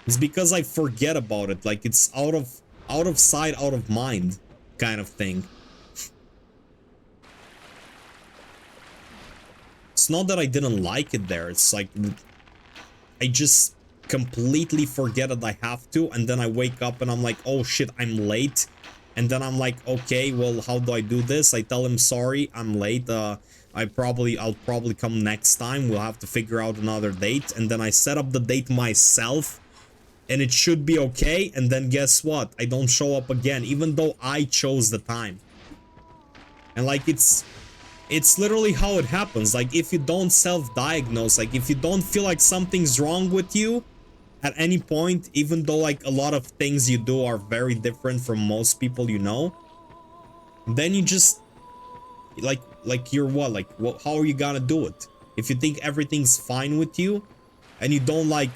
It's because I forget about it. Like it's out of sight, out of mind kind of thing. It's not that I didn't like it there. It's like I just completely forget that I have to, and then I wake up and I'm like, oh shit, I'm late. And then I'm like, okay, well, how do I do this? I tell him, sorry, I'm late. I'll probably come next time. We'll have to figure out another date. And then I set up the date myself, and it should be okay. And then guess what? I don't show up again, even though I chose the time. And like, it's literally how it happens. Like, if you don't self-diagnose, like if you don't feel like something's wrong with you at any point, even though like a lot of things you do are very different from most people you know, then you just like you're what, how are you gonna do it if you think everything's fine with you and you don't like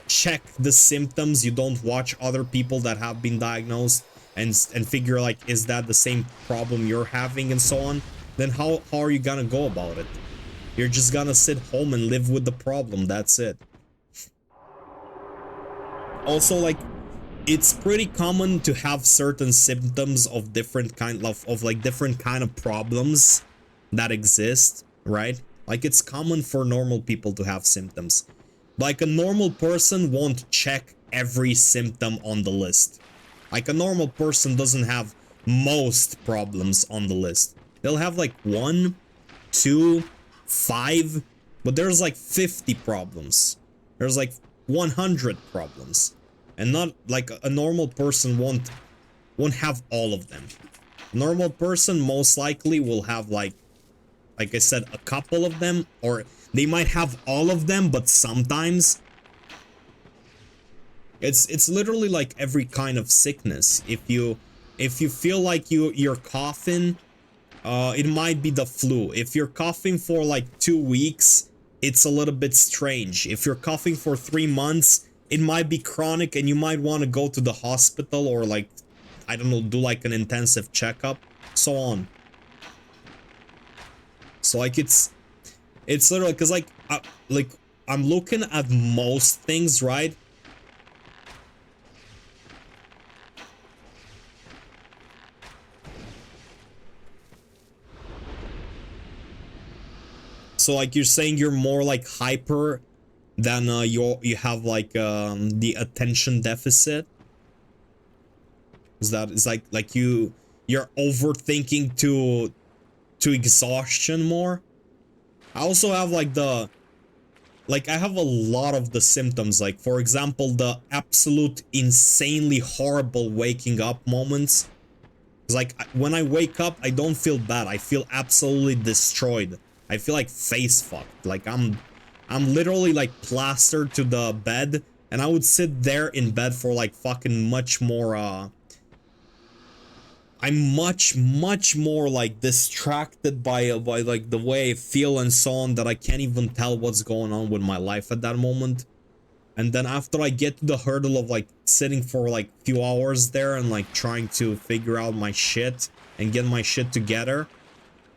check the symptoms, you don't watch other people that have been diagnosed and figure like, is that the same problem you're having and so on? Then how are you gonna go about it? You're just gonna sit home and live with the problem, that's it. Also, like, it's pretty common to have certain symptoms of different kind of like different kind of problems that exist, right? Like, it's common for normal people to have symptoms. Like, a normal person won't check every symptom on the list. Like, a normal person doesn't have most problems on the list. They'll have like 1, 2, 5, but there's like 50 problems. There's like 100 problems. And not like a normal person won't have all of them. A normal person most likely will have like I said, a couple of them, or they might have all of them, but sometimes it's literally like every kind of sickness. If you feel like you're coughing, it might be the flu. If you're coughing for like 2 weeks, it's a little bit strange. If you're coughing for 3 months, it might be chronic and you might want to go to the hospital or like, I don't know, do like an intensive checkup, so on. So like it's literally, because like I'm looking at most things, right? So like you're saying you're more like hyper than you have like the attention deficit. Is like you're overthinking to exhaustion more? I also have like I have a lot of the symptoms, like for example the absolute insanely horrible waking up moments. It's like when I wake up I don't feel bad, I feel absolutely destroyed. I feel like face fucked. Like I'm literally like plastered to the bed, and I would sit there in bed for like fucking much more I'm much more like distracted by like the way I feel and so on, that I can't even tell what's going on with my life at that moment. And then after I get to the hurdle of like sitting for like few hours there and like trying to figure out my shit and get my shit together,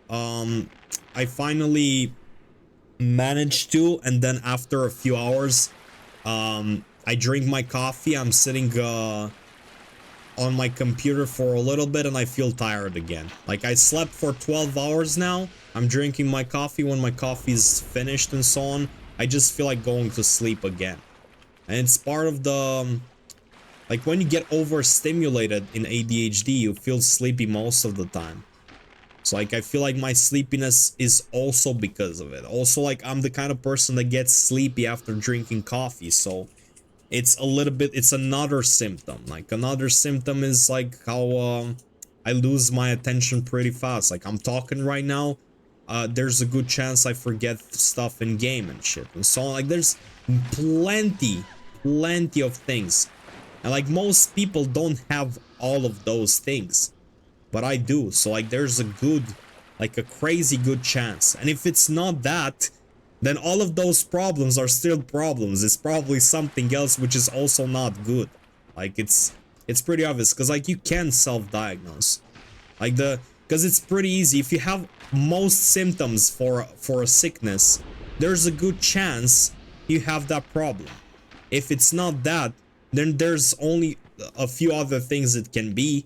I finally manage to, and then after a few hours, I drink my coffee, I'm sitting on my computer for a little bit and I feel tired again. Like I slept for 12 hours now, I'm drinking my coffee, when my coffee is finished and so on, I just feel like going to sleep again. And it's part of the, like when you get overstimulated in ADHD, you feel sleepy most of the time. So like I feel like my sleepiness is also because of it. Also like I'm the kind of person that gets sleepy after drinking coffee, so it's a little bit, it's another symptom. Like another symptom is like how I lose my attention pretty fast. Like I'm talking right now, there's a good chance I forget stuff in game and shit and so on. Like there's plenty of things, and like most people don't have all of those things, but I do. So like there's a good, like a crazy good chance. And if it's not that, then all of those problems are still problems. It's probably something else which is also not good. Like it's pretty obvious, because like you can self-diagnose. Like because it's pretty easy. If you have most symptoms for a sickness, there's a good chance you have that problem. If it's not that, then there's only a few other things it can be,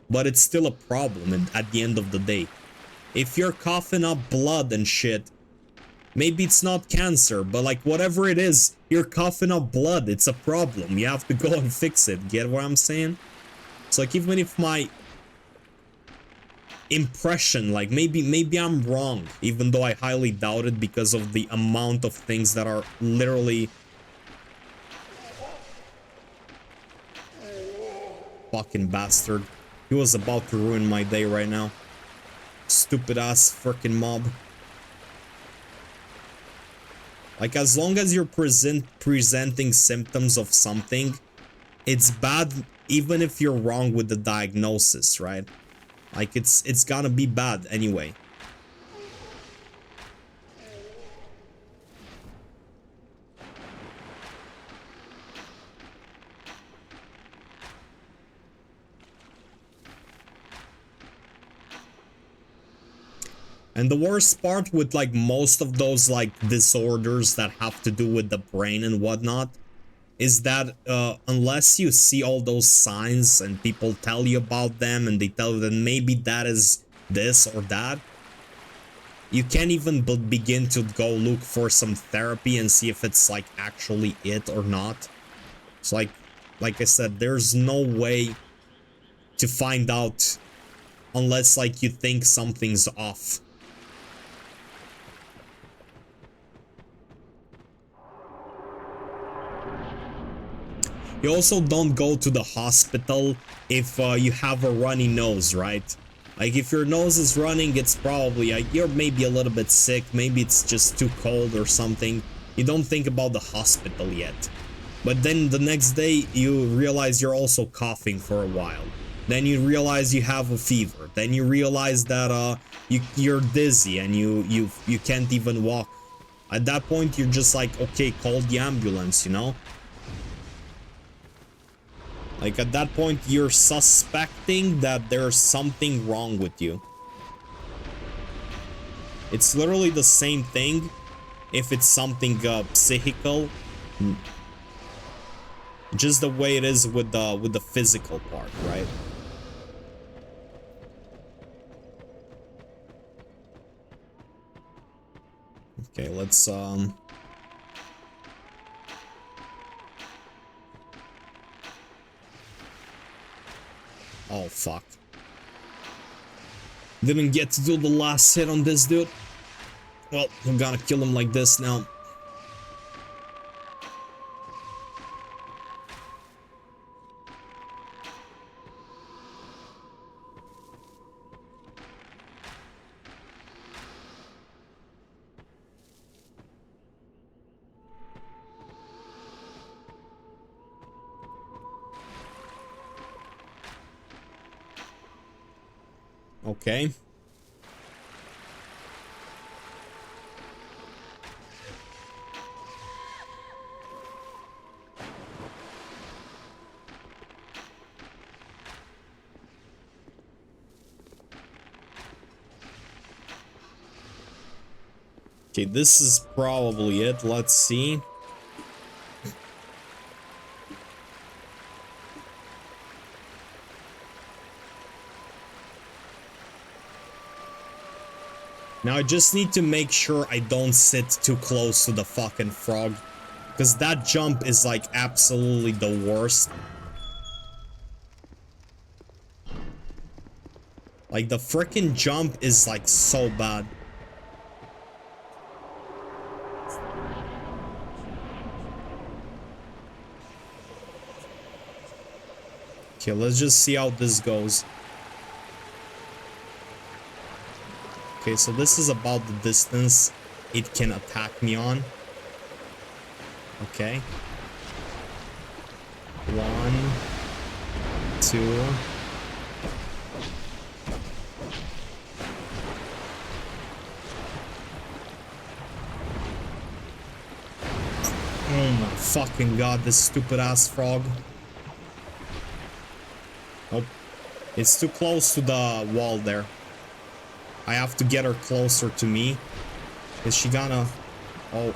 but it's still a problem at the end of the day. If you're coughing up blood and shit, maybe it's not cancer, but like whatever it is, you're coughing up blood, it's a problem. You have to go and fix it. Get what I'm saying? It's like, even if my impression, like maybe I'm wrong, even though I highly doubt it because of the amount of things that are literally fucking bastard. He was about to ruin my day right now. Stupid ass freaking mob. Like as long as you're presenting symptoms of something, it's bad even if you're wrong with the diagnosis, right? Like it's gonna be bad anyway. And the worst part with like most of those like disorders that have to do with the brain and whatnot is that unless you see all those signs and people tell you about them and they tell you that maybe that is this or that, you can't even begin to go look for some therapy and see if it's like actually it or not. It's like I said, there's no way to find out unless like you think something's off. You also don't go to the hospital if you have a runny nose, right? Like if your nose is running, it's probably you're maybe a little bit sick, maybe it's just too cold or something. You don't think about the hospital yet. But then the next day you realize you're also coughing for a while. Then you realize you have a fever. Then you realize that you're dizzy and you can't even walk. At that point you're just like, okay, call the ambulance, you know? Like at that point, you're suspecting that there's something wrong with you. It's literally the same thing if it's something psychical. Just the way it is with the physical part, right? Okay, let's oh, fuck. Didn't get to do the last hit on this dude. Well, I'm gonna kill him like this now. Okay. Okay, this is probably it. Let's see. Now I just need to make sure I don't sit too close to the fucking frog. Because that jump is like absolutely the worst. Like the freaking jump is like so bad. Okay, let's just see how this goes. Okay, so this is about the distance it can attack me on. Okay. 1, 2. Oh my fucking god, this stupid ass frog. Nope. It's too close to the wall there. I have to get her closer to me. Is she gonna... Oh.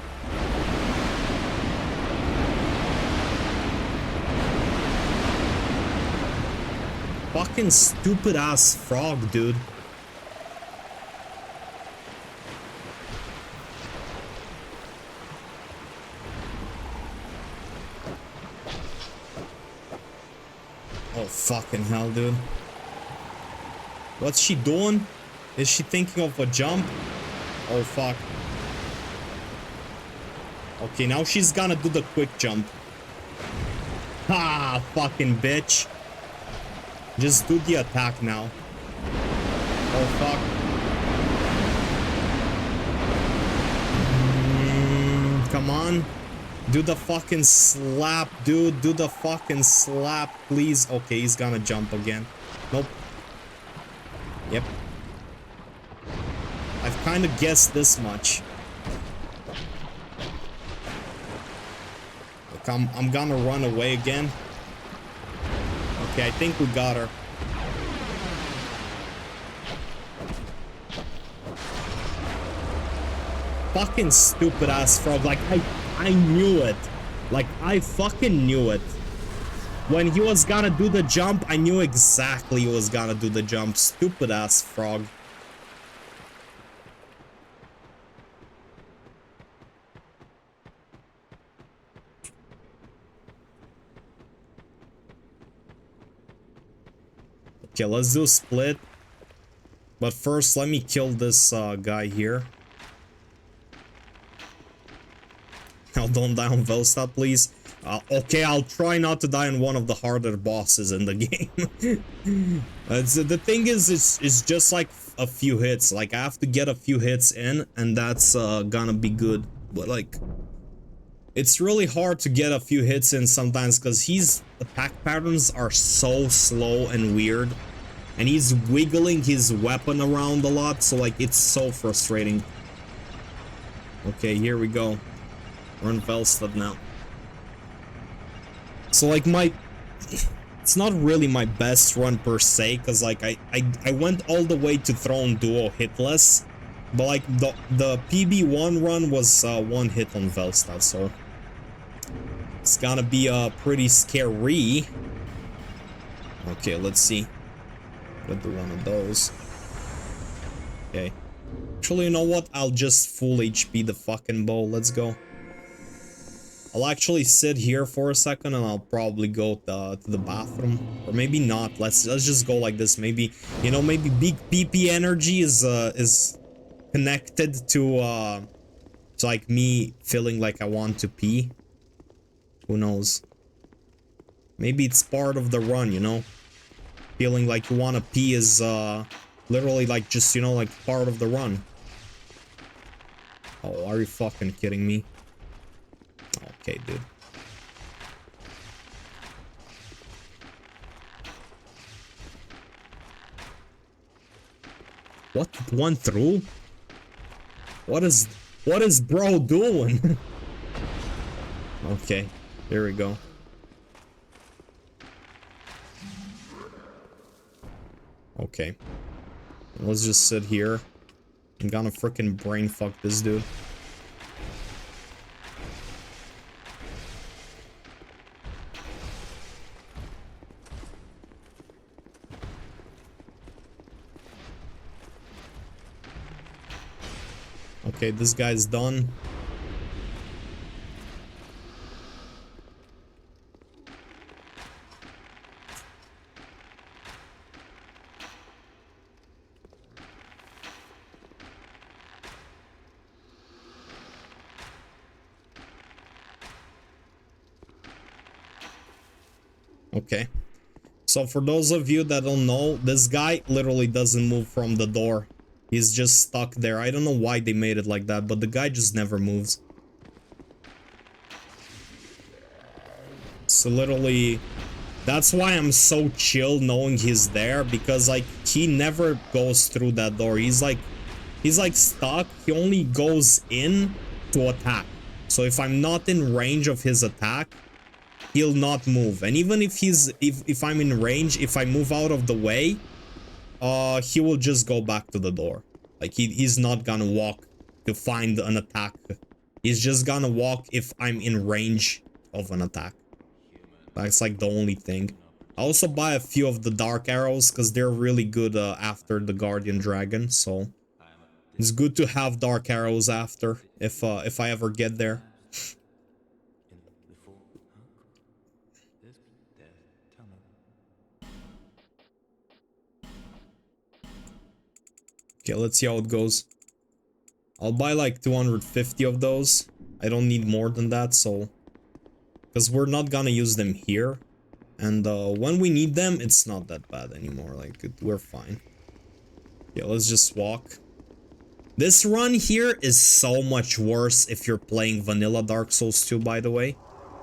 Fucking stupid ass frog, dude. Oh fucking hell, dude. What's she doing? Is she thinking of a jump? Oh fuck. Okay, now she's gonna do the quick jump. Ha! Fucking bitch. Just do the attack now. Oh fuck. Come on. Do the fucking slap, dude. Do the fucking slap, please. Okay, he's gonna jump again. Nope. Yep. I've kind of guessed this much. Look, I'm gonna run away again. Okay, I think we got her. Fucking stupid ass frog. Like, I knew it. Like, I fucking knew it. When he was gonna do the jump, I knew exactly he was gonna do the jump. Stupid ass frog. Okay, let's do a split. But first, let me kill this guy here. Now, don't die on Velstadt, please. Okay, I'll try not to die on one of the harder bosses in the game. The thing is, it's just like a few hits. Like, I have to get a few hits in, and that's gonna be good. But, like, it's really hard to get a few hits in sometimes because his attack patterns are so slow and weird. And he's wiggling his weapon around a lot, so, like, it's so frustrating. Okay, here we go. We're in Velstadt now. So, like, it's not really my best run per se, because, like, I went all the way to Throne Duo hitless, but, like, the PB1 run was one hit on Velstadt, so it's gonna be pretty scary. Okay, let's see. Let's do one of those. Okay. Actually, you know what? I'll just full HP the fucking bow. Let's go. I'll actually sit here for a second and I'll probably go to the bathroom. Or maybe not. Let's just go like this. Maybe, you know, maybe big PP energy is connected to like me feeling like I want to pee. Who knows? Maybe it's part of the run, you know? Feeling like you want to pee is literally like just, you know, like part of the run. Oh, are you fucking kidding me? Okay, dude. What went through? What is bro doing? Okay, here we go. Okay. Let's just sit here. I'm gonna freaking brain fuck this dude. Okay, this guy's done. Okay. So for those of you that don't know, this guy literally doesn't move from the door. He's just stuck there. I don't know why they made it like that, but the guy just never moves. So literally, that's why I'm so chill knowing he's there, because like he never goes through that door. He's like stuck. He only goes in to attack. So if I'm not in range of his attack, he'll not move. And even if if I'm in range, if I move out of the way, he will just go back to the door. Like he's not gonna walk to find an attack. He's just gonna walk if I'm in range of an attack. That's like the only thing. I also buy a few of the dark arrows because they're really good after the guardian dragon. So it's good to have dark arrows after if I ever get there. Okay, let's see how it goes. I'll buy like 250 of those. I don't need more than that, so... Because we're not gonna use them here. And when we need them, it's not that bad anymore. Like, we're fine. Yeah, let's just walk. This run here is so much worse if you're playing vanilla Dark Souls 2, by the way.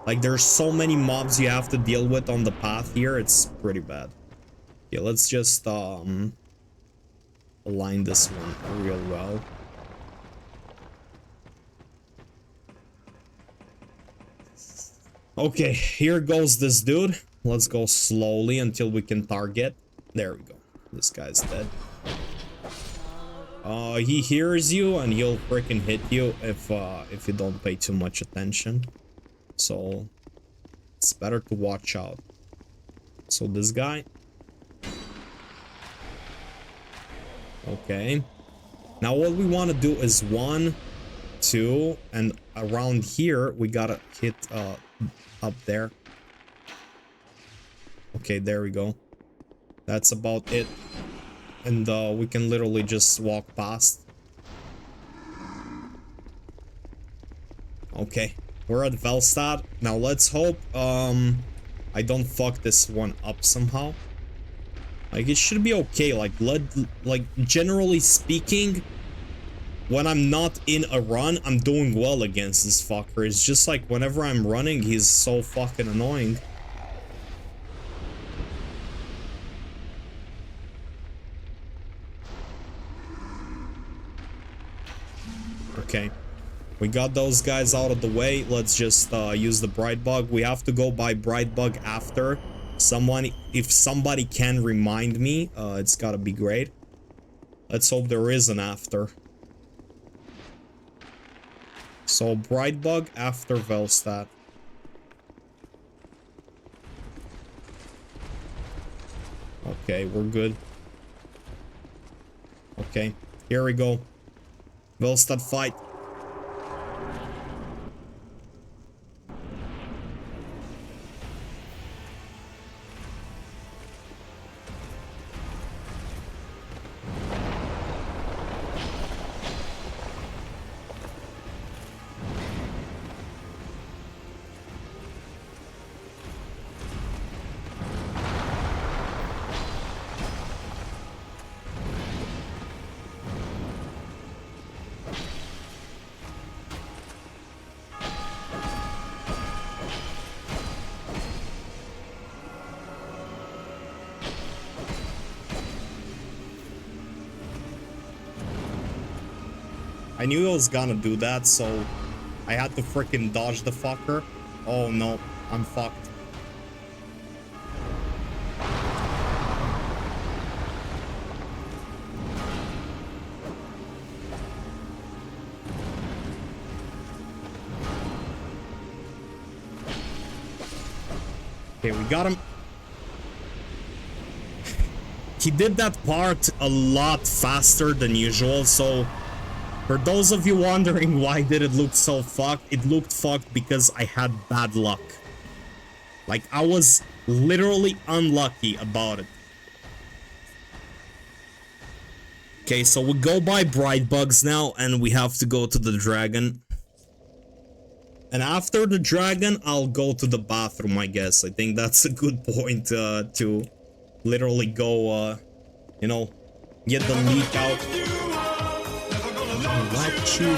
Like, there's so many mobs you have to deal with on the path here. It's pretty bad. Yeah, let's just, align this one real well. Okay, here goes this dude. Let's go slowly until we can target. There we go. This guy's dead. He hears you and he'll freaking hit you if you don't pay too much attention. So it's better to watch out. So this guy. Okay. Now what we want to do is 1, 2, and around here we gotta hit up there. Okay, there we go. That's about it. And we can literally just walk past. Okay, we're at Velstadt. Now let's hope I don't fuck this one up somehow. Like, it should be okay. Like, generally speaking, when I'm not in a run, I'm doing well against this fucker. It's just like whenever I'm running, he's so fucking annoying. Okay. We got those guys out of the way. Let's just use the Bright Bug. We have to go by Bright Bug after. If somebody can remind me, it's gotta be great. Let's hope there is an after. So, Bright Bug after Velstadt. Okay, we're good. Okay, here we go. Velstadt fight. I knew I was gonna do that, so I had to freaking dodge the fucker. Oh no, I'm fucked. Okay, we got him. He did that part a lot faster than usual, so for those of you wondering why did it look so fucked, it looked fucked because I had bad luck. Like, I was literally unlucky about it. Okay, so we go by Bright Bugs now, and we have to go to the dragon. And after the dragon, I'll go to the bathroom, I guess. I think that's a good point to literally go, you know, get the leak out. What you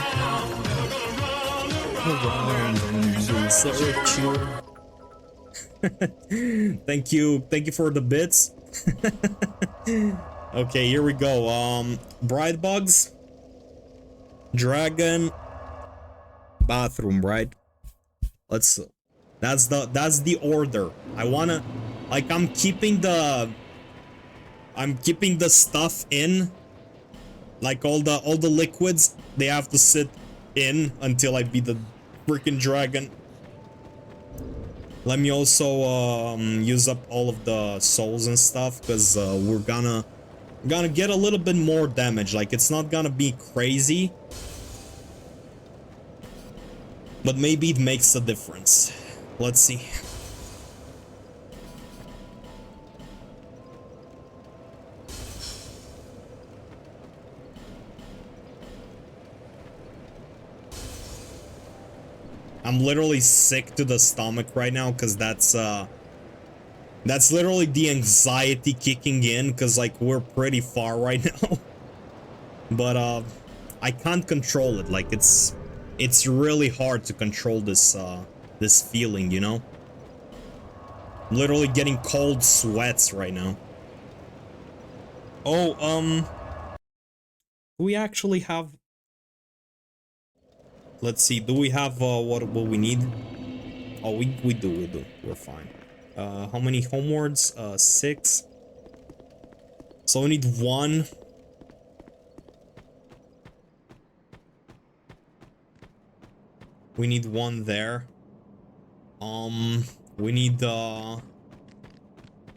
around and search you. Thank you for the bits. Okay, here we go. Bright Bugs, dragon, bathroom, right? Let's. That's the order. I wanna, like, I'm keeping the stuff in. Like all the liquids, they have to sit in until I beat the freaking dragon. Let me also use up all of the souls and stuff, because we're gonna get a little bit more damage. Like, it's not gonna be crazy, but maybe it makes a difference. Let's see. I'm literally sick to the stomach right now, because that's literally the anxiety kicking in, because, like, we're pretty far right now. But I can't control it. Like, it's really hard to control this this feeling, you know? I'm literally getting cold sweats right now. Oh, we actually have, let's see, do we have what we need? Oh, we do. We're fine. How many homewards? 6. So we need 1. We need 1 there. We need oh,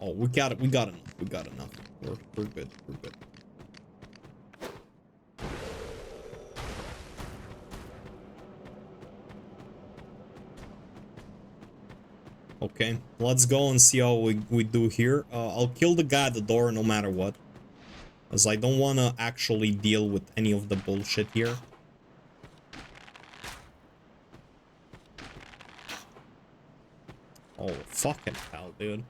we got it. We got enough. We're good. We're good. Okay, let's go and see how we do here. I'll kill the guy at the door no matter what, as I don't want to actually deal with any of the bullshit here. Oh, fucking hell, dude.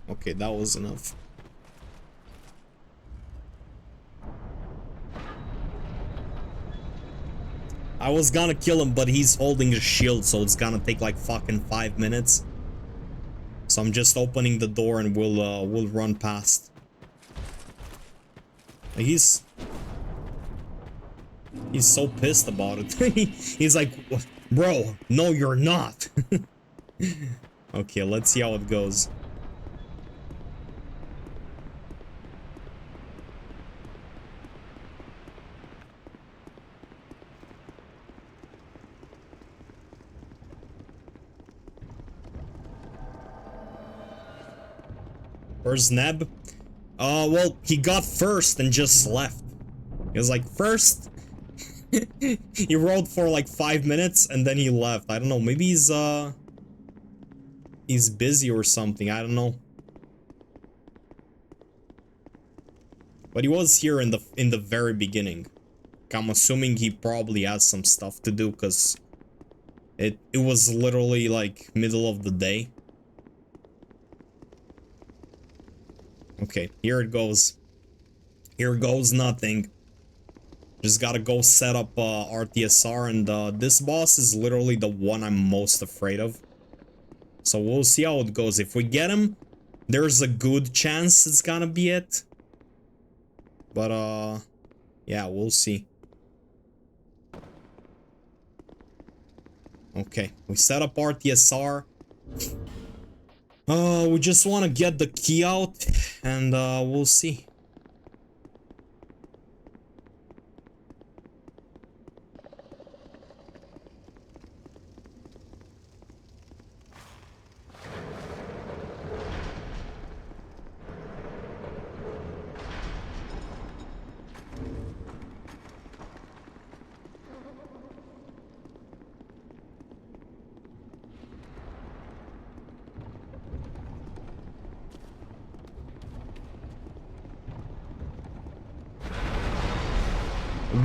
Okay, that was enough. I was gonna kill him, but he's holding a shield, so it's gonna take like fucking 5 minutes. So I'm just opening the door and we'll run past. He's so pissed about it. He's like, bro, no, you're not. Okay, let's see how it goes. Where's Neb? Well, he got first and just left. He was like, first? He rode for like 5 minutes and then he left. I don't know, maybe he's busy or something, I don't know. But he was here in the very beginning. I'm assuming he probably has some stuff to do, because it was literally like middle of the day. Okay, here it goes. Here goes nothing. Just gotta go set up RTSR, and this boss is literally the one I'm most afraid of. So we'll see how it goes. If we get him, there's a good chance it's gonna be it. But yeah, we'll see. Okay, we set up RTSR. We just want to get the key out, and we'll see.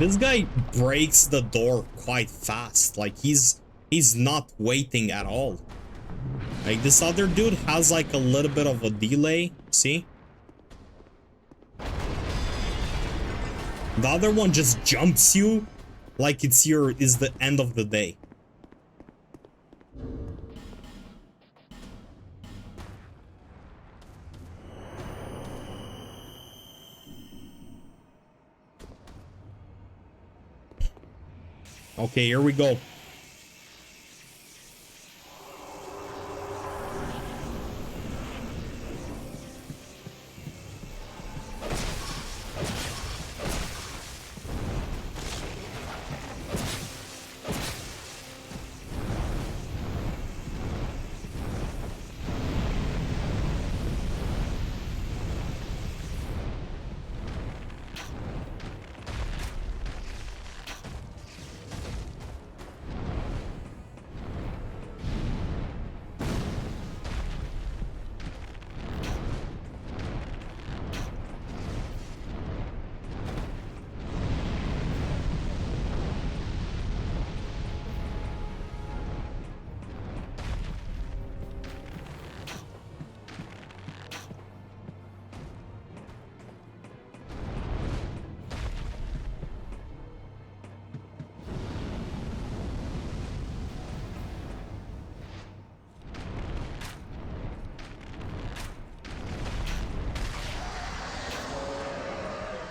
this guy breaks the door quite fast. Like he's not waiting at all. Like this other dude has like a little bit of a delay. See? The other one just jumps you like it's the end of the day. Okay, here we go.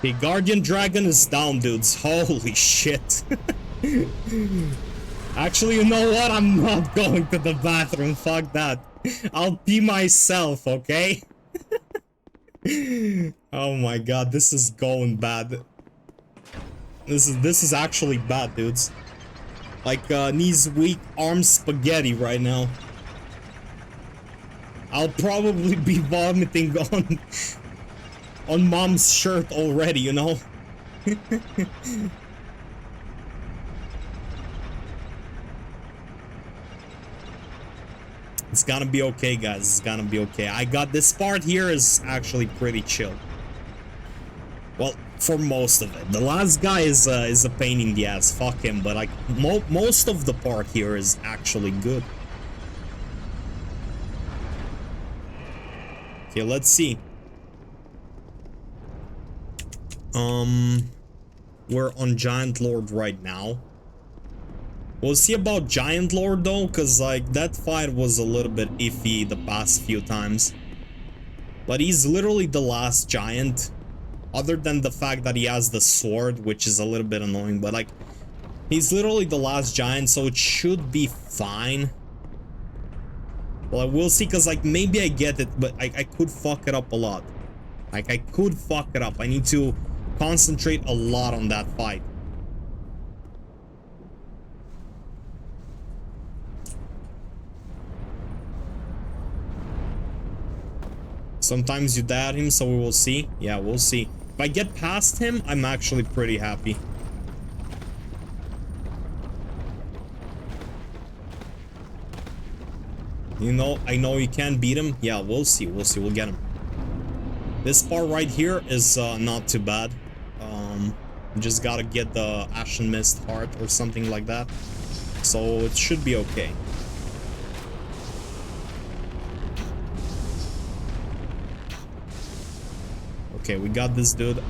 The Guardian Dragon is down, dudes. Holy shit. Actually, you know what? I'm not going to the bathroom. Fuck that. I'll pee myself, okay? Oh my god, this is going bad. This is actually bad, dudes. Like, knees weak, arms spaghetti right now. I'll probably be vomiting on mom's shirt already, you know? It's gonna be okay, guys. It's gonna be okay. I got this part here is actually pretty chill. Well, for most of it. The last guy is a pain in the ass. Fuck him. But like most of the part here is actually good. Okay, let's see. We're on Giant Lord right now. We'll see about Giant Lord though, cause like that fight was a little bit iffy the past few times. But he's literally the last giant, other than the fact that he has the sword, which is a little bit annoying, but like he's literally the last giant, so it should be fine. Well, we'll see, cause like maybe I get it, but I could fuck it up a lot. Like I could fuck it up. I need to concentrate a lot on that fight. Sometimes you die at him, so we will see. Yeah, we'll see. If I get past him, I'm actually pretty happy. You know, I know you can beat him. Yeah, we'll see. We'll see. We'll get him. This part right here is not too bad. Just gotta get the Ashen Mist heart or something like that. So it should be okay. Okay, we got this dude.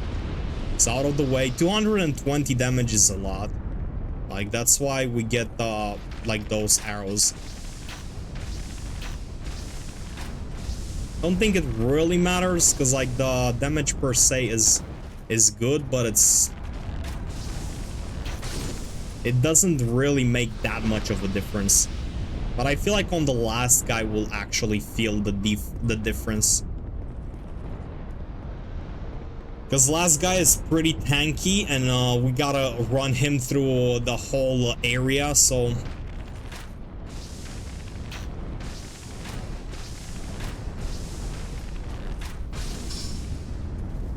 It's out of the way. 220 damage is a lot. Like, that's why we get like those arrows. Don't think it really matters, because like the damage per se is good, but it doesn't really make that much of a difference. But I feel like on the last guy we'll actually feel the difference. Because last guy is pretty tanky, and we gotta run him through the whole area, so...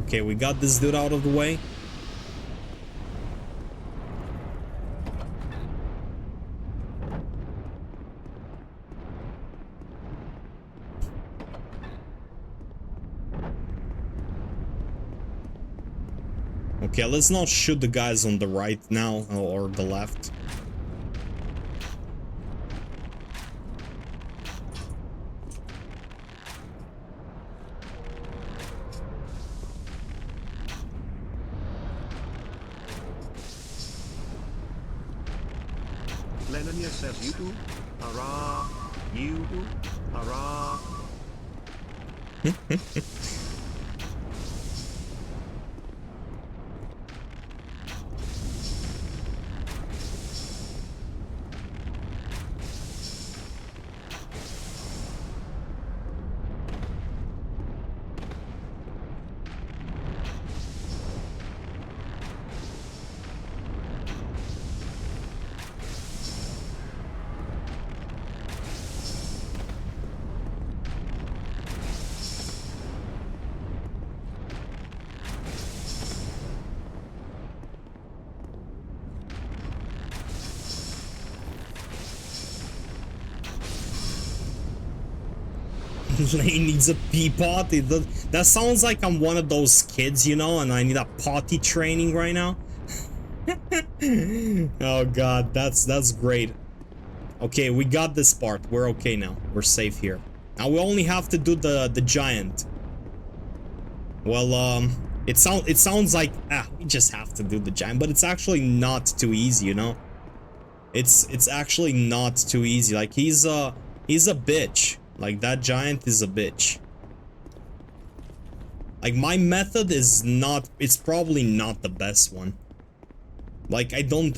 Okay, we got this dude out of the way. Okay, let's not shoot the guys on the right now, or the left. Lenania says you do. Hurrah. You do. Hurrah. Lane needs a pee potty. That sounds like I'm one of those kids, you know, and I need a potty training right now. Oh god, that's great. Okay, we got this part. We're okay now. We're safe here. Now we only have to do the giant. Well, it sounds like we just have to do the giant, but it's actually not too easy, you know. It's actually not too easy. Like he's a bitch. Like that giant is a bitch. Like my method is not, it's probably not the best one. Like I don't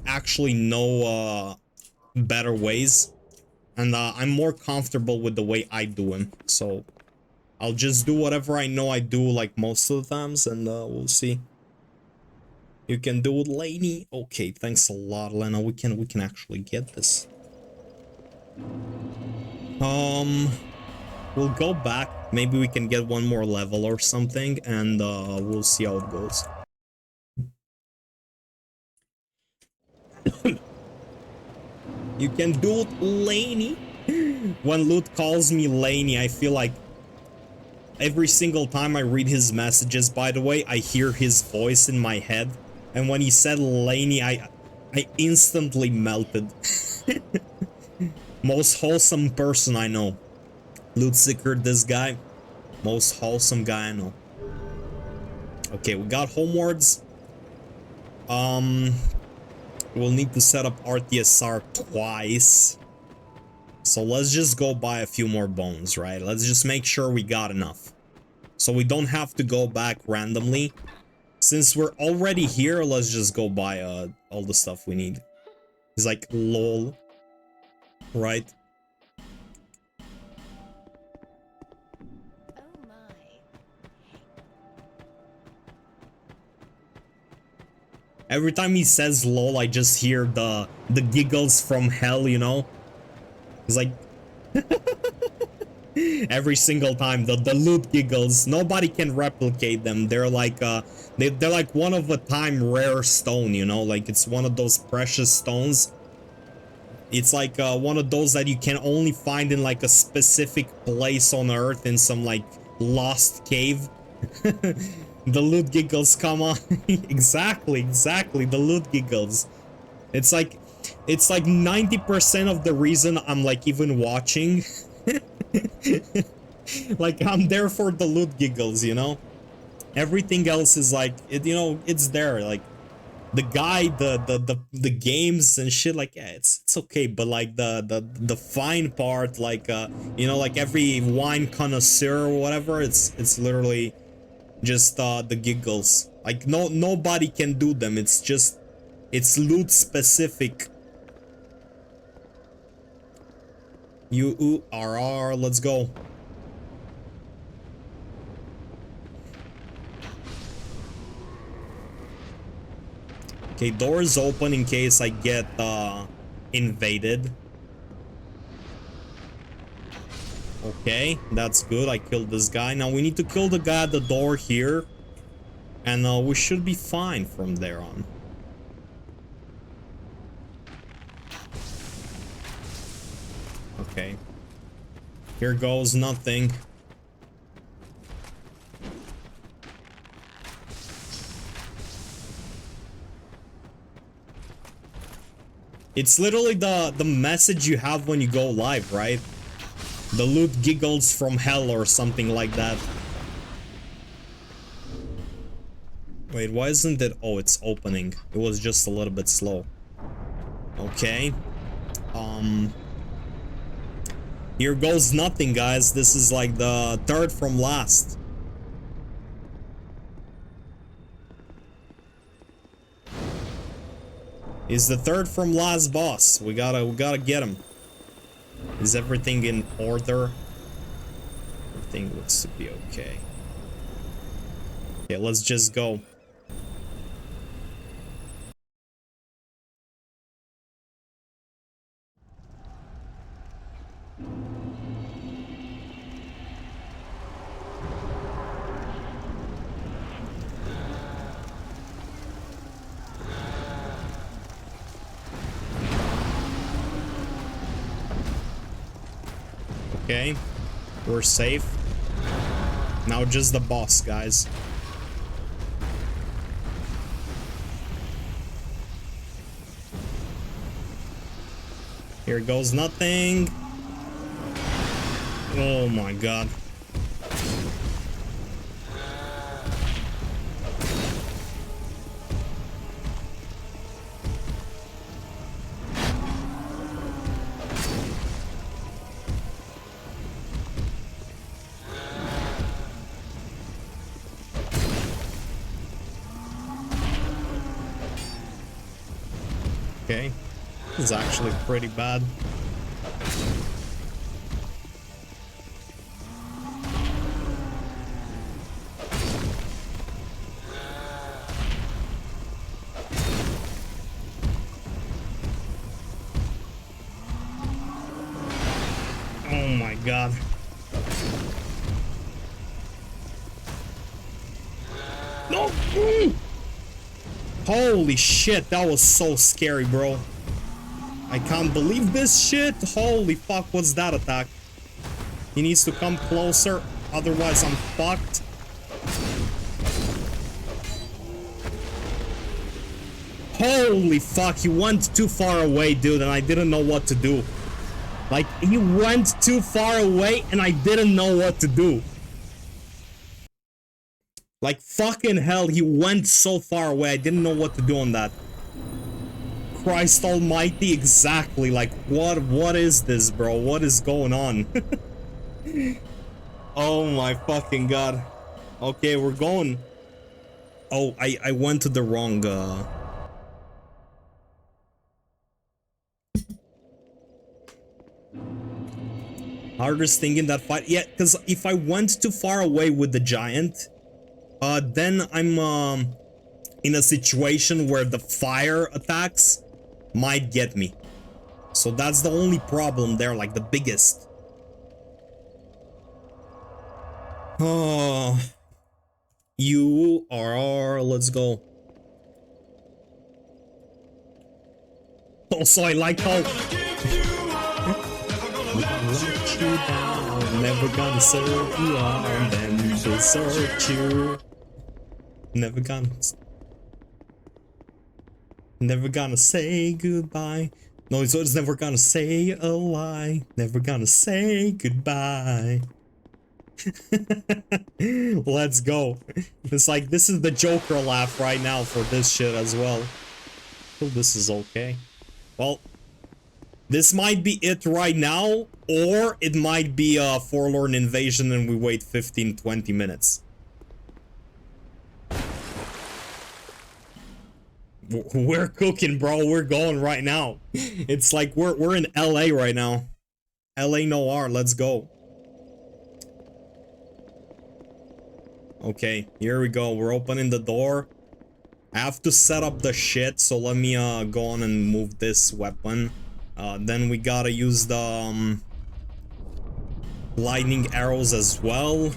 actually know better ways, and I'm more comfortable with the way I do him. So I'll just do whatever I know I do like most of the times, and we'll see. You can do it, Laney. Okay, thanks a lot, Lena. We can actually get this. We'll go back. Maybe we can get one more level or something, and we'll see how it goes. You can do it, Laney. When Loot calls me Laney, I feel like every single time I read his messages, by the way, I hear his voice in my head. And when he said Laney, I instantly melted. Most wholesome person I know. Loot Seeker, this guy. Most wholesome guy I know. Okay, we got homewards. We'll need to set up RTSR twice. So let's just go buy a few more bones, right? Let's just make sure we got enough. So we don't have to go back randomly. Since we're already here, let's just go buy all the stuff we need. It's like, lol. Right? Every time he says lol, I just hear the giggles from hell, you know? It's like... Every single time, the loot giggles. Nobody can replicate them. They're like, they're like one of a time rare stone, you know? Like, it's one of those precious stones. It's like one of those that you can only find in like a specific place on Earth, in some like lost cave. The loot giggles, come on. exactly, the loot giggles. It's like 90% of the reason I'm like even watching. Like I'm there for the loot giggles, you know? Everything else is like, you know, it's there. Like the guy, the games and shit, like, yeah, it's okay, but like the fine part, like you know, like every wine connoisseur or whatever, it's literally just the giggles. Like nobody can do them. It's just, it's loot specific. UURR, let's go. Okay, doors open in case I get invaded. Okay, that's good. I killed this guy. Now we need to kill the guy at the door here. And we should be fine from there on. Okay. Here goes nothing. It's literally the message you have when you go live, right? The loot giggles from hell or something like that. Wait, why isn't it? Oh, it's opening. It was just a little bit slow. Okay. Here goes nothing, guys. This is like the third from last. He's the third from last boss. We gotta get him. Is everything in order? Everything looks to be okay. Okay, let's just go. Okay, we're safe. Now just the boss, guys. Here goes nothing. Oh my god. Okay, this is actually pretty bad. Oh my god. No! Holy shit, that was so scary, bro. I can't believe this shit. Holy fuck, what's that attack? He needs to come closer, otherwise I'm fucked. Holy fuck, he went too far away, dude, and I didn't know what to do. Like, he went too far away and I didn't know what to do. Like, fucking hell, he went so far away, I didn't know what to do on that. Christ almighty, exactly. Like, what is this, bro? What is going on? Oh my fucking god. Okay, we're going. Oh, I went to the wrong, hardest thing in that fight. Yeah, because if I went too far away with the giant, then I'm in a situation where the fire attacks might get me. So that's the only problem there, like the biggest. Oh, you are, let's go. Also, I like how let you down, never gonna serve you on, then desert you. Never gonna say goodbye. No, it's never gonna say a lie. Never gonna say goodbye. Let's go. It's like, this is the Joker laugh right now for this shit as well. Well, this is okay. Well, this might be it right now, or it might be a Forlorn Invasion and we wait 15-20 minutes. We're cooking, bro. We're going right now. It's like we're in LA right now. LA Noir, let's go. Okay, here we go. We're opening the door. I have to set up the shit, so let me go on and move this weapon. Then we gotta use the lightning arrows as well.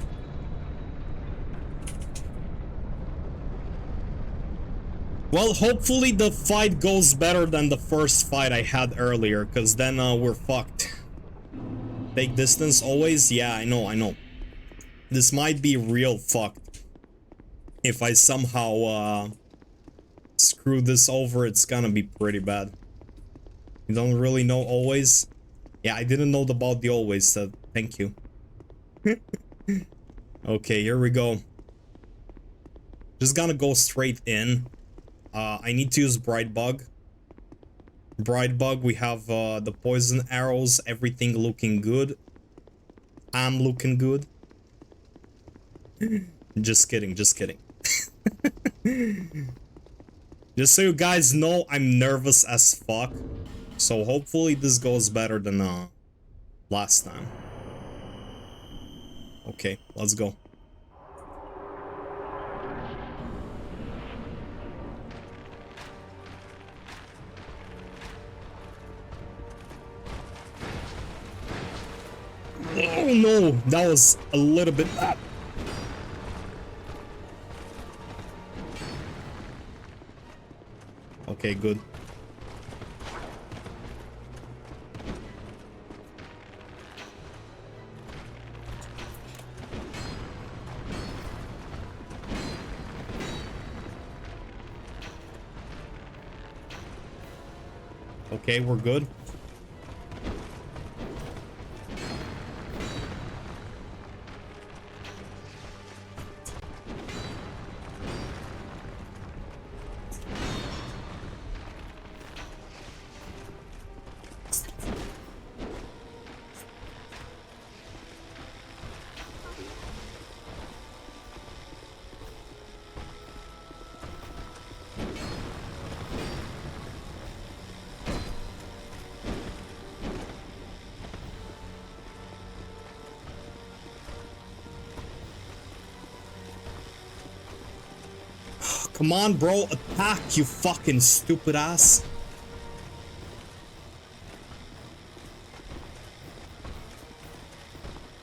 Well, hopefully the fight goes better than the first fight I had earlier, because then we're fucked. Take distance always? Yeah, I know. This might be real fucked. If I somehow screw this over, it's gonna be pretty bad. You don't really know always? Yeah, I didn't know about the always, so thank you. Okay, here we go. Just gonna go straight in. I need to use Bright Bug. Bright Bug, we have the poison arrows, everything looking good. I'm looking good. Just kidding, just kidding. Just so you guys know, I'm nervous as fuck. So hopefully this goes better than last time. Okay, let's go. Oh no, that was a little bit bad. Okay, good. Okay, we're good. Come on, bro. Attack, you fucking stupid ass.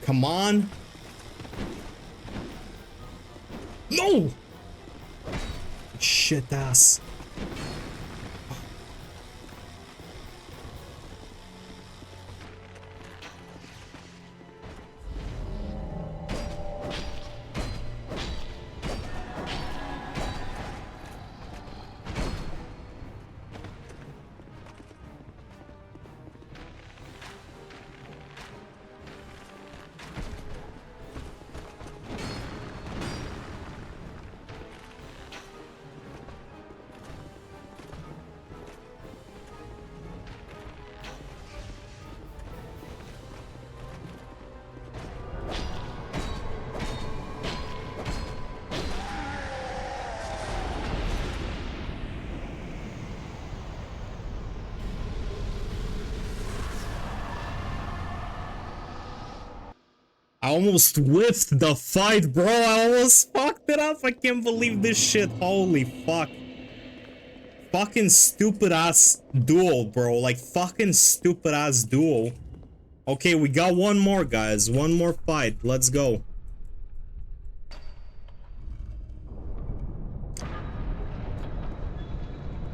Come on. No! Shit ass. I almost whiffed the fight, bro. I almost fucked it up. I can't believe this shit. Holy fuck. Fucking stupid ass duel, bro. Like, fucking stupid ass duel. Okay, we got one more, guys. One more fight. Let's go.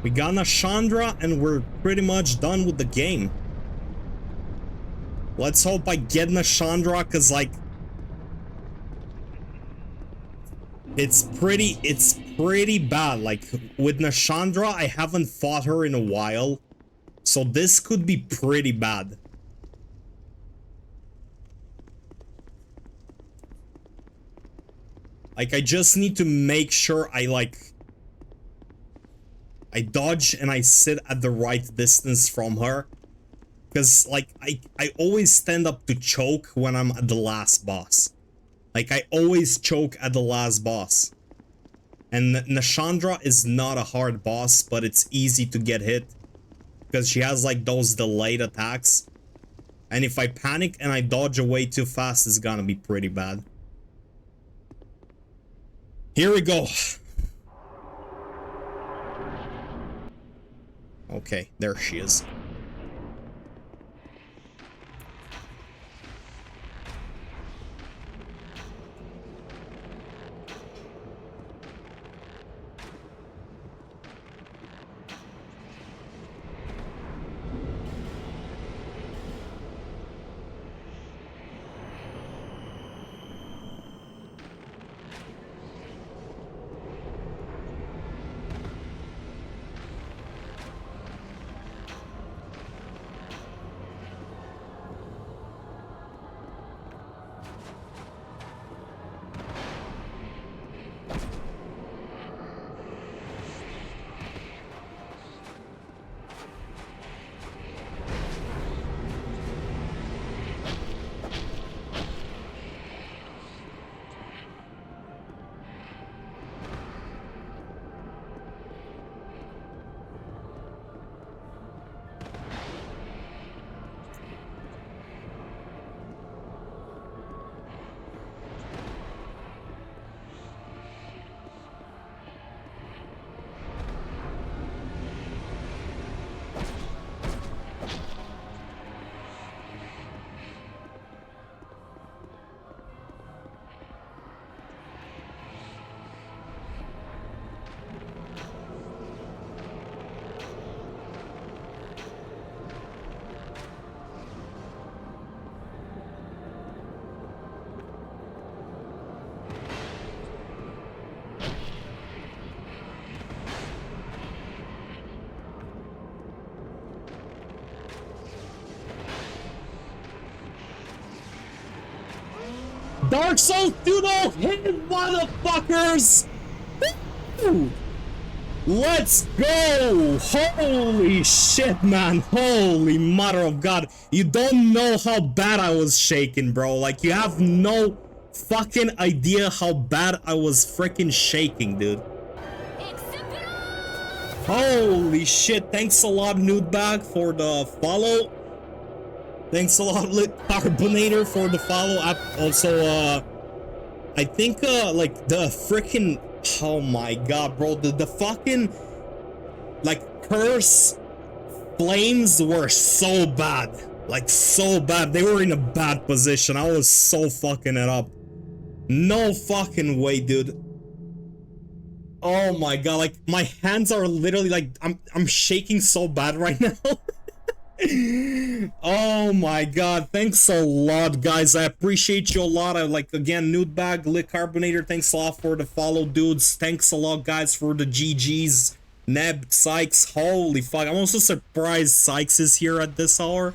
We got Nashandra, and we're pretty much done with the game. Let's hope I get Nashandra, because, like, it's pretty bad. Like, with Nashandra, I haven't fought her in a while, so this could be pretty bad. Like, I just need to make sure I dodge and I sit at the right distance from her. Because, like, I always stand up to choke when I'm at the last boss. Like, I always choke at the last boss. And Nashandra is not a hard boss, but it's easy to get hit. Because she has, like, those delayed attacks. And if I panic and I dodge away too fast, it's gonna be pretty bad. Here we go. Okay, there she is. Dark Souls 2 though, hit it, motherfuckers! Woo! Let's go! Holy shit, man. Holy mother of God. You don't know how bad I was shaking, bro. Like, you have no fucking idea how bad I was freaking shaking, dude. Holy shit. Thanks a lot, Nudebag, for the follow. Thanks a lot, Lit Carbonator, for the follow. Also, I think, like, the freaking... Oh my god, bro, the fucking, like, curse flames were so bad. Like, so bad. They were in a bad position. I was so fucking it up. No fucking way, dude. Oh my god, like, my hands are literally, like, I'm shaking so bad right now. Oh my god, thanks a lot, guys. I appreciate you a lot. I like, again, Nudebag, Lit Carbonator, thanks a lot for the follow, dudes. Thanks a lot, guys, for the GGs. Neb, Sykes, holy fuck. I'm also surprised Sykes is here at this hour.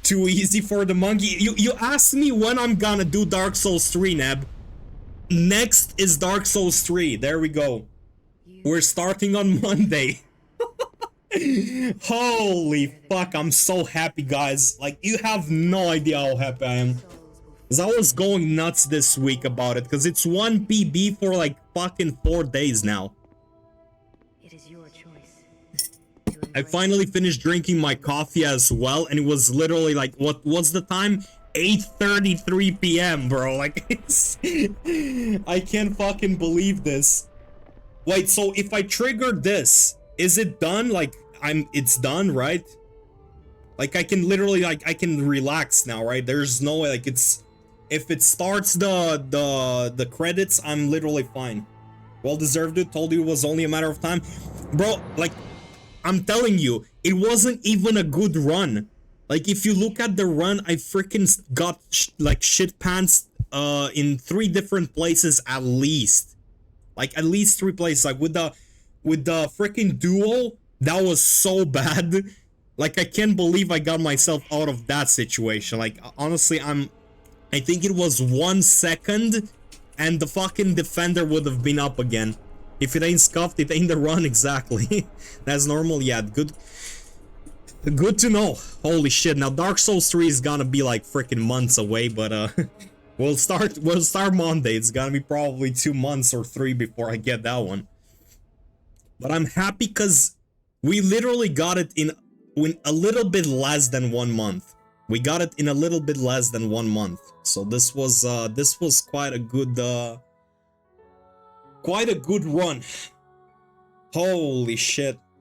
Too easy for the monkey. You asked me when I'm gonna do Dark Souls 3, Neb. Next is Dark Souls 3. There we go. We're starting on Monday. Holy fuck, I'm so happy, guys. Like, you have no idea how happy I am. Because I was going nuts this week about it, because it's 1 PB for like fucking 4 days now. It is your choice. I finally finished drinking my coffee as well, and it was literally like, what was the time? 8:33 p.m, bro. Like, it's... I can't fucking believe this. Wait, so if I trigger this, is it done? Like, it's done, right? Like, I can literally, like, I can relax now, right? There's no way, like, it's... If it starts the credits, I'm literally fine. Well deserved it, told you it was only a matter of time. Bro, like, I'm telling you, it wasn't even a good run. Like, if you look at the run, I freaking got, like, shit pants, in 3 different places at least. Like, at least 3 places, like, with the freaking duo, that was so bad. Like, I can't believe I got myself out of that situation. Like, honestly, I think it was 1 second, and the fucking defender would have been up again. If it ain't scuffed, it ain't the run, exactly. That's normal, yeah, good to know. Holy shit, now Dark Souls 3 is gonna be like freaking months away, but we'll start Monday. It's gonna be probably 2 months or 3 before I get that one. But I'm happy because we literally got it in a little bit less than 1 month. We got it in a little bit less than 1 month. So this was quite a good run. Holy shit.